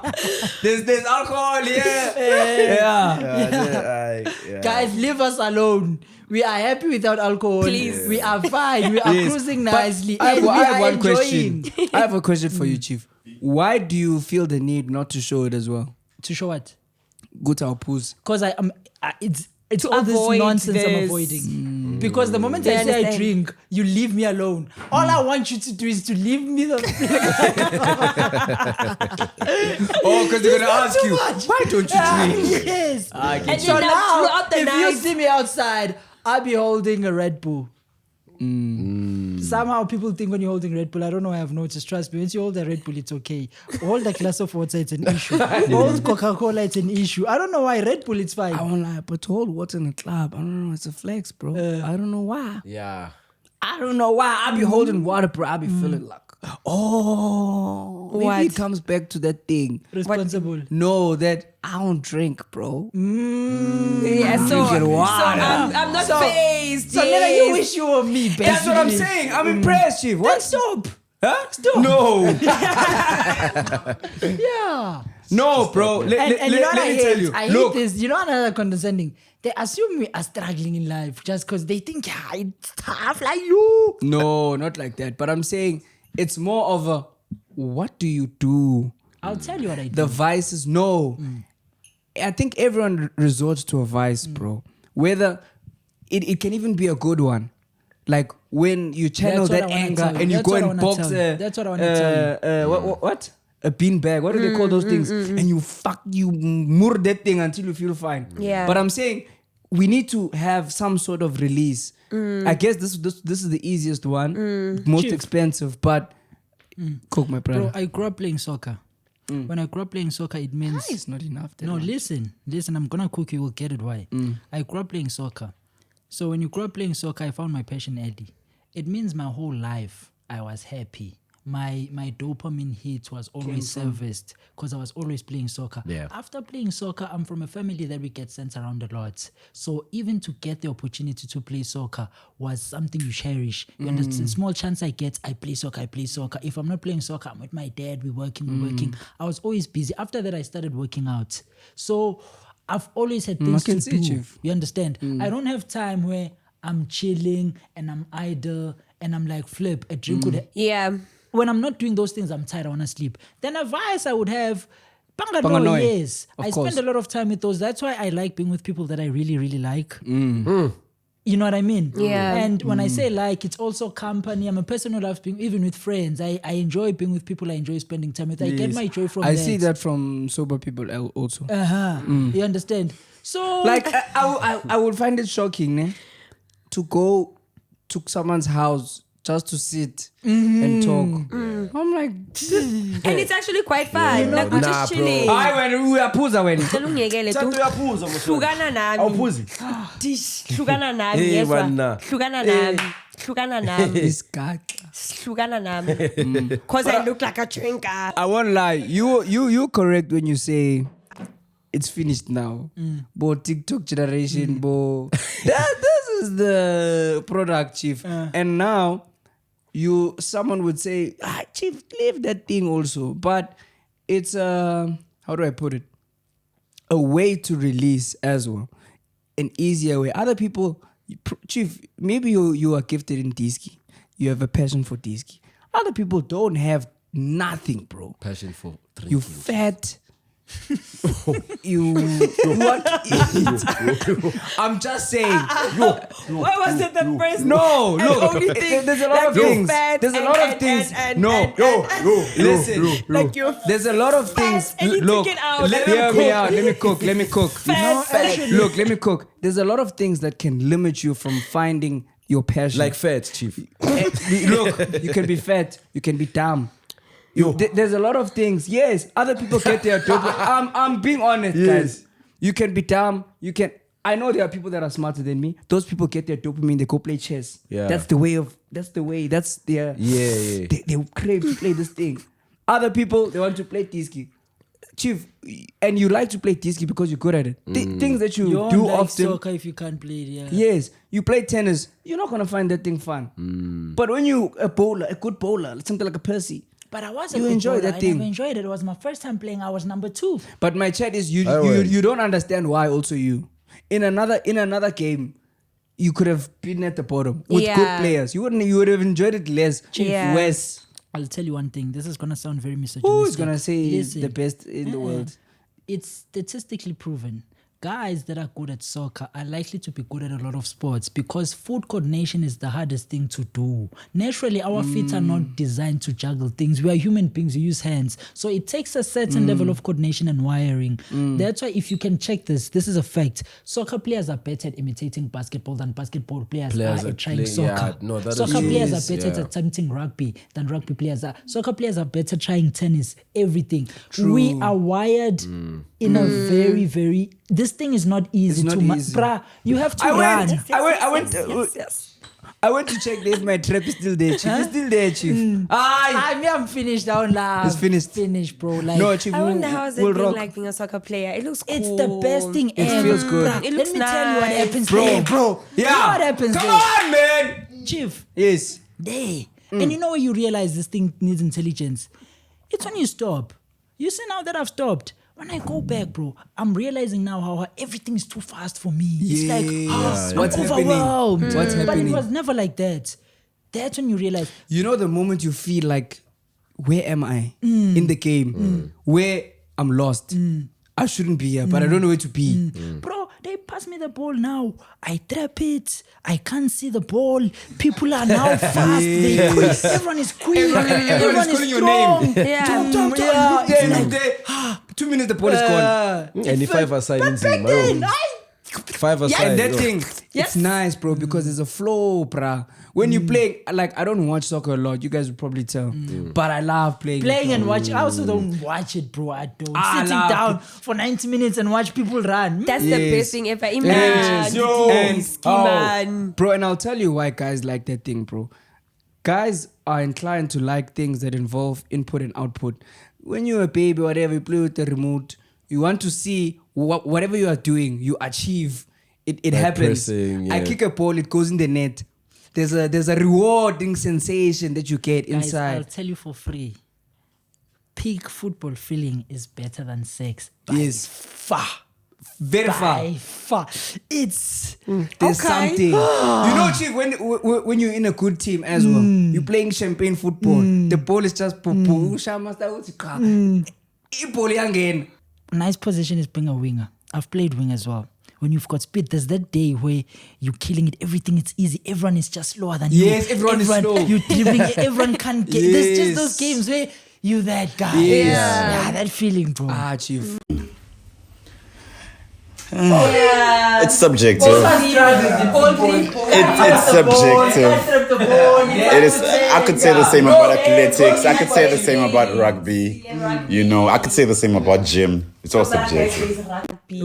there's alcohol. Yeah. Guys, leave us alone. We are happy without alcohol. Please. We are fine. We are Yes. cruising But nicely. I and we have are one enjoying. question. I have a question for you, Chief. Why do you feel the need not to show it as well? To show what? Go to our pools. Because it's To all this avoid nonsense I'm this. avoiding. Because the moment They I say I understand. drink, you leave me alone. All I want you to do is to leave me the Oh, because they're gonna ask you, why don't you drink? Yes. And So then now, throughout the if night, you see me outside, I'll be holding a Red Bull. Somehow people think when you're holding Red Bull, I don't know, I have noticed, trust me, once you hold a Red Bull, it's okay. Hold a glass of water, it's an issue. Hold Coca-Cola, it's an issue. I don't know why. Red Bull, it's fine. I won't lie, but to hold water in a club, I don't know, it's a flex, bro. I don't know why. Yeah. I don't know why. I be holding water, bro. I be feeling like, maybe What? it comes back to that thing. Responsible. No, that I don't drink, bro. Yeah, so Drinking water. I'm not phased. So Nena, you wish you were me, basically. That's what I'm saying. I'm impressed, Chief. What? Stop. Huh? No. Yeah. No, bro. And you know what Let me tell you. I Look, hate this. You know another condescending? They assume we are struggling in life just because they think, yeah, it's tough like you. no, not like that. But I'm saying it's more of a, what do you do? I'll tell you what I do. The vices, no. I think everyone resorts to a vice, bro. Whether it can even be a good one. Like when you channel That's what that I wanna anger tell you. and you That's go what I and wanna box tell you. That's what I wanna tell you. what? A bean bag. What do they call those things? And you mur that thing until you feel fine. Yeah. But I'm saying we need to have some sort of release. I guess this is the easiest one, most Chief. expensive, but cook my brother. Bro, I grew up playing soccer. When I grew up playing soccer, it means... It's not enough. No, listen, I'm gonna cook you will get it why. I grew up playing soccer. So when you grew up playing soccer, I found my passion early. It means my whole life I was happy. My dopamine hit was always serviced because I was always playing soccer. Yeah. After playing soccer, I'm from a family that we get sent around a lot. So even to get the opportunity to play soccer was something you cherish. You understand? Small chance I get, I play soccer. If I'm not playing soccer, I'm with my dad, we're working. I was always busy. After that, I started working out. So I've always had things can to see, do. Chief. You understand? I don't have time where I'm chilling and I'm idle and I'm like, flip, a drink with a... Yeah. When I'm not doing those things, I'm tired, I want to sleep. Then a vice I would have, Pangano, Panganoi, yes. of I course. spend a lot of time with those. That's why I like being with people that I really, really like. You know what I mean? Yeah. And when I say like, it's also company. I'm a person who loves being, even with friends. I enjoy being with people I enjoy spending time with. I get my joy from that. I see that from sober people also. You understand? So... Like I would find it shocking, ne? To go to someone's house just to sit and talk. I'm like, And it's actually quite fun. Like we're just Nah, chilling. I when we are puza when. Cela ungiyekele tu. Thato uyaphuza mfowethu. Hlukana nami. Awuphuzi? Dish, hlukana nami. Hey, Yezwa. wena. Hlukana nami. Hlukana nami. This guy. Hlukana nami. Because I look like a drinker. I won't lie. You correct when you say it's finished now. Bo TikTok generation, bo. This is the product, Chief. And now someone would say, Chief, leave that thing also. But it's how do I put it? A way to release as well. An easier way. Other people, Chief, maybe you are gifted in Diski. You have a passion for Diski. Other people don't have nothing, bro. Passion for drinking. You fat. You what? I'm just saying. What was it the first? No, look. only thing There's a lot like of you're things. fat There's a and- lot of and- things. and- No, and- listen. Like you're There's a lot of things. and you Look, took it out. hear me out. Let me cook. Fat, Look, let me cook. There's a lot of things that can limit you from finding your passion. Like fat, Chief. Look, you can be fat. You can be dumb. There's a lot of things. Yes, other people get their dopamine. I'm being honest, guys. You can be dumb. You can. I know there are people that are smarter than me. Those people get their dopamine. They go play chess. Yeah. That's the way. That's their. Yeah. They crave to play this thing. Other people, they want to play Tiski. Chief, and you like to play Tiski because you're good at it. Things that you don't do like often. soccer if you can't play it, yeah. Yes, you play tennis. You're not gonna find that thing fun. But when you a good bowler, something like a Percy. But I was You good enjoy bowler. that thing. I never enjoyed it. It was my first time playing. I was number 2. But my chat is you will. you don't understand why also you. In another game, you could have been at the bottom with Yeah. good players. You would have enjoyed it less. Yeah. Wes. I'll tell you one thing. This is gonna sound very misogynistic. Who is gonna say Listen, the best in the world? It's statistically proven. guys that are good at soccer are likely to be good at a lot of sports because foot coordination is the hardest thing to do. Naturally, our feet are not designed to juggle things. We are human beings, we use hands. So it takes a certain level of coordination and wiring. That's why if you can check this is a fact. Soccer players are better at imitating basketball than basketball players are at trying soccer. Soccer players are better at attempting rugby than rugby players are. Soccer players are better trying tennis, everything. We are wired in a very, very... This thing is not easy It's not easy. Bruh, you have to run. I went to check if my trap is still there, Chief. It's still there, Chief. I'm finished down now. It's finished. Finished, bro. Like, No, Chief. I wonder how is it we'll being rock. like being a soccer player. It looks cool. it's the best thing ever. feels good. Bruh, It looks let me tell you what nice. happens there. Bro. You know what happens Come there? on, man. Chief, Yes. there. And you know when you realize this thing needs intelligence? It's when you stop. You see now that I've stopped. When I go back, bro, I'm realizing now how everything is too fast for me. It's like, I'm What's happening? overwhelmed. What's But happening? it was never like that. That's when you realize, You know the moment you feel like, where am I in the game? Where I'm lost. I shouldn't be here, but I don't know where to be. bro, they pass me the ball now. I trap it. I can't see the ball. People are now fast. They quick. Everyone is quick. Everyone is calling your strong. name. Yeah. Talk. Yeah, Look there, it's look there. 2 minutes, the ball is gone. And if 5 aside, But back then, 5 aside. And that yo. thing, Yes. it's nice, bro, because there's a flow, bruh. When you play, like, I don't watch soccer a lot. You guys would probably tell. But I love playing. playing it, and bro. watching. I also don't watch it, bro. I don't. I Sitting love down for 90 minutes and watch people run. That's the Yes. best thing ever. Yes. Imagine. Yo. And Bro, and I'll tell you why guys like that thing, bro. Guys are inclined to like things that involve input and output. When you're a baby, whatever, you play with the remote, you want to see whatever you are doing, you achieve. It happens. pressing, I yeah. kick a ball, it goes in the net. There's a rewarding sensation that you get Guys, I'll inside. tell you for free. Peak football feeling is better than sex. By Yes. far. Very far. By far. It's There's Okay. something. You know, Chief, when you're in a good team as well, you're playing champagne football, the ball is just nice position is being a winger. I've played wing as well. When you've got speed, there's that day where you're killing it. Everything is easy. Everyone is just slower than you. Yes, everyone is slow. You're dribbling. Everyone can't get. There's just Yes. those games where you that guy. Yes. Yeah, that feeling, bro. Chief. It's subjective. It's subjective. It is. I could say the same about athletics. I could say the same about rugby. You know, I could say the same about gym. It's all subjective. Rugby.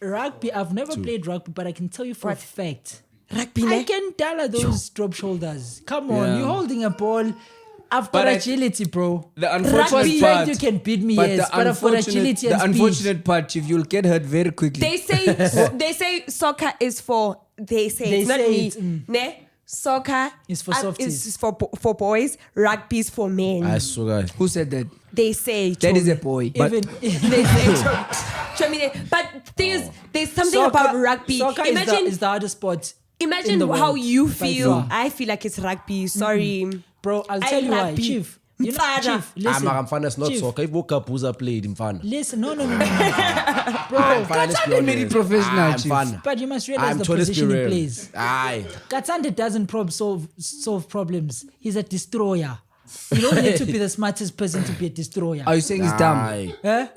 Rugby, I've never played rugby, but I can tell you for a fact. Rugby. I can tell those drop shoulders. Come on, you're holding a ball. I've got But agility, bro. The For unfortunate strength, part, you can beat me, but yes. the But I've got unfortunate, agility and the speed. unfortunate part, Chief, you'll get hurt very quickly. They say soccer is for They it's not say me. it, Ne? Soccer It's for softies. is for boys. Rugby is for men. I swear. Who said that? They say That is a Chomi. boy. Even They say Chomi. But thing is, there's something about rugby. Soccer Imagine is the hardest sport. imagine in the how world, you by feel. far. I weel like it's rugby. Sorry. Bro, I'll I tell you why, rugby. Chief. You know, Mfana. Chief, listen. Mfana is not Chief, soccer. If Wokapuza played Mfana. Listen, no. Bro, Katsande made it professional, Chief. Mfana. but you must realize I'm the totally position he real. plays. Aye. Katsande doesn't solve problems. He's a destroyer. You don't need to be the smartest person to be a destroyer. Are you saying he's dumb? Aye. Huh?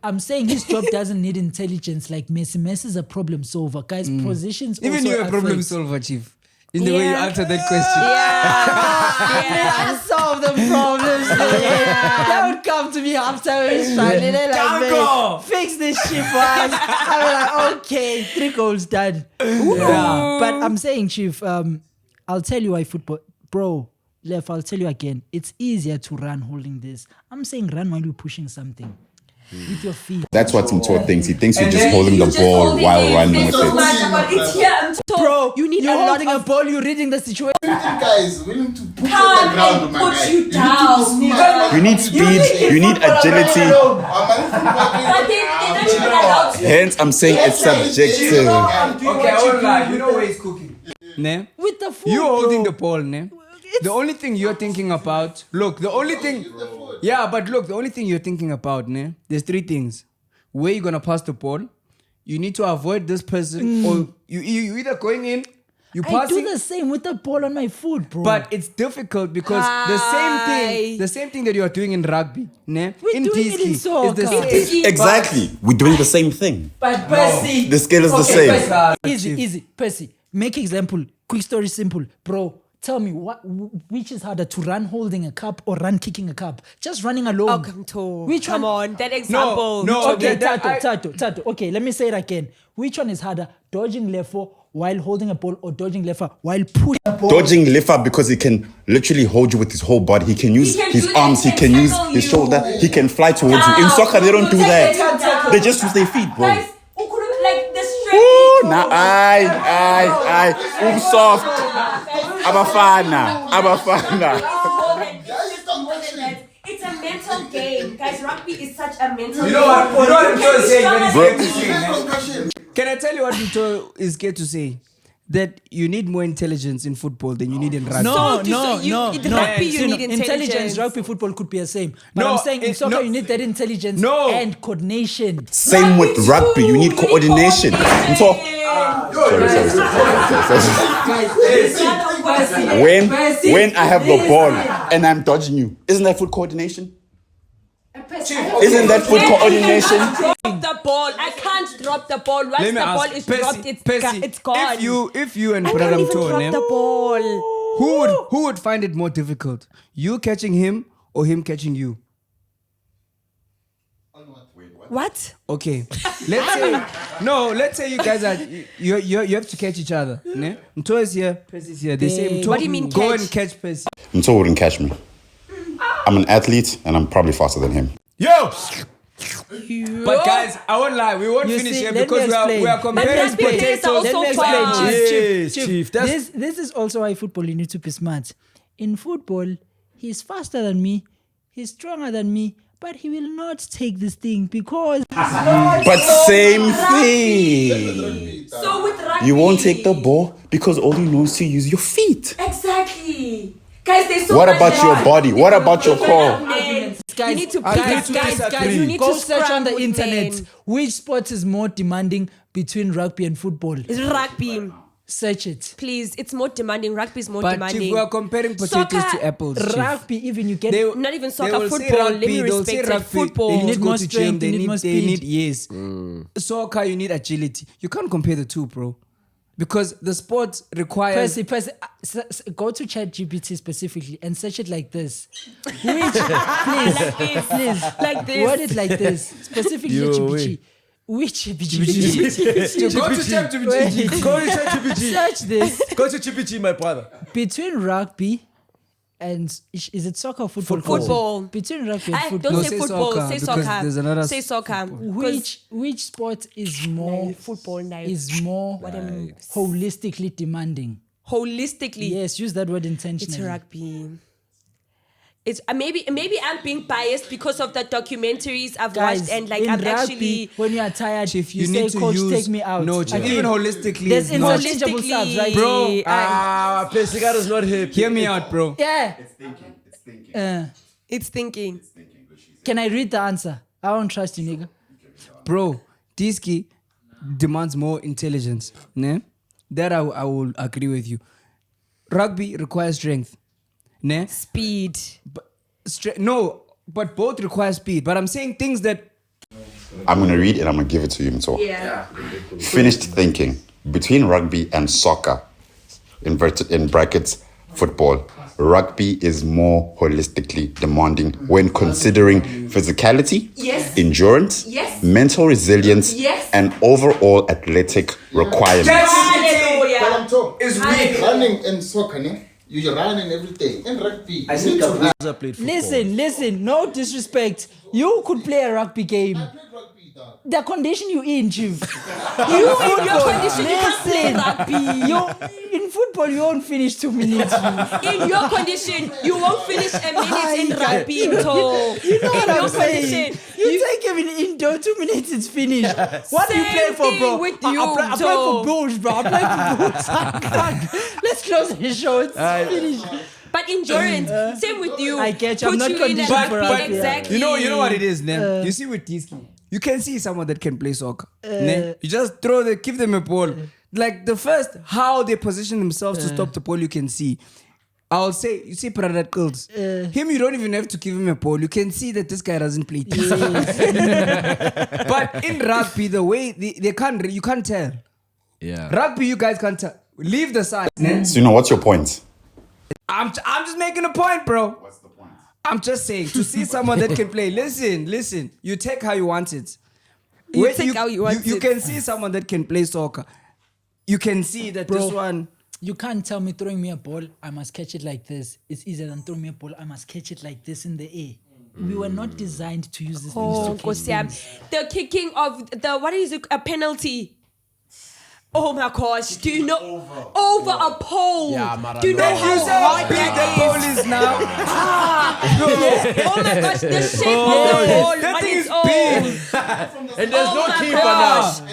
I'm saying his job doesn't need intelligence like Messi. Messi's a problem solver. Guys, positions Even also you're a problem affect- solver, Chief. In the way you Yeah. answered that question. I solve the problems. Don't come to me after we're struggling. They're like, Dango! "Man, fix this shit for us." I'm like, okay, 3 goals done. Yeah. But I'm saying, Chief, I'll tell you why football, bro. Left, I'll tell you again. It's easier to run holding this. I'm saying run while you're pushing something with your feet. That's what Mto thinks. He thinks you're just holding the ball while running with it. It's here. Bro, you need you're a lot holding a of ball. You're reading the situation. Guys, willing to put you on the ground, my guy. you down. You need speed. You need agility. Hence, I'm saying it's subjective. Okay, I won't lie. You know where he's cooking. Ne? With the foot, You holding bro. the ball, ne? The only thing you're thinking about, look, the only thing, yeah, but look, the only thing you're thinking about, ne? There's 3 things. where you're gonna pass the ball. You need to avoid this person, or you either going in, you I passing. do the same with the ball on my foot, bro. But it's difficult because the same thing that you are doing in rugby, ne? We're doing it in is the soccer. same. Exactly. We're doing the same thing. But Percy, The scale is the same. easy. Percy, make example. Quick story, simple, bro. Tell me which is harder, to run holding a cup or run kicking a cup? Just running alone. Oh, come to. Which come one? on, that example. No. Okay, that- Thato. Okay, let me say it again. Which one is harder, dodging lefo while holding a ball or dodging lefo while pushing a ball? Dodging Lifa because he can literally hold you with his whole body. He can use He can his do that, arms. He he can can use tackle his you. shoulder. He can fly towards you. In soccer, they don't do that. They just use their feet, bro. Guys, who could have like the strength? Ooh, nah, aye. Soft. Abafana. It's a mental game. Guys, rugby is such a mental You know what? You know what Vito is saying when he's Bro. scared to say, man? Can I tell you what Vito is scared to say? That you need more intelligence in football than you need in rugby. So in rugby you See, need intelligence. Rugby, football could be the same. But No, I'm saying in soccer no. you need that intelligence No. and coordination. Same with rugby. You need coordination. And so, when I have the ball and I'm dodging you, isn't that foot coordination? Isn't that foot coordination? Drop the ball. I can't drop the ball. Once Let the me ball ask, is Percy, dropped, it's gone. If you and I can't Brother even drop Mtone, the ball. who would find it more difficult? You catching him or him catching you? What? Okay. Let's say you guys are you have to catch each other. Ne? Mto is here, Percy is here. They say Mto, What do you mean go catch? and catch Percy. Mto wouldn't catch me. I'm an athlete and I'm probably faster than him. Yo! But guys, I won't lie, we won't You finish see, here let me because we are explain. comparing Rugby players are potatoes. also Let me explain, fast. Yes, Chief. Chief, This is also why football you need to be smart. In football, he's faster than me, he's stronger than me, but he will not take this thing because But same thing. So with rugby, You won't take the ball because all you know is to use your feet. Exactly. Guys, there's so What much about your that- body? What about your core? You need to guys, you need go to search on the scrum with internet. men. Which sport is more demanding between rugby and football? It's rugby. Search it. Please, it's more demanding. Rugby is more But demanding. Chief, we are comparing potatoes Soccer- to apples. Chief. Rugby, even you get They- Not even they soccer, will say football. Let rugby, me they'll say respect it. rugby, Football. They You need to go more to strength, gym, you they need more they speed. need yes. Soccer, you need agility. You can't compare the two, bro. Because the sport requires Percy, go to ChatGPT specifically and search it like this. Please, Like this. word it like this. Specifically ChatGPT. Which ChatGPT? Go to ChatGPT. Go to ChatGPT. Search this. Go to GPT, my brother. Between rugby and is it soccer or football? Football. Between rugby and I football. don't No, say say football. soccer, Say because soccer. there's another Say soccer. Which sport is more Football now. is more holistically demanding? Holistically, Yes, use that word it's intentionally. rugby. It's maybe I'm being biased because of the documentaries I've Guys, watched and like in I'm rugby, actually when you are tired, Chief, you you say, need to "Coach, use take me out." No, Chief, Again, even holistically, there's is not. interchangeable subs, right? Bro, Pesigar is not happy. hear me out, bro. Yeah. it's thinking. Can I read the answer? I don't trust you, nigga. Bro, Tiski demands more intelligence. Ne? That I will agree with you. Rugby requires strength. Ne? Speed. But both require speed. But I'm saying things that I'm going to read and I'm going to give it to you. So, finished thinking. Between rugby and soccer, inverted in brackets, football, rugby is more holistically demanding when considering physicality, Yes. endurance, Yes. mental resilience, Yes. and overall athletic requirements. Hallelujah. It's weak. Running in soccer, ne? You run and everything. In rugby, I you think need to run. I played football. Listen, no disrespect. You could play a rugby game. I played rugby, dog. The condition you in, Chief. You in your condition, you can't play rugby. In football, you won't finish 2 minutes. In your condition, you won't finish a minute in rugby at all. You know what in I'm your saying? condition. You take him in indoor, 2 minutes, it's finished. What do you Same play for, bro? thing with I you, play Joe. for Bulls, bro. I play for Bulls. Let's close the show. It's finished. But endurance, same with you. I get you. I'm Put not you in a conditioned for rugby, rugby. exactly. you know what it is, ne? You see with Tiski, you can see someone that can play soccer. Ne? You just give them a ball. Like the first, how they position themselves to stop the ball, you can see. I'll say, you see Pradat Girls. Him, you don't even have to give him a ball. You can see that this guy doesn't play. But in rugby, the way you can't tell. Yeah. Rugby, you guys can't tell. Leave the side. So, what's your point? I'm just making a point, bro. What's the point? I'm just saying, to see someone that can play. Listen. You take how you want it. You take how you want You it. can see someone that can play soccer. You can see that this one... You can't tell me throwing me a ball, I must catch it like this. It's easier than throwing me a ball, I must catch it like this in the air. We were not designed to use this things to catch things. The kicking of what is it? A penalty. Oh my gosh! Do you know over a pole? Yeah, do you know how hard big that that ball is now? Oh my gosh! The shape of the ball That on thing its is own. big. And there's Oh no my keeper gosh. now.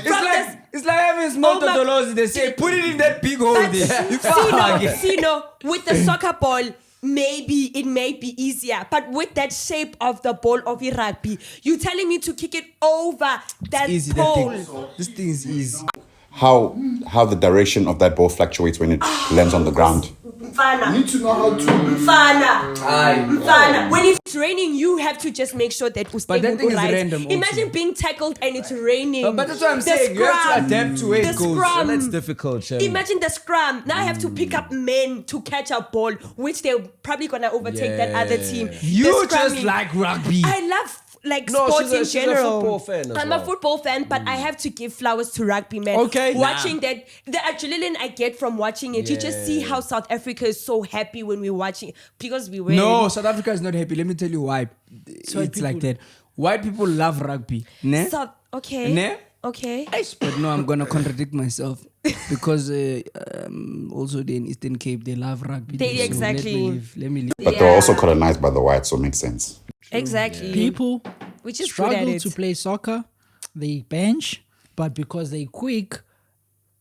It's like having small Oh my- totolos. They say, put it in that big hole there. You Sino, with the soccer ball, maybe it may be easier, but with that shape of the ball of the rugby, you telling me to kick it over that Easy, that pole? thing. This thing is easy. How the direction of that ball fluctuates when it lands on the ground. Mfana. You need to know how to. Mfana. When it's raining, you have to just make sure that But that thing is right. random also. Imagine being tackled and it's raining. But that's what I'm The saying. You have to scrum. adapt to where The it goes. scrum. That's difficult, Shem. Imagine the scrum. Now I have to pick up men to catch a ball, which they're probably gonna overtake that other team. You The just scrumming. like rugby. I love No, sports in she's a general. football fan as I'm well. a football fan, but I have to give flowers to rugby, man. Okay. Watching that, the adrenaline I get from watching it, you just see how South Africa is so happy when we're watching because we win. No, South Africa is not happy. Let me tell you why. It's like that. White people love rugby. Ne? Okay. Ne? Okay. But no, I'm gonna contradict myself because also in Eastern Cape they love rugby. They- So exactly. Let me leave. But they're also colonized by the whites, so it makes sense. Exactly. People Which is good at struggle it. to play soccer, they bench, but because they quick,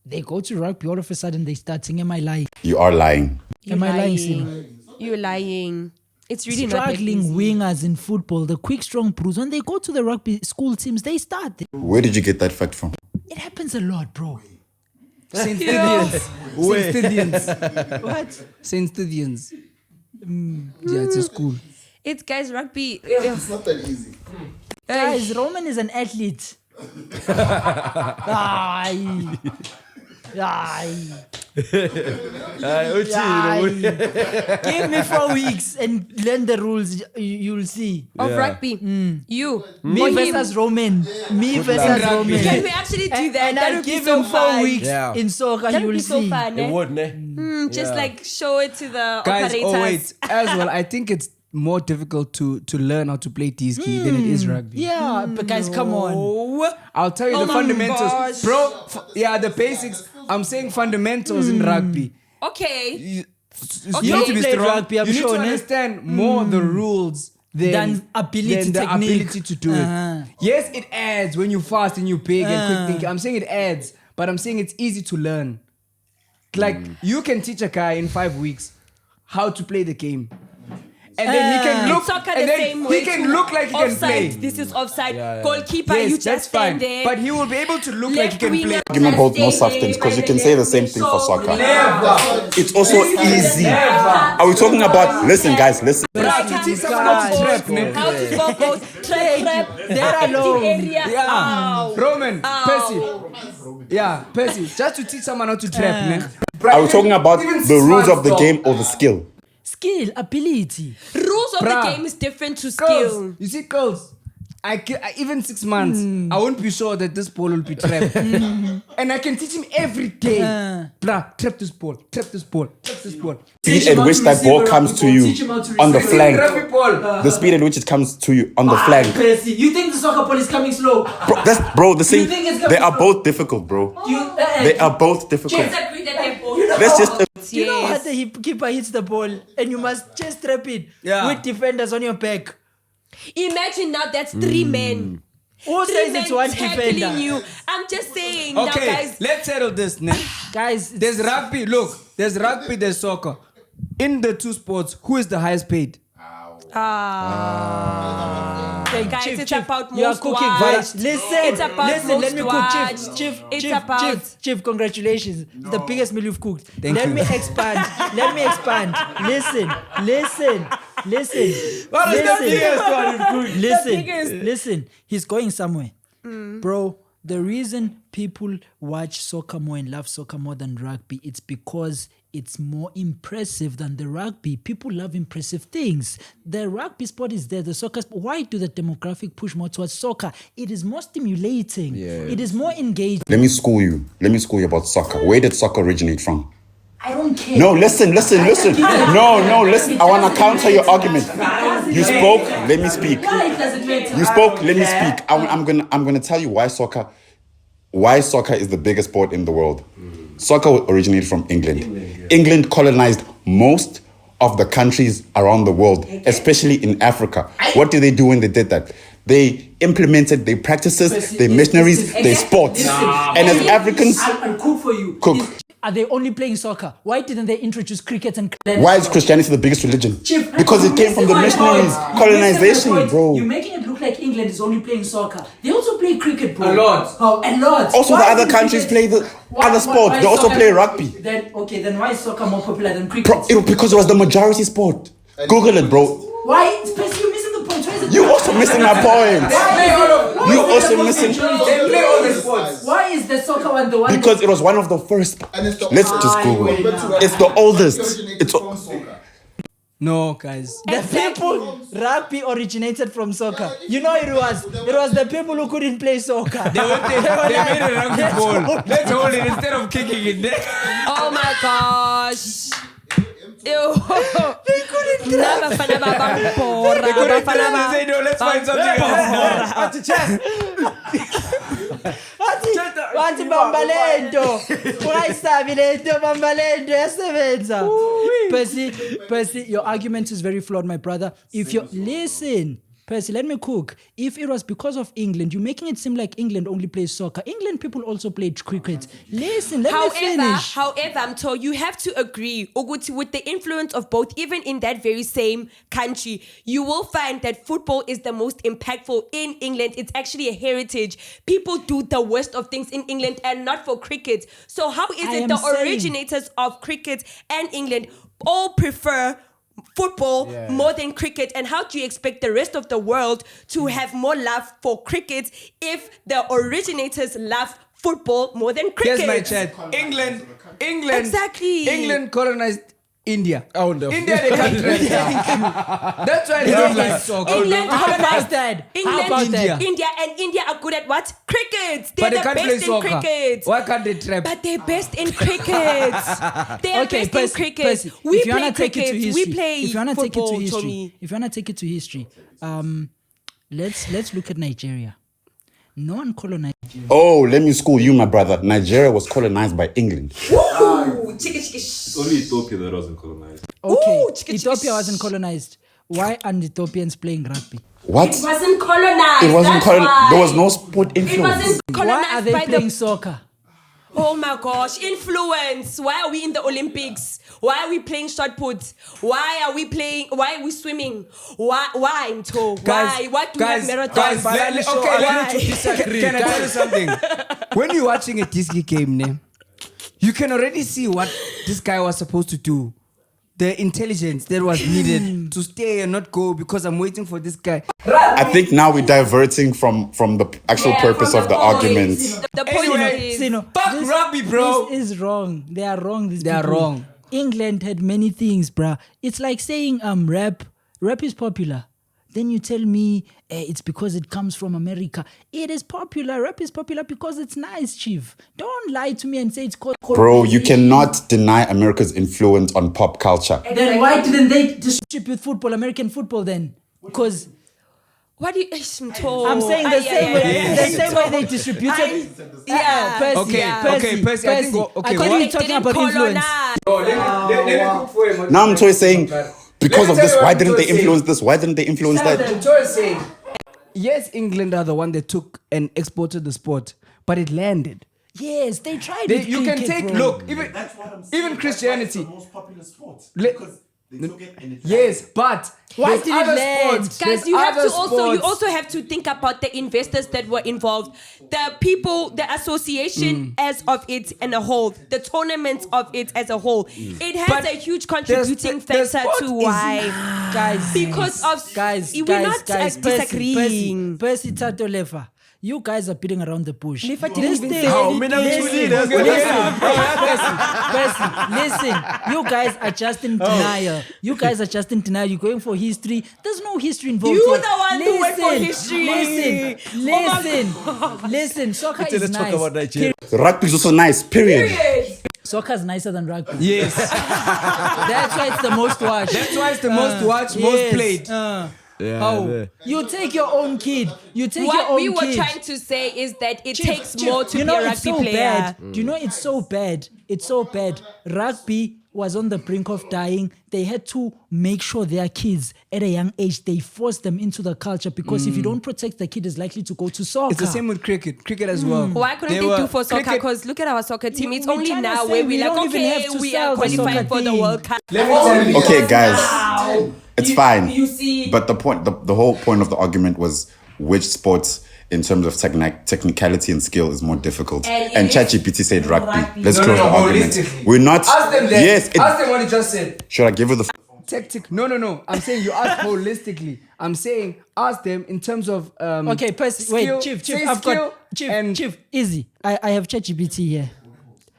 they go to rugby, all of a sudden they start singing, am I lying? You are lying. Am I lying, Sima? You're lying. It's really Struggling not that easy. wingers in football, the quick, strong pros, when they go to the rugby school teams, they start. Where did you get that fact from? It happens a lot, bro. Saint Stithians. Saint Stithians. What? Saint Stithians. Yeah, it's a school. It's guys rugby. It's not that easy. Guys, Roman is an athlete. Aye. Aye. Aye. Give me 4 weeks and learn the rules. You'll see. Of rugby. You. Me Or him. versus Roman. Me versus Roman. Can we actually do that? And That I'll would be give so him 4 fun. weeks Yeah. in soccer. That You would will be so see. fun. It would, ne? Just like show it to the Guys, operators. oh wait. As well, I think it's more difficult to learn how to play T-ski than it is rugby. Yeah, but guys, come on. Oh, I'll tell you Oh the my fundamentals. gosh. Bro, the basics. I'm saying fundamentals in rugby. Okay. You Okay. need to be Played strong. rugby, I'm you need sure, to ne? understand more the rules Than ability, than the technique. ability to do it. Yes, it adds when you fast and you big and quick thinking. I'm saying it adds, but I'm saying it's easy to learn. Like you can teach a guy in 5 weeks how to play the game. And then he can look, It's soccer and the then same he way. can too. look like he can Offside. play. This is offside. Goalkeeper, Yes, you that's just stand fine. there. But he will be able to look like he Left can winger, play. Argument holds no just stay substance there because you by can the say the left same wing. thing for So soccer. relax. It's also easy. Are we talking about? Listen, guys, listen. Right, to teach someone how to trap, ne? How to score goals. Trap. They're alone. Area. Yeah. Ow. Roman, Ow. Percy. Yeah, Percy. Just to teach someone how to trap, ne? Are we talking about Even the rules 6 of the months, game or the skill? Skill, ability. Rules of Bruh. the game is different to Girls, skill. you see, girls, even 6 months, I won't be sure that this ball will be trapped. And I can teach him every day. Bruh, trap this ball, trap this ball, trap this ball. Speed at which that ball comes to you on the flank. Rugby ball. The speed at which it comes to you on the flank. You think the soccer ball is coming slow? Bro, the same. think it's gonna They be are slow? both difficult, bro. They are both difficult. Disagree that they both. Let's just. You know what the keeper hits the ball and you must just trap it with defenders on your back. Imagine now that's 3 men. Who 3 says men it's one tackling defender? you. I'm just saying now, Okay, guys. let's settle this, ne? Guys, There's rugby, look, there's rugby, there's soccer. In the two sports, who is the highest paid? Guys, Chief, it's Chief, about you are most cooking. watched. Listen, It's about listen. Let me most cook, watched. Chief. It's Chief, about- Chief. Congratulations. It's the biggest meal you've cooked. Thank Let you. me expand. Let me expand. Listen. Listen. He's going somewhere, bro. The reason people watch soccer more and love soccer more than rugby, it's because it's more impressive than the rugby. People love impressive things. The rugby sport is there, the soccer sport. Why do the demographic push more towards soccer? It is more stimulating. It is more engaging. Let me school you about soccer. Where did soccer originate from? I don't care. No, listen. No, listen. I want to counter your argument. You spoke, let me speak. Why does it matter? You spoke, let me speak. I'm gonna tell you why soccer is the biggest sport in the world. Soccer originated from England. England colonized most of the countries around the world, especially in Africa. What did they do when they did that? They implemented their practices, their missionaries, their sports. And as Africans, I'll cook for you. Cook. Are they only playing soccer? Why didn't they introduce cricket and Why is Christianity the biggest religion? Chief, Because it came from the missionaries, colonization, bro. You're making it look like England is only playing soccer. They also play cricket, bro. A lot. Oh, a lot. Also, Why the other is countries cricket- play the other sports. why They also soccer- play rugby. Then why is soccer more popular than cricket? Because it was the majority sport. Google it, bro. Why? Especially you're missing the point. Why is it? You also missing my point. Play all of them. You also missing. They play all the sports. Why is the soccer one the one? Because it was one of the first. And it's the Let's just Google it. It's the oldest. It's from soccer. No, guys. The people, rugby originated from soccer. You know it was the people who couldn't play soccer. They made a rugby ball. Let's hold it instead of kicking it there. Oh my gosh. Ew. They couldn't They couldn't say no, let's find something Wathi bamba lento. Ungayisabi lento bamba lento yasebenza. Percy, your argument is very flawed, my brother. If you listen, Percy, let me cook. If it was because of England, you're making it seem like England only plays soccer. England people also played cricket. Listen, let me finish. However, I'm told you have to agree, Uguti, with the influence of both, even in that very same country, you will find that football is the most impactful in England. It's actually a heritage. People do the worst of things in England and not for cricket. So how is it the originators of cricket and England all prefer football more than cricket, and how do you expect the rest of the world to have more love for cricket if the originators love football more than cricket? Here's my chat. England. Exactly. England colonized India. Oh, no. India, they can't dress. That's why they don't like soccer. England How about colonized that? England, How about that? India are good at what? Cricket. But They're they the can't play best in soccer. cricket. Why can't they trap? But they're best in cricket. They're best in cricket. Percy, We if you play wanna take it to cricket. history, We play if you wanna take it to football, history, Tommy. if you wanna take it to history, let's look at Nigeria. No one colonized Nigeria. Oh, let me school you, my brother. Nigeria was colonized by England. It's only Ethiopia that wasn't colonized. Okay, Ooh, chicka, chicka, Ethiopia wasn't colonized. Why aren't Ethiopians playing rugby? What? It wasn't colonized. It wasn't that's colonized. why. There was no sport It influence. wasn't Why are colonized they by playing the. soccer? Oh my gosh, influence. Why are we in the Olympics? Why are we playing shot put? Why are we swimming? Why Mto? Why do we have marathons? Can I tell you something? When you're watching a Disney game, you can already see what this guy was supposed to do. The intelligence that was needed to stay and not go because I'm waiting for this guy. I think now we're diverting from the actual purpose from of the the point. argument. The point Anyway, is, Fuck rugby, bro. This is wrong. They are wrong. These They are people. wrong. England had many things, bruh. It's like saying rap is popular. Then you tell me it's because it comes from America. It is popular. Rap is popular because it's nice, chief. Don't lie to me and say it's called. Bro, you cannot deny America's influence on pop culture. Then why didn't they distribute football, American football then? Because what do you? I'm I'm saying the same way. The same way they distributed. Percy, Percy, I think I thought you were talking about influence. Let me cook for him. Now I'm just saying, because of this, why didn't they influence this? Why didn't they influence that? Yes, England are the one that took and exported the sport, but it landed. Yes, they tried. You can take, look, even Christianity. Most popular sports. Le- Because Yes, but Why there's did it other land? sports. Guys, There's you have other to also you sports. also have to think about the investors that were involved, the people, the association as of it and a whole, the tournament of it as a whole. It has But a huge contributing the factor sport to is- why. Guys, Because of guys, we're guys, not guys, disagreeing. Percy Thato Lefa. You guys are beating around the bush. Lefa didn't even say How? anything. Me, I'm Listen, truly there. Percy, listen. You guys are just in denial. You guys are just in denial. You're going for history. There's no history involved. You here. the one who went for history. Listen. Soccer Let's is talk about nice. Nigeria. Rugby is also nice, period. Soccer is nicer than rugby. Yes. That's why it's the most watched. That's why it's the most watched, most played. You take your own kid. You take your What own we were kid. trying to say is that it Chief, takes more to you be know, a it's rugby so player. bad. Do you know it's so bad? It's so bad. Rugby was on the brink of dying. They had to make sure their kids at a young age, they forced them into the culture, because if you don't protect the kid, is likely to go to soccer. It's the same with cricket. Cricket as well. Why couldn't they were- do for soccer? cricket- Because look at our soccer team. It's we're only trying to now say where we we're like, don't even okay, have to we sell are the qualifying soccer for the thing. World Cup. Okay, guys, it's fine. You see, But the whole point of the argument was which sports, in terms of technicality and skill, is more difficult. And And it ChatGPT said rugby. Let's No, close no, the no, argument. holistically. We're not. Ask them that. Yes. Ask them what you just said. Should I give you the? Tactic. No. I'm saying you ask holistically. I'm saying ask them in terms of Okay, Percy, skill, wait, Chief, say I've skill got and Chief, easy. I have ChatGPT here.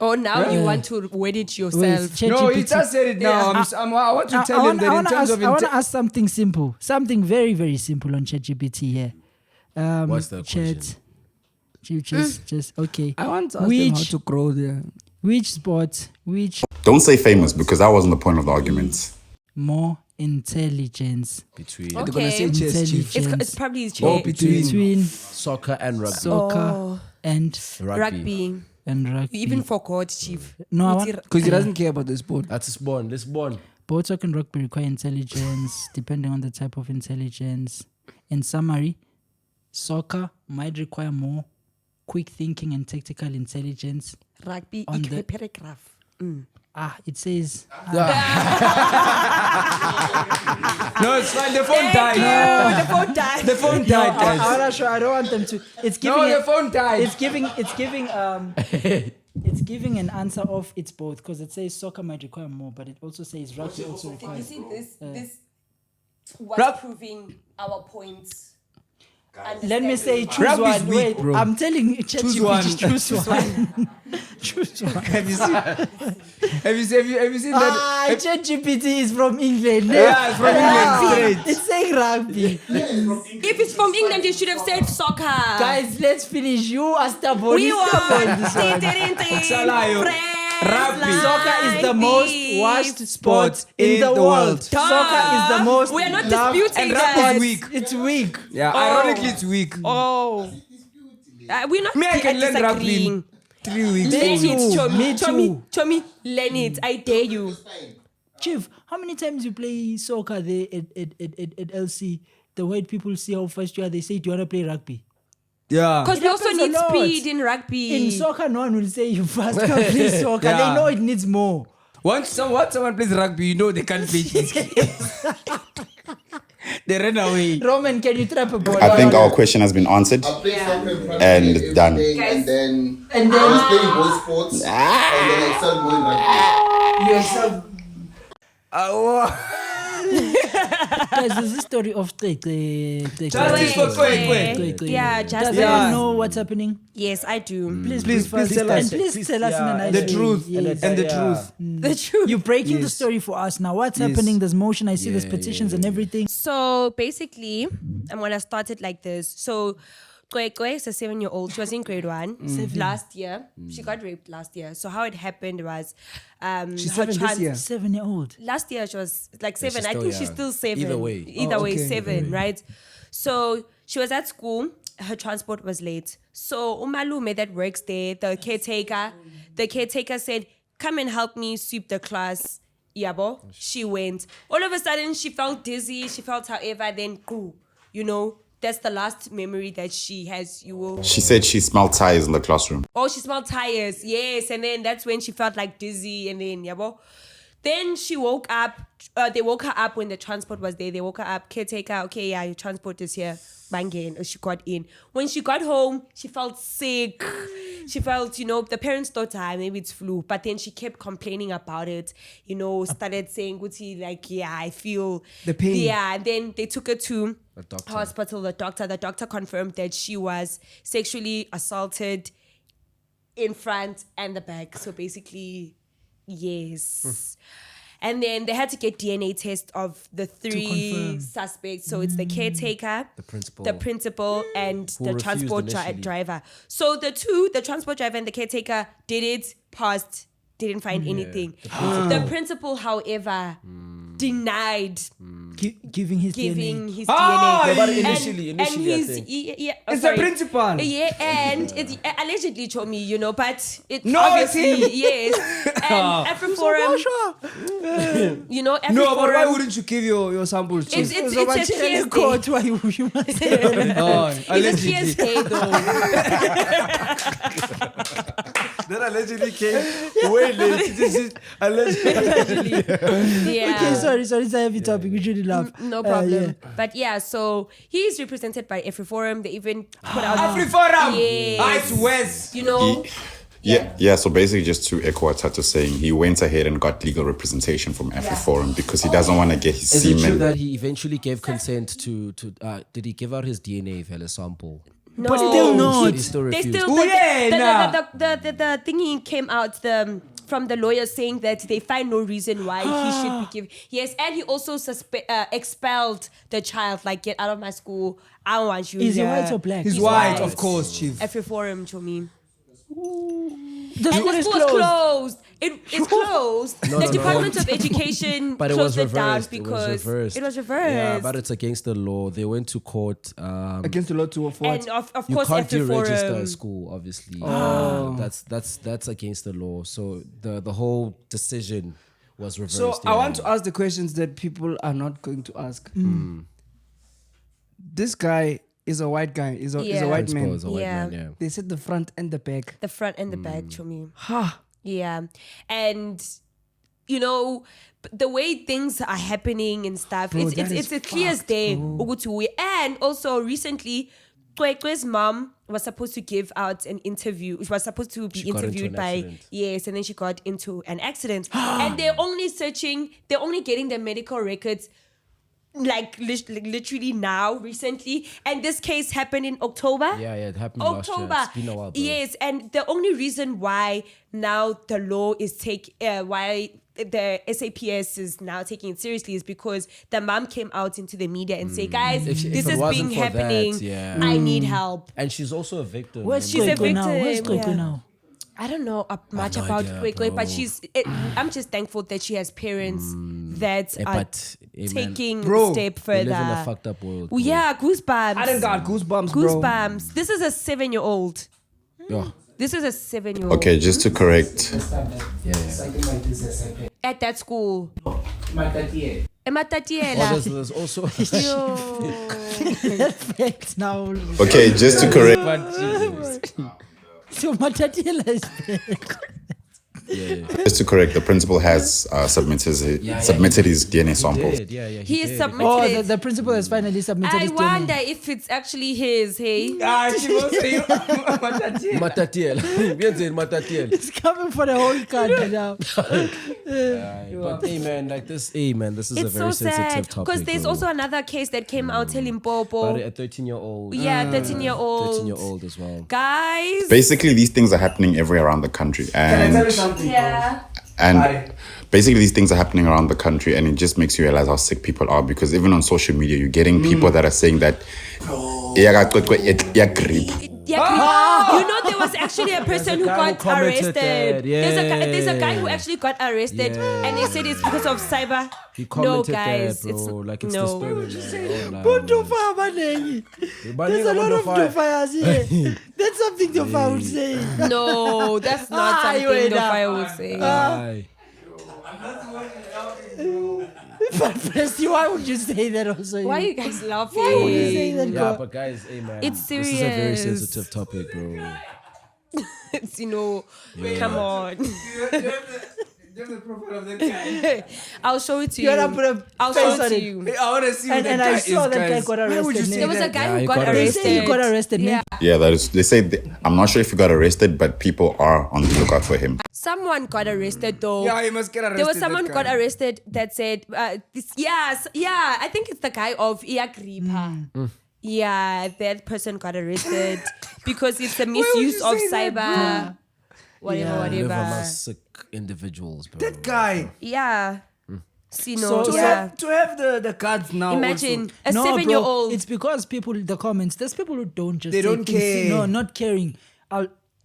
oh, now you want to word it yourself. no, he just said it now. Yeah. I want to tell him that in terms of I want to ask something simple, something very, very simple on ChatGPT here. What's the Chat. Chief, just okay. I want to ask them how to grow there. Which sport, which Don't say famous, because that wasn't the point of the argument. more intelligence? Between They're gonna say Okay. chess, chief. It's probably his Oh, chair. Between soccer and rugby. soccer and Rugby. rugby. You even forgot, Chief. No, I want- Because he doesn't care about the sport. That's a spawn. Let's spawn. Both soccer and rugby require intelligence, depending on the type of intelligence. In summary, soccer might require more quick thinking and tactical intelligence. Rugby, On the- paragraph. It says No, it's fine. The phone died. No, the phone died. The phone died, guys. I wanna show. I don't want them to. It's giving. No, it- the phone died. It's giving. It's giving an answer of it's both, because it says soccer might require more, but it also says rugby also You requires. see, this was Rug- proving our points. Let me say choose Rugby is one. weak, Wait, bro. I'm telling you, Choose one. Choose one. Choose one. Have you seen? Have you seen that? ChatGPT is from England. Yeah, it's from England straight. It's saying rugby. If it's from England, you should have said soccer. Guys, let's finish. You are stubborn. we You're won. stubborn, this one. Salayo. Rugby. Soccer is the most watched sport in the world. Soccer is the most We are not loved- disputing And that. rugby is weak. It's weak. Yeah, ironically, it's weak. Oh. We're not Me, I can learn rugby disagreeing. in 3 weeks. Learn Me it, too. Chomi. Me Chomi, too. Chomi, learn it. I dare you. Chief, how many times you play soccer there at LC? The white people see how fast you are. They say, do you want to play rugby? Yeah. Because we also happens a need lot. speed in rugby. In soccer, no one will say you fast can play soccer. Yeah. They know it needs more. Once someone plays rugby, you know they can't play this game. They ran away. Roman, can you trap a ball? I think our question has been answered. I played soccer in primary And every done. day, and then I was playing both sports, and then I started more in rugby. Guys, there's this story of Justice Wait, for Cwecwe. wait. Yeah, Does just anyone know what's happening? Yes, I do. Please tell us. And please tell us in a nice The way. truth Yes. and the truth. The truth. You're breaking the Yes. story for us now. What's happening? There's motion. I see there's petitions and everything. So basically, I'm gonna start it like this. So Cwecwe is a 7-year-old. She was in grade 1 last year. She got raped last year. So how it happened was, She's her 7 this year. 7-year-old. last year she was like 7. I still think she's young. still 7. Either way. Either way, okay. 7, right? So she was at school. Her transport was late. So Umalume that works there, the caretaker said, come and help me sweep the class. Yabo. She went. All of a sudden she felt dizzy. She felt however, then you know, that's the last memory that she has. She said she smelled tires in the classroom. Oh, she smelled tires. Yes. And then that's when she felt like dizzy. And then, yabo. Then she woke up. They woke her up when the transport was there. They woke her up. Caretaker, okay, yeah, your transport is here. Banging. She got in. When she got home, she felt sick. She felt, the parents thought, maybe it's flu. But then she kept complaining about it. Started saying, Guti, like, yeah, I feel the pain. Yeah, and then they took her to hospital. The doctor confirmed that she was sexually assaulted in front and the back. So basically, yes. And then they had to get DNA test of the 3 suspects. So it's the caretaker, the principal, and the transport driver. So the transport driver and the caretaker did it, passed, didn't find anything. The principal, however, denied giving his DNA. DNA. No, but initially, I think. It's the principal. Yeah, and it's allegedly told me, but it No, obviously, it's him. yes. And AfriForum, AfriForum. No, but why wouldn't you give your samples? It's a Court, PSA. why you must It's a PSA though. That allegedly came way late. This is allegedly. Yeah. Okay, sorry, it's a heavy topic. We shouldn't laugh. No problem. Yeah. But yeah, so he's represented by AfriForum. They even put out AfriForum. Yes. It's West. Yeah, so basically just to echo what Thato saying, he went ahead and got legal representation from AfriForum because he doesn't want to get his Is it true semen. that he eventually gave consent to did he give out his DNA via sample? No, But still not. He still They refused. still the thingy came out from the lawyer saying that they find no reason why he should be given. Yes, and he also expelled the child. Like, get out of my school. I don't want you. Is he here. white or black? He's white, of course, chief. AfriForum to me. The And school the is school is closed. closed. It's closed. The Department of Education But it closed was it down reversed. because it was reversed. Yeah, but it's against the law. They went to court. Against the law to what? And of You course, can't deregister a AfriForum. school, obviously. That's against the law. So the whole decision was reversed. So I want to ask the questions that people are not going to ask. This guy is a white guy. Is a white Principal man. is a white Yeah. man, yeah. They said the front and the back. The front and the back to me. Ha. Yeah. And, the way things are happening and stuff, Bro, it's that a is clear as fucked, day. bro. Ugutu. And also recently, Cwecwe's mom was supposed to give out an interview. She was supposed to be She got into interviewed an by, accident. yes, and then she got into an accident. And they're only getting the medical records like literally now, recently. And this case happened in October. Yeah, it happened last year. October. It's been a while, bro. Yes, and the only reason why now the law is why the SAPS is now taking it seriously is because the mom came out into the media and say, guys, If this it is wasn't being for happening. that, yeah. I need help. And she's also a victim. Where's She's a Cwecwe now? victim, Where's Cwecwe yeah. now? I don't know much no about idea, Cwecwe, but bro. I'm just thankful that she has parents that are but, man, taking Bro, a step we further. live in a fucked up world. Oh, yeah, goosebumps. I done got goosebumps, bro. Goosebumps. This is a 7-year-old. Yeah. This is a 7-year-old. Okay, just to correct. At that school. Oh, Ematatiela. there's also Facts now. Okay, just to correct. So Matatiela is back. Just to correct, the principal has submitted his DNA samples. He is Oh, submitted. the principal has finally submitted I his wonder DNA. if it's actually his, hey? She was saying, Matatiel. Matatiel. It's coming for the whole country now. But hey man, this is a It's very so sensitive sad. topic. Because there's bro. also another case that came out telling About Bobo. a 13-year-old. Yeah, 13-year-old. 13-year-old as well. Guys. Basically, these things are happening everywhere around the country. can I tell you something? Yeah. And basically, these things are happening around the country, and it just makes you realize how sick people are. Because even on social media, you're getting people that are saying that, There was actually a person who guy who got commented arrested. that, There's a guy yeah. who actually got arrested, and they said it's because of cyber. He No, commented guys, that, bro. Like it's no. disturbing. man. Bondofa abanengi. There's a lot of Dofayas here. That's something Dofa would say. No, that's not Ah, you something ain't the that. fire would say. Aye. But Presti, why would you say that also? Why are you guys laughing? Why would you say that? Yeah, but guys, hey man, It's This is a very serious. sensitive topic, bro. It's, come on. Give the profile of that guy. I'll show it to You you. wanna put a I'll face show it on to it? you. I want to see what And that I guy saw is, that guy guys. got Why would you arrested, say There was a that? guy Yeah, who he got got They arrested. say he got arrested, Yeah. man. Yeah, that is. They say I'm not sure if he got arrested, but people are on the lookout for him. Someone got arrested though. Yeah, he must get arrested. There was someone that got guy. arrested that said, I think it's the guy of Iagripa. Yeah, that person got arrested because it's the misuse you of say that, cyber. Whatever. Live among sick individuals, bro. That guy. Yeah. See, no, To yeah. have the cards now. Imagine also. a No, 7-year-old. bro, it's because people in the comments, there's people who don't just They say don't things, care. No, not caring.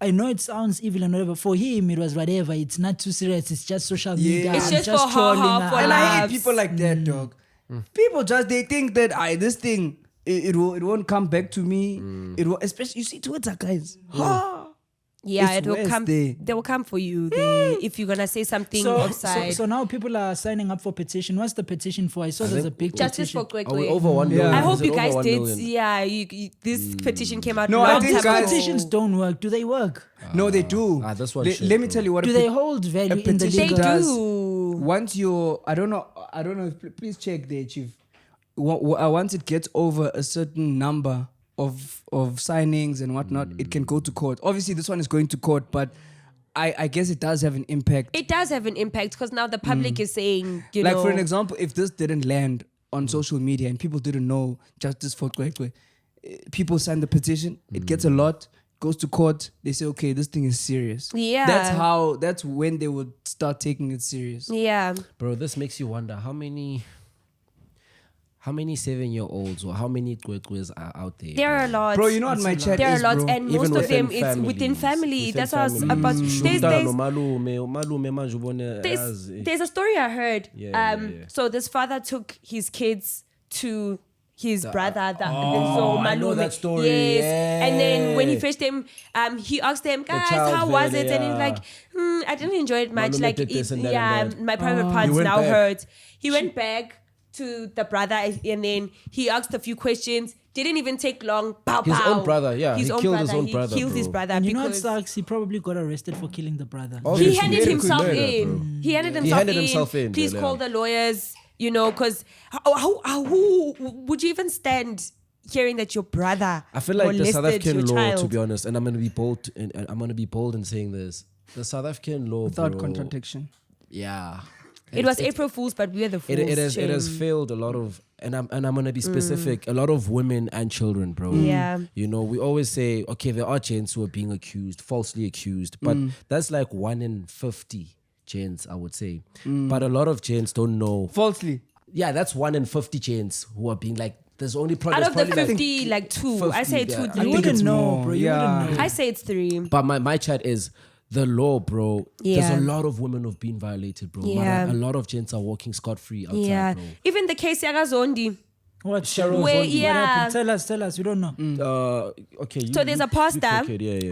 I know it sounds evil and whatever. For him, it was whatever. It's not too serious. It's just social media. It's I'm just for trolling ha-ha, for her. And I hate laughs. people like that, dog. People they think that this thing it won't come back to me. It will, especially you see Twitter guys. Yeah, It's it will worse come. there. They will come for you if you're gonna say something So offside. now people are signing up for petition. What's the petition for? I saw there's a big Justice petition. for Are we Cwecwe. over 1 million? I Is hope it you over guys 1 did. million? Yeah, this petition came out. No, long I But think these time ago. petitions don't work. Do they work? No, they do. this one should, Let me bro. tell you what. Do a they pet- hold value a in the petition They legal? does. do. Once you're, I don't know. Please check there, chief. Once it gets over a certain number of signings and whatnot, it can go to court. Obviously, this one is going to court, but I guess it does have an impact. It does have an impact because now the public is saying, you Like know, for an example, if this didn't land on social media and people didn't know Justice for Cwecwe, people sign the petition, it gets a lot, goes to court, they say, okay, this thing is serious. Yeah. That's when they would start taking it serious. yeah. Bro, this makes you wonder how many 7-year-olds or how many Cwekwes are out there? There are a lot. Bro, you know what my chat there are is, lots, bro? and Even most of them within it's within family. within That's what I was family. about. Shukda no malume manje ubone There's, yazi. there's a story I heard. Yeah. So this father took his kids to his brother. So I know malume. that story. Yes. And then when he Yeah. fetched them, he asked them, guys, child how was really, it? And he's yeah. like, I didn't enjoy it much. Malume Like, did this and that yeah, and that. my private parts went now back. hurt. He went back to the brother and then he asked a few questions. Didn't even take long. Pow, His pow. own brother, yeah, His he own killed brother. his own He brother, killed his bro. brother And you know what because sucks? He probably got arrested for killing the brother. he Obviously, handed murder, himself bro. in. He handed himself in. Please yeah. call the lawyers. You know, because who would you even stand hearing that your brother? I feel like the South molested African your law, child? to be honest, and I'm gonna be bold. I'm gonna be bold in saying this. The South African law, Without bro, contradiction. Yeah, It was April Fool's, but we are the fools. it has shame. failed a lot of, and I'm gonna be specific. A lot of women and children, bro. Yeah. You know, we always say, okay, there are gents who are being accused, falsely accused, but that's like 1 in 50 gents, I would say. But a lot of gents don't know. Falsely. Yeah, that's 1 in 50 gents who are being like. There's only Out of the probably like 50, like 2. I 50, say yeah. 2, I You 3. think wouldn't it's know, more, bro. You yeah. wouldn't know. I say it's 3. But my chat is the law, bro. Yeah. There's a lot of women who've been violated, bro. Yeah. A lot of gents are walking scot-free outside, Yeah. bro. Even the case Yagazondi. What? Cheryl Where- Zondi. yeah. What happened? Tell us. We don't know. Okay. So there's a pastor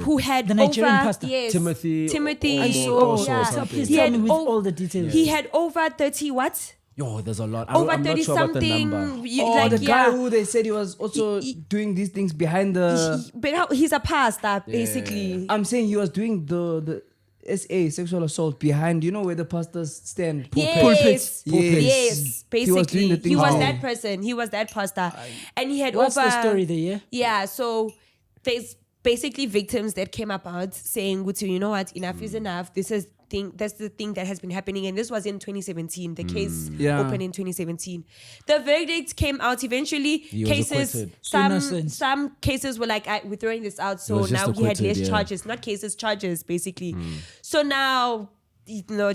who had The Nigerian over, pastor. Yes, Timothy. Timothy. I saw. yeah. So please He tell had me with ov- all the details. He had over 30 what? Yo, there's a lot. Over I'm 30 not sure about the something. number. The guy who they said he was also doing these things behind the. But he's a pastor, basically. I'm saying he was doing the SA sexual assault behind. You know where the pastors stand. Yes, Pulpits. yes, He was doing basically. the He things was there. that person. He was that pastor. And he had What's over... the story there, yeah? Yeah, so there's basically victims that came about saying, Gutu, you know what, enough is enough. That's the thing that has been happening. And this was in 2017. The case Yeah. opened in 2017. The verdict came out eventually. He was cases, acquitted. Innocent. some cases were like, we're throwing this out. So was just now he had acquitted, less yeah. charges. Not cases, charges, basically. So now,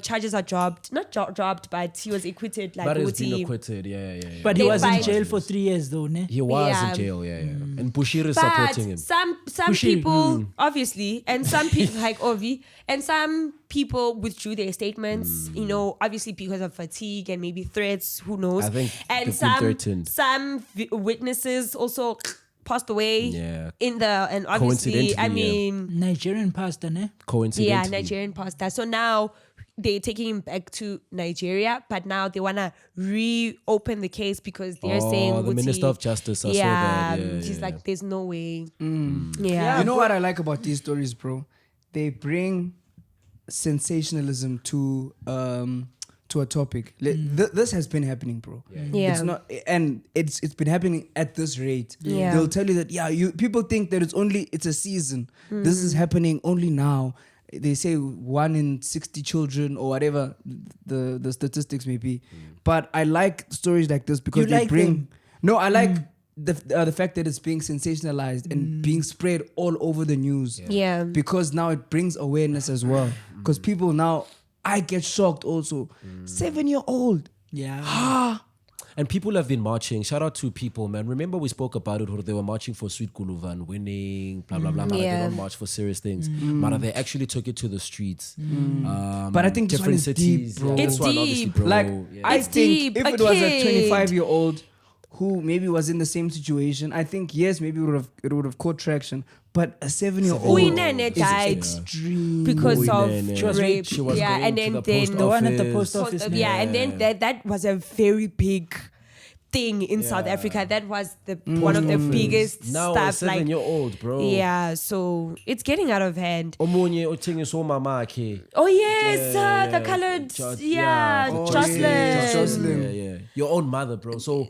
charges are dropped. Not dropped, but he was acquitted. Like, But he's Guti. been acquitted. Yeah. But he They was in fight- jail for 3 years, though, ne? He was Yeah. in jail. Yeah. And Bushir is But supporting him. some Pushing, people, obviously, and some people like Ovi, and some people withdrew their statements. You know, obviously because of fatigue and maybe threats. Who knows? I think and they've been threatened. some witnesses also passed away. Yeah. And obviously, I Coincidentally, yeah. mean, Nigerian pastor, ne? Coincidentally. yeah, Nigerian pastor. So now they're taking him back to Nigeria, but now they wanna reopen the case because they're saying the Guti- Minister of Justice, I saw that. Yeah, she's yeah, like, yeah. there's no way. Yeah. You know what I like about these stories, bro? They bring sensationalism to a topic. This has been happening, bro. Yeah. It's not, and it's been happening at this rate. Yeah. They'll tell you that people think that it's a season. This is happening only now. They say 1 in 60 children or whatever the statistics may be. But I like stories like this because You they like bring. them? No, I like the fact that it's being sensationalized and being spread all over the news. Yeah. Because now it brings awareness as well. Because people now, I get shocked also. 7-year-old. Yeah. And people have been marching. Shout out to people, man. Remember we spoke about it, where they were marching for Sweet Guluvan, winning, blah, blah, blah. Mara, Yeah. They don't march for serious things. Mara, they actually took it to the streets. But I think this one different is cities. deep, bro. Yeah, It's this one, obviously, deep. bro. Like, Yeah. I It's think deep, if a it was a kid. 25-year-old who maybe was in the same situation, I think, yes, maybe it would have caught traction. But a 7-year-old Uyinene is died extreme. because of Uyinene. She was rape. She was yeah, going and to then the post The one at the office. post office. man. yeah, and then that was a very big thing in South Africa. That was one of the biggest Now stuff. a Like, 7-year-old, bro. yeah, so it's getting out of hand. Omunye uthengiswa umama wakhe. Oh yes, the colored, Jocelyn. Yeah. Your own mother, bro. So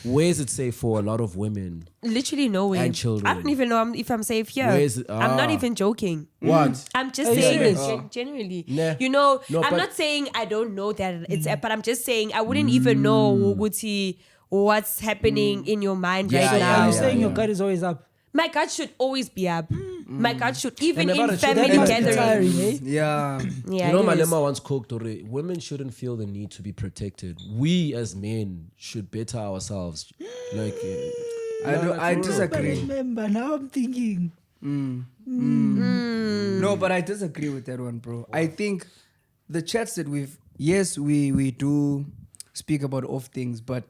where is it safe for a lot of women? Literally nowhere. And children. I don't even know if I'm safe here. Where is it? I'm not Ah. even joking. What? I'm just Are you saying, serious? genuinely. Nah. You know, No, I'm but- not saying I don't know that it's, but I'm just saying I wouldn't even know Wuguti, what's happening in your mind Yeah, right now. Are you yeah, saying your yeah. gut is always up? My gut should always be up. My gut should, even And about in a children, family that must be gatherings. tiring, eh? Yeah. Yeah, You know, it is. Malema once cooked already. Women shouldn't feel the need to be protected. We as men should better ourselves. Like, I But disagree. remember, now I'm thinking. No, but I disagree with that one, bro. I think the chats that we do speak about off things, but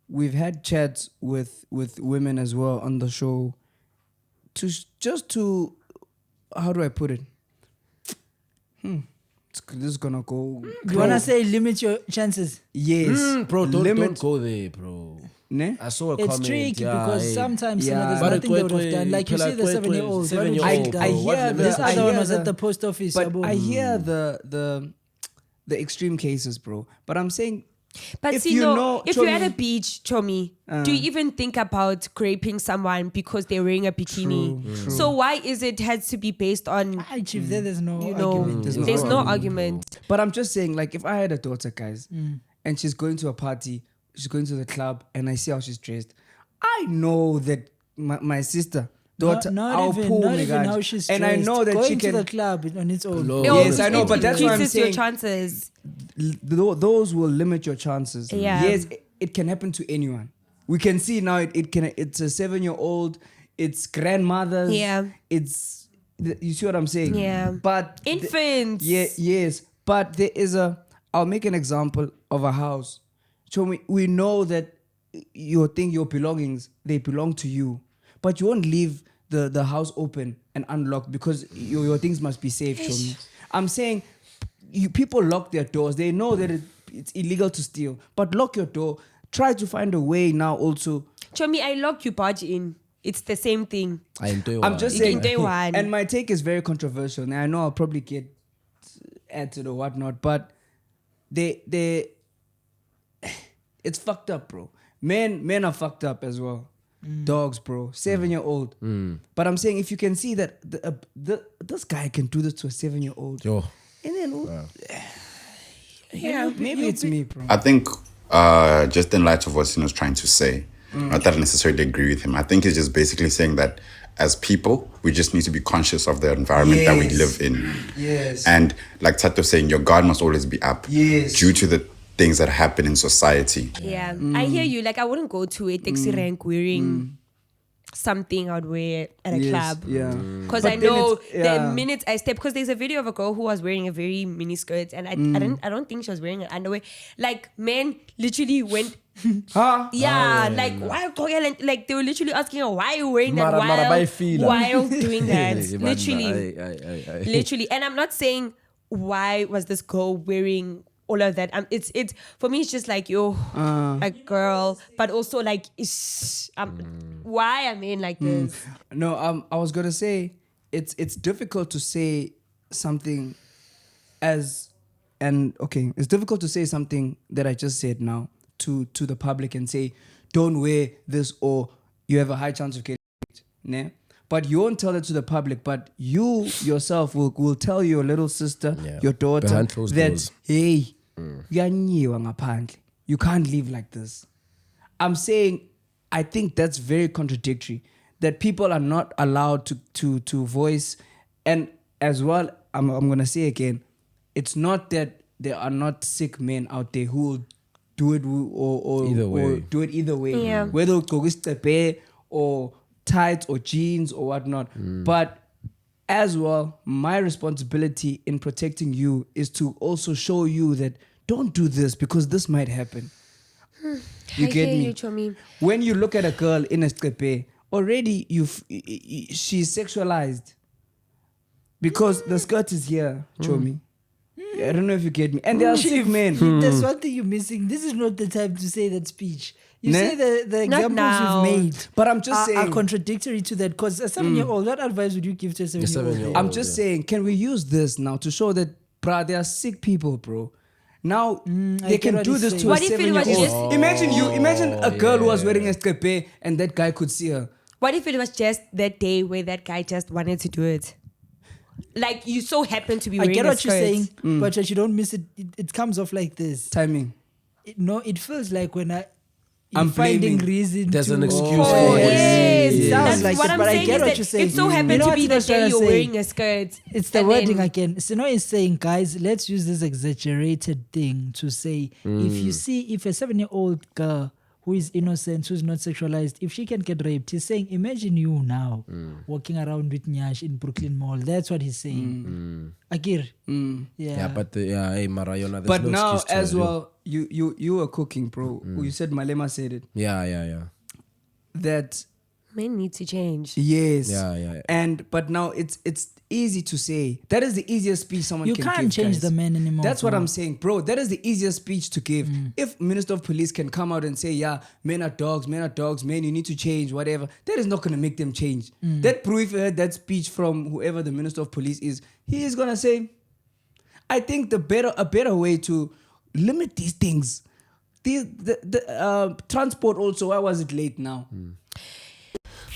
we've had chats with women as well on the show to how do I put it? This is gonna go. You want to say limit your chances? Yes, bro, don't limit. go there, bro. Ne? I saw a It's comment. tricky yeah, because hey. sometimes Yeah. there's But nothing they would have Cwecwe, done. Like you see the Cwecwe, 7-year-old. What did you 7-year-old, think, bro. I guys? hear This the- other I one hear was the- at the post office. But yabo. I hear the extreme cases, bro. But I'm saying, But if see, you no, know, if you're at Chomi- a beach, Chomi, do you even think about raping someone because they're wearing a bikini? True. So why is it has to be based on, Hi, Chief, there's no you know, argument. there's no argument. But I'm just saying, like, if I had a daughter, guys, and she's going to a party, she's going to the club, and I see how she's dressed, I know that my sister, daughter, I'll pull not me, even guys. how she's and I dressed. know that Going she to the can. club on its own. Low. Yes, I know, but that's what I'm increases your saying. chances. Those will limit your chances. Yeah. Yes, it can happen to anyone. We can see now it can. It's a 7-year-old. It's grandmothers. Yeah. It's. You see what I'm saying? Yeah. But Infants. yes. But there is a. I'll make an example of a house. So we know that your belongings, they belong to you, but you won't leave the house open and unlocked because your things must be safe. Chomi. I'm saying, people lock their doors. They know that it's illegal to steal, but lock your door. Try to find a way now. Also, Chomi, I lock you barge in. It's the same thing. I'm just You saying. can do one. And my take is very controversial. And I know I'll probably get added or whatnot, but they it's fucked up, bro. Men are fucked up as well. Dogs, bro. 7-year-old. But I'm saying, if you can see that this guy can do this to a 7-year-old, Yo. and then maybe it's me, bro. I think just in light of what Sino's trying to say, not that I necessarily agree with him. I think he's just basically saying that as people, we just need to be conscious of the environment that we Yes. live in. Yes. And like Thato saying, your guard must always be up. Yes. Due to the things that happen in society. Yeah, I hear you. Like, I wouldn't go to a taxi rank wearing something I'd wear at a Yes, club. yeah. Because But I then know it's- yeah. the minute I step, because there's a video of a girl who was wearing a very mini skirt, and I don't think she was wearing an underwear. Like, men literally went, Huh? yeah, like why? Like, they were literally asking her, why are you wearing that Mara by fila. while doing that? Yeah, Literally. Aye. Literally. And I'm not saying why was this girl wearing all of that. It's for me, it's just like, yo, a girl, but also like, why I mean like this. No, I was gonna say it's difficult to say something it's difficult to say something that I just said now to the public and say, don't wear this or you have a high chance of getting it. Ne? But you won't tell it to the public, but you yourself will tell your little sister, your daughter, Behind closed that, doors. hey, you can't live like this. I'm saying, I think that's very contradictory, that people are not allowed to voice. And as well, I'm going to say again, it's not that there are not sick men out there who will do it or do it either way. Yeah. Whether it's go or tights or jeans or whatnot. But as well, my responsibility in protecting you is to also show you that don't do this because this might happen. You get me? Chomi. When you look at a girl in a skepe, already she's sexualized because the skirt is here, Chomi. I don't know if you get me. And there are sick men. There's one thing you're missing. This is not the time to say that speech. You Ne? say the examples now. you've made But I'm just are saying. contradictory to that. Because a 7-year-old, what advice would you give to a 7-year-old? 7-year-old. I'm just saying, can we use this now to show that, bruh, there are sick people, bro. Now I they get can what do he's this saying. to What a if it was 7-year-old. just- Imagine a girl who was wearing a skepe and that guy could see her. What if it was just that day where that guy just wanted to do it? Like you so happen to be I wearing get a what you're skirt. saying, but you don't miss it. It comes off like this. Timing. It feels like when I'm I'm finding blaming. reason There's to an excuse Oh, for it. yes. It sounds That's like what it, I'm but I saying get is what that you're saying. it so happened You know to what be the Sino's trying day to you're say? wearing a skirt. It's the and wording then- again. Sino is saying, guys, let's use this exaggerated thing to say, if a 7-year-old girl who is innocent, who's not sexualized, if she can get raped, he's saying, imagine you now walking around with Nyash in Brooklyn Mall. That's what he's saying. Agir. Yeah, but hey, Marayona, there's But no now excuse to as it, yo. well, you were cooking, bro. You said Malema said it. Yeah. That Men need to change. yes. Yeah. But now it's easy to say. That is the easiest speech someone You can can't give. change guys. the men anymore. That's what bro. I'm saying, bro. That is the easiest speech to give. If Minister of Police can come out and say, yeah, men are dogs, men, you need to change, whatever, that is not going to make them change. That bro, if you heard that speech from whoever the Minister of Police is, he is going to say, I think a better way to limit these things. The transport also, why was it late now?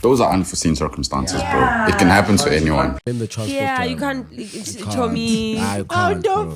Those are unforeseen circumstances, bro. It can happen to anyone. Blame the transport Yeah, driver. you can't show me. Nah, you can't, bro.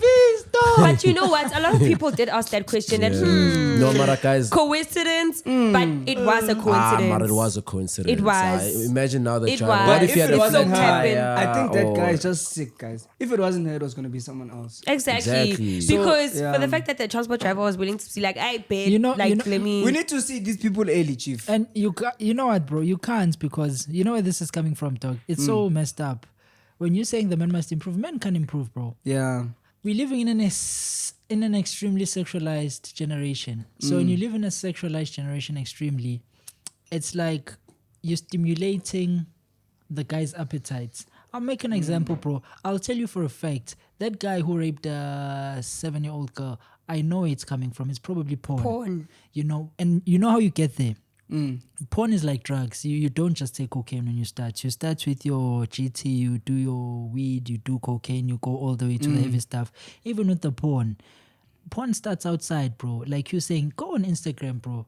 But you know what? A lot of people did ask that question. That No, Mara, guys. coincidence, but it was a coincidence. Mara, it was a coincidence. It was. Imagine now the It child. was. What if you had it a wasn't so her, happened. I think that guy or- is just sick, guys. If it wasn't her, it was going to be someone else. Exactly. Exactly. Because So, yeah. for the fact that the transport driver was willing to see, like, I bet, let me. We need to see these people early, chief. And you know what, bro? You can't, because you know where this is coming from, dog. It's so messed up. When you're saying the men must improve, men can improve, bro. Yeah. We're living in an extremely sexualized generation. So when you live in a sexualized generation extremely, it's like you're stimulating the guy's appetites. I'll make an example, bro. I'll tell you for a fact, that guy who raped a 7-year-old girl, I know it's coming from. It's probably porn. You know, and you know how you get there. Porn is like drugs. You don't just take cocaine when you start. You start with your GT, you do your weed, you do cocaine, you go all the way to the heavy stuff. Even with the porn starts outside, bro. Like you're saying, go on Instagram, bro.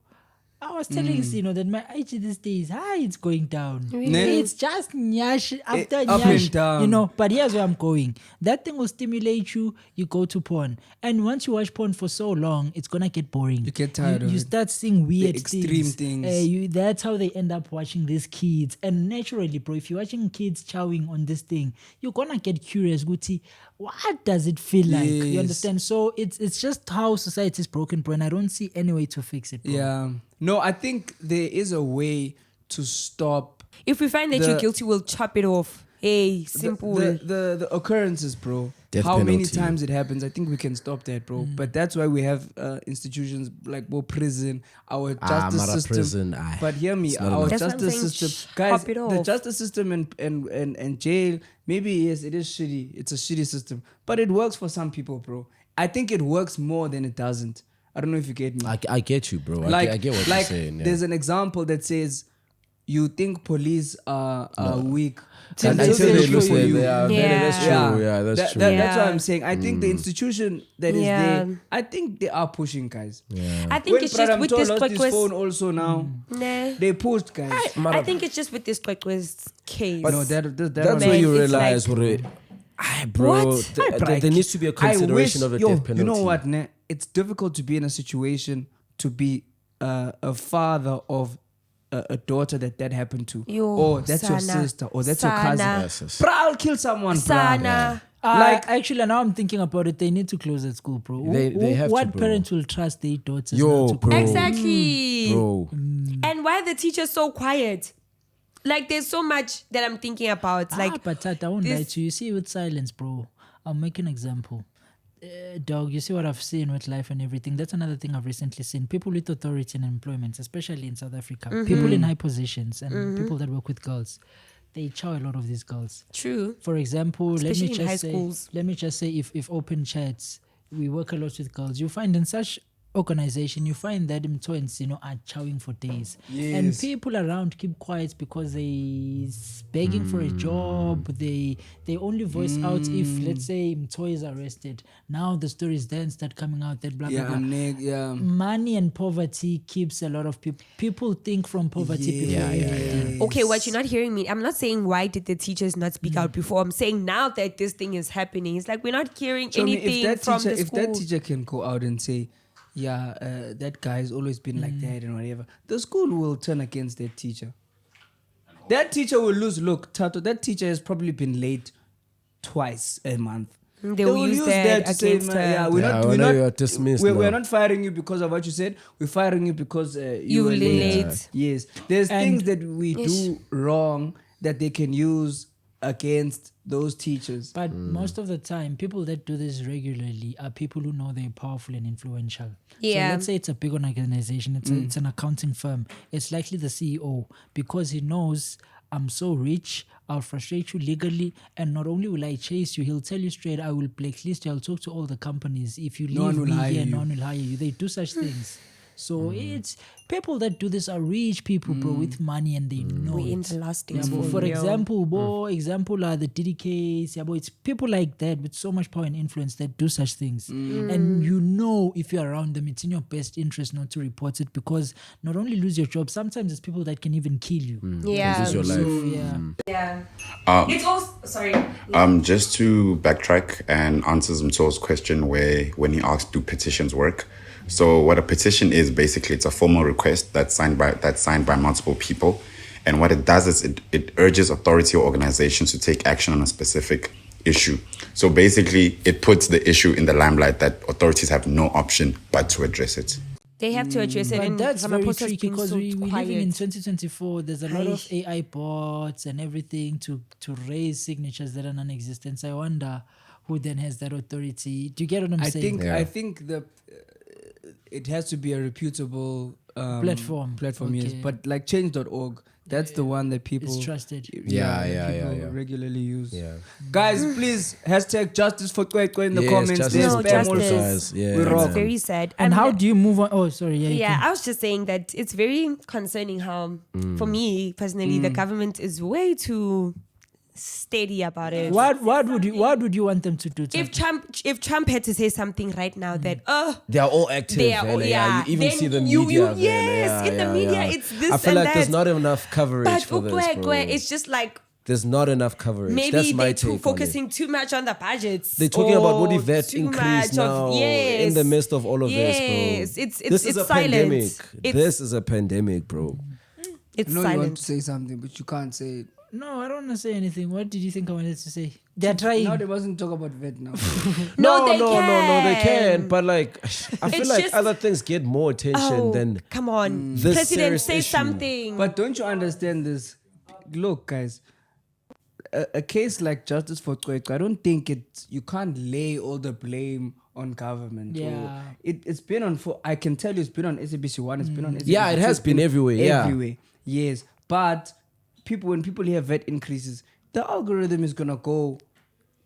I was telling Sino that my age these days, it's going down. Really? It's just nyash after Up nyash, and down. you know. But here's where I'm going. That thing will stimulate you. You go to porn, and once you watch porn for so long, it's gonna get boring. You get tired of You it. start seeing weird extreme things. things. That's how they end up watching these kids. And naturally, bro, if you're watching kids chowing on this thing, you're gonna get curious. Guti, what does it feel like? You Yes. understand? So it's just how society is broken, bro. And I don't see any way to fix it, bro. Yeah. No, I think there is a way to stop If we find that The- you're guilty, we'll chop it off. Hey, simple. the occurrences, bro. Death How many penalty. times it happens, I think we can stop that, bro. But that's why we have institutions like prison, our justice Mara system. prison, But hear me, it's not our enough. That's what I'm justice saying, system, guys. chop it The off. justice system and jail, maybe yes, it is shitty. It's a shitty system, but it works for some people, bro. I think it works more than it doesn't. I don't know if you get me. I get you, bro. Like, I get what like you're saying. Yeah. there's an example that says you think police are weak Until they lose for you. that's true. Yeah, that's true. That's what I'm saying. I think the institution that is Yeah. there, I think they are pushing, guys. I think When it's just with Pradam this lost his Cwecwe's. phone also now, Nah. they pushed, guys. I think it's just with this Cwecwe's case. No, that That's one- where you Man, it's realize like- bro, What? there needs to be a consideration of the death penalty. You know what, ne? It's difficult to be in a situation to be a father of a daughter that happened to. Or that's your Sana. sister. Or that's your cousin. Sana. Yes, yes. Bruh, I'll kill someone, bruh. Sana. Like actually, now I'm thinking about it. They need to close at school, bro. They have to, what bro. parents will trust their daughters? Yo, not to bro. Exactly. Bro. And why are the teachers so quiet? Like, there's so much that I'm thinking about. Like, but Tat, I won't lie this- to you. See, with silence, bro. I'll make an example. Dog, you see what I've seen with life and everything. That's another thing I've recently seen. People with authority and employment, especially in South Africa, people in high positions and people that work with girls, they chow a lot of these girls. true. For example, Especially in high say, schools. let me just say, if open chats, we work a lot with girls. You find in such organization, you find that employees, are chowing for days, and people around keep quiet because they begging for a job. They only voice out if, let's say, employees are arrested. Now the stories then start coming out that blah blah blah. Money and poverty keeps a lot of people think from poverty. Okay, what you're not hearing me. I'm not saying why did the teachers not speak out before. I'm saying now that this thing is happening, it's like we're not hearing anything from the if school. that teacher can go out and say, that guy's always been like that and whatever, the school will turn against that teacher. That teacher will lose. Look, Thato, that teacher has probably been late twice a month. They will use that to say, against her. yeah, you're dismissed we're now. not firing you because of what you said. We're firing you because you were late. late. Yes, there's And- things that we do wrong that they can use against those teachers. But most of the time, people that do this regularly are people who know they're powerful and influential. Yeah. So let's say it's a big organization, it's an accounting firm. It's likely the CEO, because he knows, I'm so rich, I'll frustrate you legally, and not only will I chase you, he'll tell you straight, I will blacklist you, I'll talk to all the companies. If you No one leave will me hire here, you. no one will hire you. They do such things. So it's people that do this are rich people, bro, with money, and they know We're in it. the last Yeah, days but for for real. example, are the DDKs. Yeah, but it's people like that with so much power and influence that do such things. And if you're around them, it's in your best interest not to report it, because not only lose your job, sometimes it's people that can even kill you. Yeah. This is your life. So, yeah. Yeah. It's also sorry. Just to backtrack and answer Mtso's question when he asked, do petitions work? So what a petition is, basically, it's a formal request that's signed by multiple people. And what it does is it urges authority or organizations to take action on a specific issue. So basically, it puts the issue in the limelight that authorities have no option but to address it. They have to address it. But And that's very Ramaphosa's tricky, been because so we living quiet. in 2024. There's a lot of Aye. AI bots and everything to raise signatures that are non-existent. So I wonder who then has that authority. Do you get what I'm saying? I think it has to be a reputable Platform. Yes, Okay. but like change.org, that's the one that people It's trusted. people regularly use. Yeah. Guys, please #justice for Cwecwe in the Yes, comments. justice There's No, spam justice. also. Guys, yeah. We It's rock. very sad. And how do you move on? Oh, sorry. Yeah. you Yeah, can. I was just saying that it's very concerning how, for me personally, the government is way too steady about it. What would you want them to do? If Trump had to say something right now that They are all active. They are all- vele, yeah. You even Then see the you- media. you- vele, yes, in the media, it's this I feel and like there's that. not enough coverage but for this, bro. Cwecwe, it's just like There's not enough coverage. maybe That's my they're take too on it. focusing too much on the budgets. They're talking about what or vet too increase much now yes. in the midst of all of yes. this, bro. It's This is a silent. pandemic. It's, This is a pandemic, bro. it's I know you want silent. to say something, but you can't say it. No, I don't want to say anything. What did you think I wanted to say? They're trying. Now they mustn't talk about vet now. No, they they can. can. But like, I feel It's like just- other things get more attention Oh, than come on. this President, serious say issue. something. But don't you understand this? Look, guys, a case like Justice for Cwecwe, I don't think you can't lay all the blame on government. Yeah. It's been on, I can tell you, it's been on SABC1, it's been on SABC2. Yeah, it has it's been everywhere, yeah. Everywhere, yes. But when people hear vet increases, the algorithm is going to go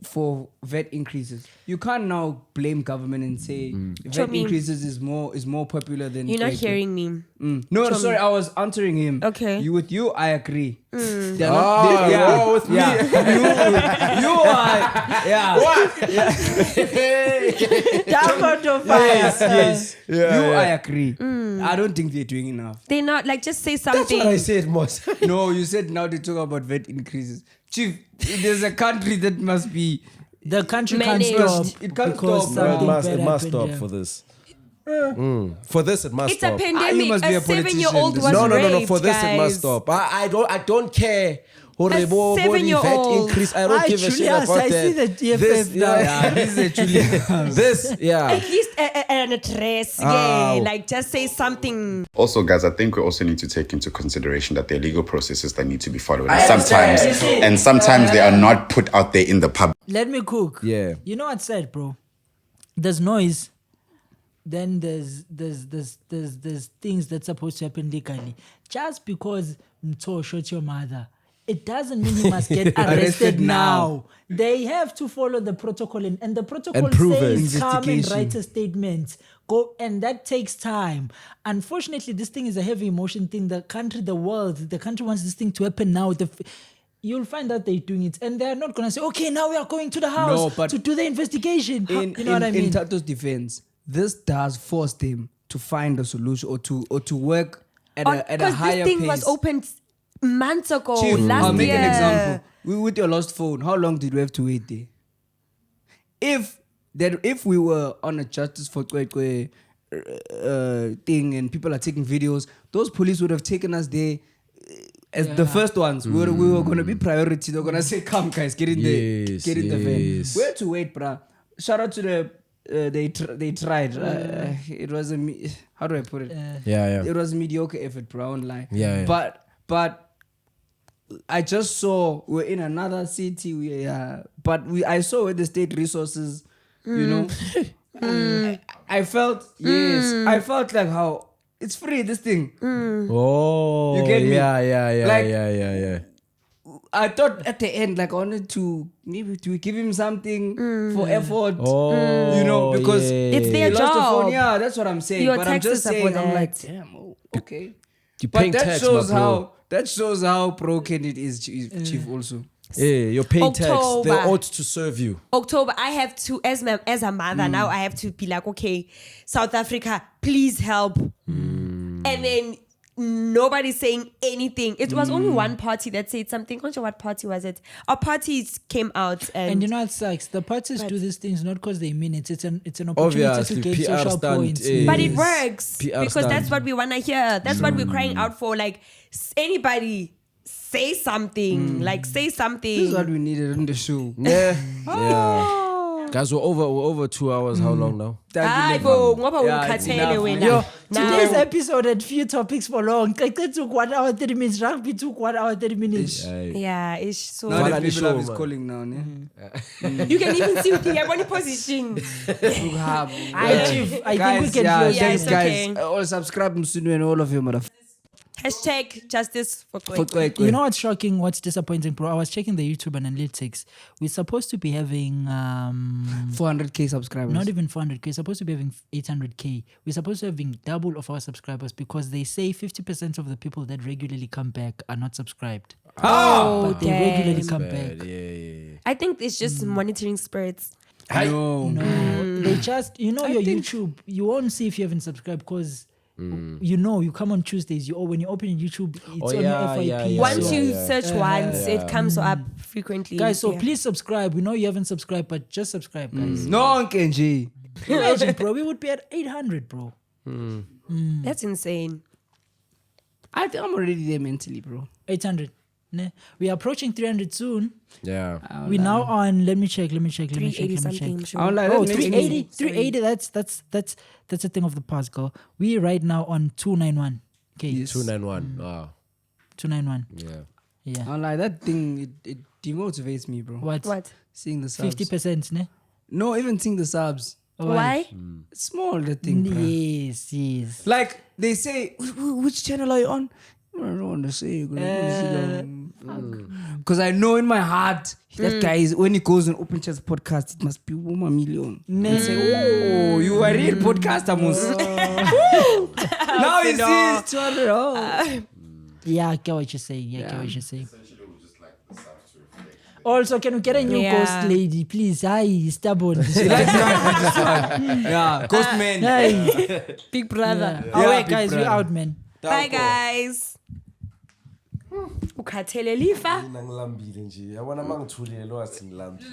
for VAT increases. You can't now blame government and say VAT Chomi. increases is more popular than. You're not Cwecwe. hearing me. No, sorry, I was answering him. Okay. With you, I agree. They're with me. You are. Yeah. Down to fire. Yes. Yeah. I agree. I don't think they're doing enough. They're not like just say That's something. what I said, Moss. No, you said now they talk about VAT increases. Chief, there's a country that must be. The country Managed. can't stop. It can't because stop, bro. something bad It must happened, stop yeah. for this. For this, it must It's a stop. You pandemic. must be a A 7-year-old politician. was No. raped, For this, guys. it must stop. I don't care. A 7-year-old. Increase. I don't give a shit Julius, about I that. see the TFF This, now. Yeah, this is actually. this, yeah. At least an address, yeah. Like just say something. Also, guys, I think we also need to take into consideration that there are legal processes that need to be followed. And sometimes they are not put out there in the public. Let me cook. Yeah. You know what's sad, bro? There's noise. Then there's things that's supposed to happen legally. Just because Mto shot your mother, it doesn't mean you must get arrested now. They have to follow the protocol, and the protocol And prove says it. come and Investigation. write a statement. Go, and that takes time. Unfortunately, this thing is a heavy emotion thing. The country wants this thing to happen now. You'll find out they're doing it, and they're not gonna say, "Okay, now we are going to the house but to do the investigation." In, you know what I mean? In Thato's defense, this does force them to find a solution or to work at a Because higher this thing pace. was opened months ago, Chief, last I'll make year. an example. With your lost phone, how long did we have to wait there? If we were on a justice for Cwecwe thing and people are taking videos, those police would have taken us there as the first ones. We were going to be priority. They're going to say, "Come, guys, get in the van." Yes. We had to wait, bruh. Shout out to the. They tried. It was how do I put it? Yeah. It was a mediocre effort, bro. I won't lie. Yeah. But I just saw we're in another city. I saw where the state resources, you know. I felt I felt like how it's free. This thing. Oh, You get me? Yeah. Like- Yeah. I thought at the end, like I wanted to maybe to give him something for effort. Oh, You know, because yeah. It's their he lost a phone. job. Yeah, that's what I'm saying. Your But I'm just taxes are saying, for I'm like, that. damn, okay. You're But paying that tax, shows my bro. how broken it is, Chief. Also, Yeah, you're paying tax. They October. ought to serve you. October, I have to, as a mother, now I have to be like, okay, South Africa, please help. And then nobody's saying anything. It was only one party that said something. I'm not sure what party was it. Our parties came out And you know what sucks? The parties do these things not because they mean it. It's an opportunity Obviously, to get PR social stunt, points. But it Yes. works PR because stunt. that's what we want to hear. That's what we're crying out for. Like anybody say something. Like say this something. is what we needed on the show. Yeah. Guys, we're over 2 hours. How long now? Hayi bo, ngoba Yeah, it's ungikhathele enough, wena. man. Today's episode had few topics for long. Cwecwe took 1 hour 30 minutes. Rugby took 1 hour 30 minutes. Yeah, it's so. Now Vale, that the people show, love is man. calling now, ne? You can even see with the body position. I think we can close Yeah, Thanks, it's guys. okay. All subscribe, Msunu, and all of you, motherfuckers. Hashtag justice for For Cwecwe. Cwecwe. You know what's shocking? What's disappointing, bro? I was checking the YouTube analytics. We're supposed to be having 400k subscribers. not even 400k. We're supposed to be having 800k. We're supposed to be having double of our subscribers because they say 50% of the people that regularly come back are not subscribed. Oh, But they regularly damn. come back. I think it's just monitoring spirits. No. No, they just, your YouTube, you won't see if you haven't subscribed because, you come on Tuesdays, when you open YouTube, it's on your FYP. Once so- you search once, it comes up frequently. Guys, so Yeah. please subscribe. We know you haven't subscribed, but just subscribe, guys. No, Kenji. Imagine, bro, we would be at 800, bro. That's insane. I think I'm already there mentally, bro. 800. Ne? We are approaching 300 soon. Yeah. We're now on, let me check. 380 something. Sure. I'm like, Oh, that makes me- 380. That's a thing of the past, girl. We right now on 291. Okay. Yes. 291. Wow. 291. Yeah. Yeah. I'm like, that thing, it demotivates me, bro. What? Seeing the subs. 50%, ne? No, even seeing the subs. Why? It's small, the thing, bro. Yes. Like, they say, which channel are you on? don't want to say because I know in my heart that guy is, when he goes on Open Chats podcast, it must be 1 million. They say, oh, you are a real podcaster, Mus. Now he sees 200. Oh. Yeah, I get what you're saying. I get what you're saying. Also, can we get a new ghost lady, please? Hi, stubborn. Yeah, ghost man. Hey. Big brother. Yeah. All right, guys, we're out, man. Bye, guys. Ukhathele lifa. Ngilambile nje. Yabona mangithulile lo asingilambile.